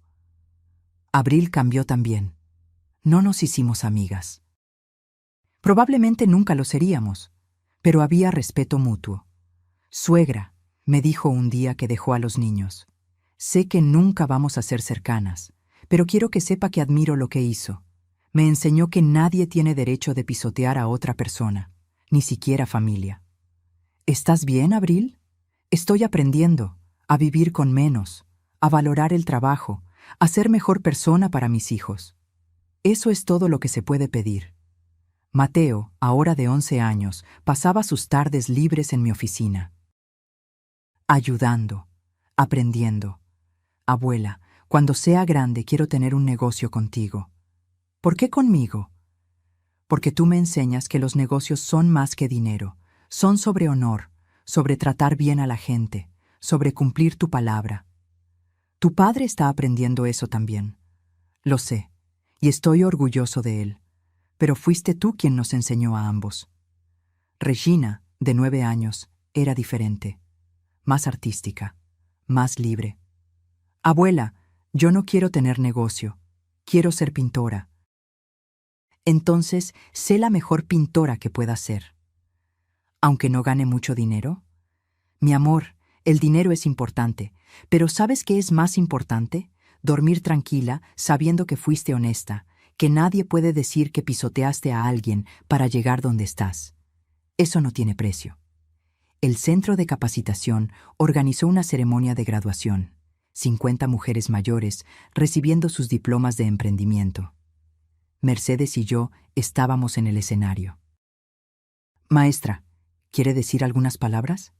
Abril cambió también. No nos hicimos amigas. Probablemente nunca lo seríamos, pero había respeto mutuo. «Suegra», me dijo un día que dejó a los niños, «sé que nunca vamos a ser cercanas, pero quiero que sepa que admiro lo que hizo. Me enseñó que nadie tiene derecho de pisotear a otra persona, ni siquiera familia». «¿Estás bien, Abril?» «Estoy aprendiendo a vivir con menos, a valorar el trabajo, a ser mejor persona para mis hijos. Eso es todo lo que se puede pedir». Mateo, ahora de 11 años, pasaba sus tardes libres en mi oficina. Ayudando, aprendiendo. Abuela, cuando sea grande quiero tener un negocio contigo. ¿Por qué conmigo? Porque tú me enseñas que los negocios son más que dinero, son sobre honor, sobre tratar bien a la gente, sobre cumplir tu palabra. Tu padre está aprendiendo eso también. Lo sé, y estoy orgulloso de él, pero fuiste tú quien nos enseñó a ambos. Regina, de 9 años, era diferente, más artística, más libre. Abuela, yo no quiero tener negocio, quiero ser pintora. Entonces, sé la mejor pintora que pueda ser. Aunque no gane mucho dinero. Mi amor, el dinero es importante, pero ¿sabes qué es más importante? Dormir tranquila, sabiendo que fuiste honesta, que nadie puede decir que pisoteaste a alguien para llegar donde estás. Eso no tiene precio. El Centro de Capacitación organizó una ceremonia de graduación. 50 mujeres mayores recibiendo sus diplomas de emprendimiento. Mercedes y yo estábamos en el escenario. Maestra, ¿quiere decir algunas palabras?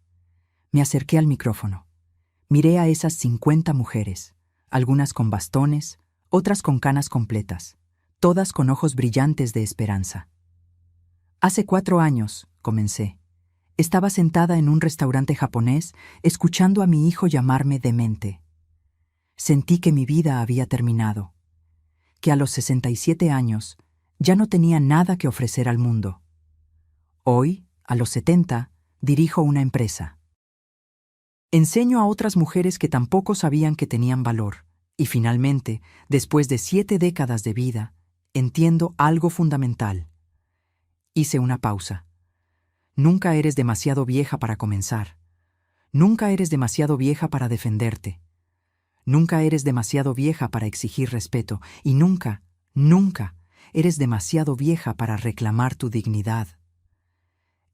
Me acerqué al micrófono. Miré a esas 50 mujeres, algunas con bastones, otras con canas completas, todas con ojos brillantes de esperanza. Hace 4 años, comencé. Estaba sentada en un restaurante japonés, escuchando a mi hijo llamarme demente. Sentí que mi vida había terminado, que a los 67 años ya no tenía nada que ofrecer al mundo. Hoy, a los 70, dirijo una empresa. Enseño a otras mujeres que tampoco sabían que tenían valor, y finalmente, después de 7 décadas de vida, entiendo algo fundamental. Hice una pausa. Nunca eres demasiado vieja para comenzar. Nunca eres demasiado vieja para defenderte. Nunca eres demasiado vieja para exigir respeto, y nunca, nunca eres demasiado vieja para reclamar tu dignidad.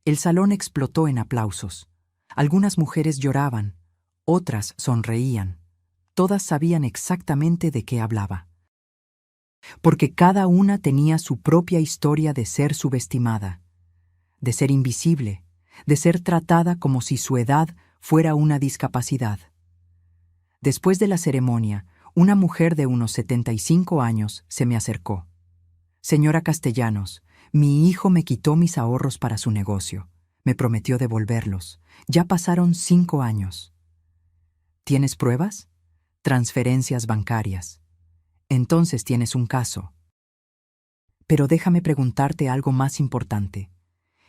El salón explotó en aplausos. Algunas mujeres lloraban, otras sonreían. Todas sabían exactamente de qué hablaba. Porque cada una tenía su propia historia de ser subestimada, de ser invisible, de ser tratada como si su edad fuera una discapacidad. Después de la ceremonia, una mujer de unos 75 años se me acercó. Señora Castellanos, mi hijo me quitó mis ahorros para su negocio. Me prometió devolverlos. Ya pasaron 5 años. ¿Tienes pruebas? Transferencias bancarias. Entonces tienes un caso. Pero déjame preguntarte algo más importante.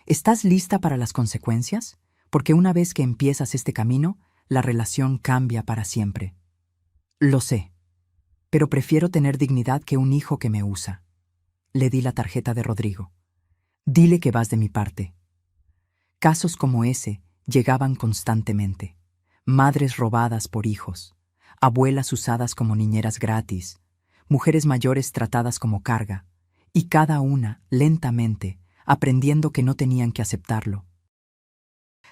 ¿Estás lista para las consecuencias? Porque una vez que empiezas este camino, la relación cambia para siempre. Lo sé, pero prefiero tener dignidad que un hijo que me usa. Le di la tarjeta de Rodrigo. Dile que vas de mi parte. Casos como ese llegaban constantemente. Madres robadas por hijos, abuelas usadas como niñeras gratis, mujeres mayores tratadas como carga, y cada una, lentamente, aprendiendo que no tenían que aceptarlo.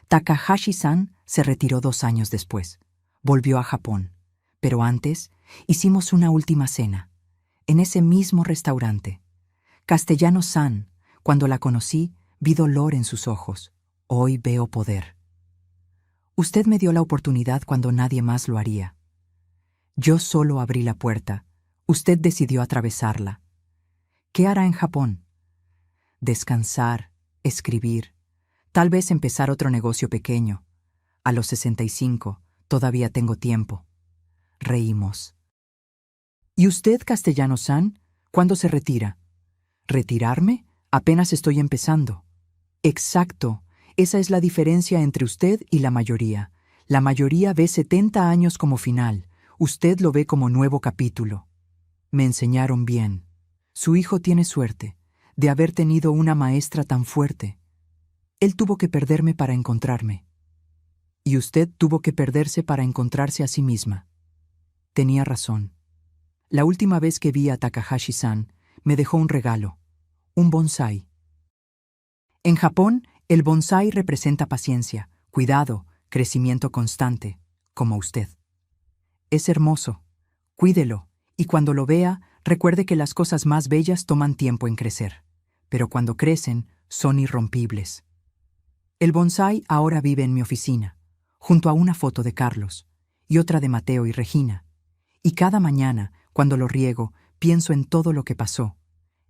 Takahashi-san se retiró 2 años después. Volvió a Japón, pero antes hicimos una última cena, en ese mismo restaurante. Castellano-san, cuando la conocí, vi dolor en sus ojos. Hoy veo poder. Usted me dio la oportunidad cuando nadie más lo haría. Yo solo abrí la puerta. Usted decidió atravesarla. ¿Qué hará en Japón? Descansar, escribir, tal vez empezar otro negocio pequeño. A los 65, todavía tengo tiempo. Reímos. ¿Y usted, Castellano-san, cuándo se retira? ¿Retirarme? Apenas estoy empezando. Exacto. Esa es la diferencia entre usted y la mayoría. La mayoría ve 70 años como final. Usted lo ve como nuevo capítulo. Me enseñaron bien. Su hijo tiene suerte de haber tenido una maestra tan fuerte. Él tuvo que perderme para encontrarme. Y usted tuvo que perderse para encontrarse a sí misma. Tenía razón. La última vez que vi a Takahashi-san, me dejó un regalo, un bonsái. En Japón, el bonsái representa paciencia, cuidado, crecimiento constante, como usted. Es hermoso. Cuídelo, y cuando lo vea, recuerde que las cosas más bellas toman tiempo en crecer. pero cuando crecen son irrompibles. El bonsái ahora vive en mi oficina, junto a una foto de Carlos y otra de Mateo y Regina. Y cada mañana, cuando lo riego, pienso en todo lo que pasó,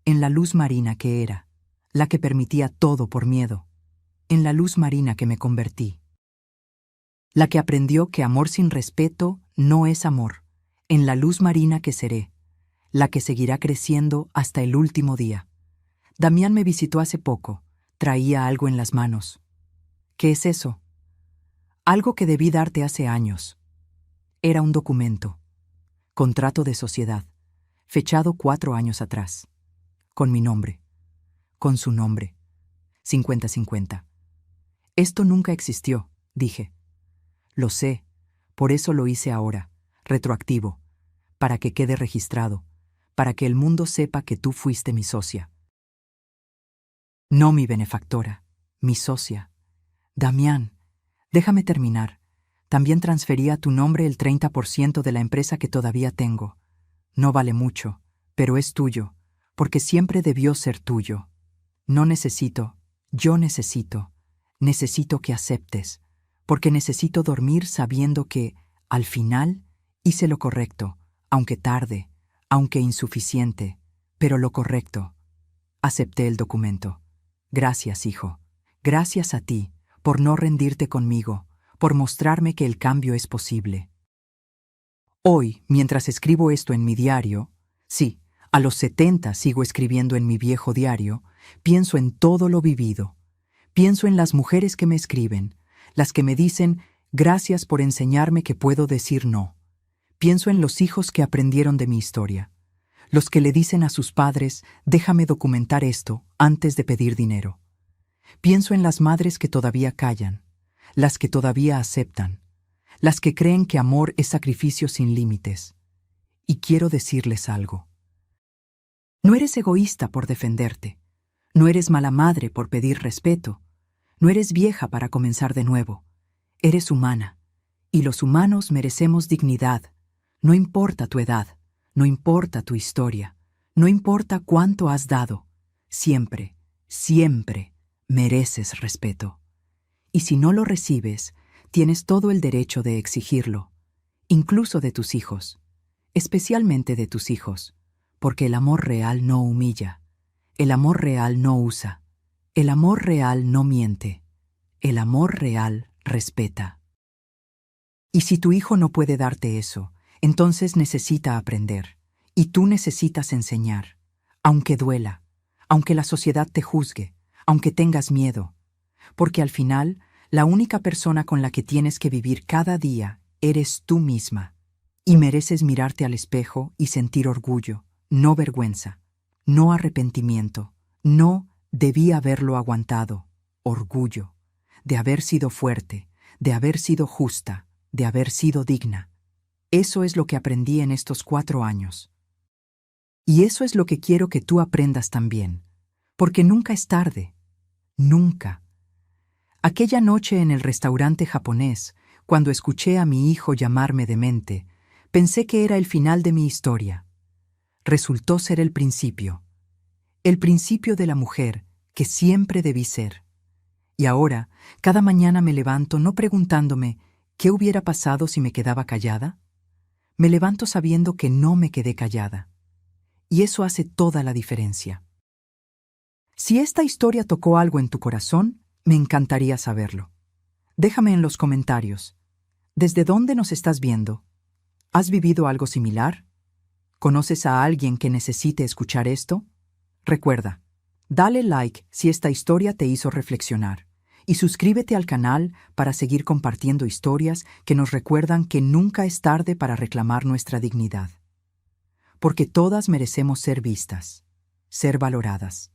en la luz marina que era, la que permitía todo por miedo, en la luz marina que me convertí. La que aprendió que amor sin respeto no es amor, en la luz marina que seré, la que seguirá creciendo hasta el último día. Damián me visitó hace poco, traía algo en las manos. ¿Qué es eso? Algo que debí darte hace años. Era un documento, contrato de sociedad, fechado 4 años atrás, con mi nombre, con su nombre, 50-50. Esto nunca existió, dije. Lo sé, por eso lo hice ahora, retroactivo, para que quede registrado, para que el mundo sepa que tú fuiste mi socia. No mi benefactora, mi socia. Damián, déjame terminar. También transferí a tu nombre el 30% de la empresa que todavía tengo. No vale mucho, pero es tuyo, porque siempre debió ser tuyo. No necesito, yo necesito que aceptes, porque necesito dormir sabiendo que, al final, hice lo correcto, aunque tarde, aunque insuficiente, pero lo correcto. Acepté el documento. Gracias, hijo. Gracias a ti, por no rendirte conmigo, por mostrarme que el cambio es posible. Hoy, mientras escribo esto en mi diario, sí, a los 70 sigo escribiendo en mi viejo diario, pienso en todo lo vivido. Pienso en las mujeres que me escriben, las que me dicen, gracias por enseñarme que puedo decir no. Pienso en los hijos que aprendieron de mi historia, los que le dicen a sus padres, déjame documentar esto antes de pedir dinero. Pienso en las madres que todavía callan, las que todavía aceptan, las que creen que amor es sacrificio sin límites. Y quiero decirles algo. No eres egoísta por defenderte. No eres mala madre por pedir respeto. No eres vieja para comenzar de nuevo. Eres humana. Y los humanos merecemos dignidad. No importa tu edad. No importa tu historia. No importa cuánto has dado. Siempre, siempre mereces respeto. Y si no lo recibes, tienes todo el derecho de exigirlo, incluso de tus hijos, especialmente de tus hijos, porque el amor real no humilla, el amor real no usa, el amor real no miente, el amor real respeta. Y si tu hijo no puede darte eso, entonces necesita aprender, y tú necesitas enseñar, aunque duela, aunque la sociedad te juzgue, aunque tengas miedo, porque al final, la única persona con la que tienes que vivir cada día eres tú misma, y mereces mirarte al espejo y sentir orgullo, no vergüenza, no arrepentimiento, no debí haberlo aguantado, orgullo, de haber sido fuerte, de haber sido justa, de haber sido digna. Eso es lo que aprendí en estos 4 años. Y eso es lo que quiero que tú aprendas también, porque nunca es tarde, nunca. Aquella noche en el restaurante japonés, cuando escuché a mi hijo llamarme demente, pensé que era el final de mi historia. Resultó ser el principio de la mujer que siempre debí ser. Y ahora, cada mañana me levanto no preguntándome ¿qué hubiera pasado si me quedaba callada? Me levanto sabiendo que no me quedé callada. Y eso hace toda la diferencia. Si esta historia tocó algo en tu corazón, me encantaría saberlo. Déjame en los comentarios. ¿Desde dónde nos estás viendo? ¿Has vivido algo similar? ¿Conoces a alguien que necesite escuchar esto? Recuerda, dale like si esta historia te hizo reflexionar y suscríbete al canal para seguir compartiendo historias que nos recuerdan que nunca es tarde para reclamar nuestra dignidad. Porque todas merecemos ser vistas, ser valoradas,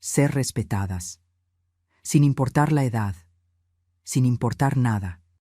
ser respetadas, sin importar la edad, sin importar nada.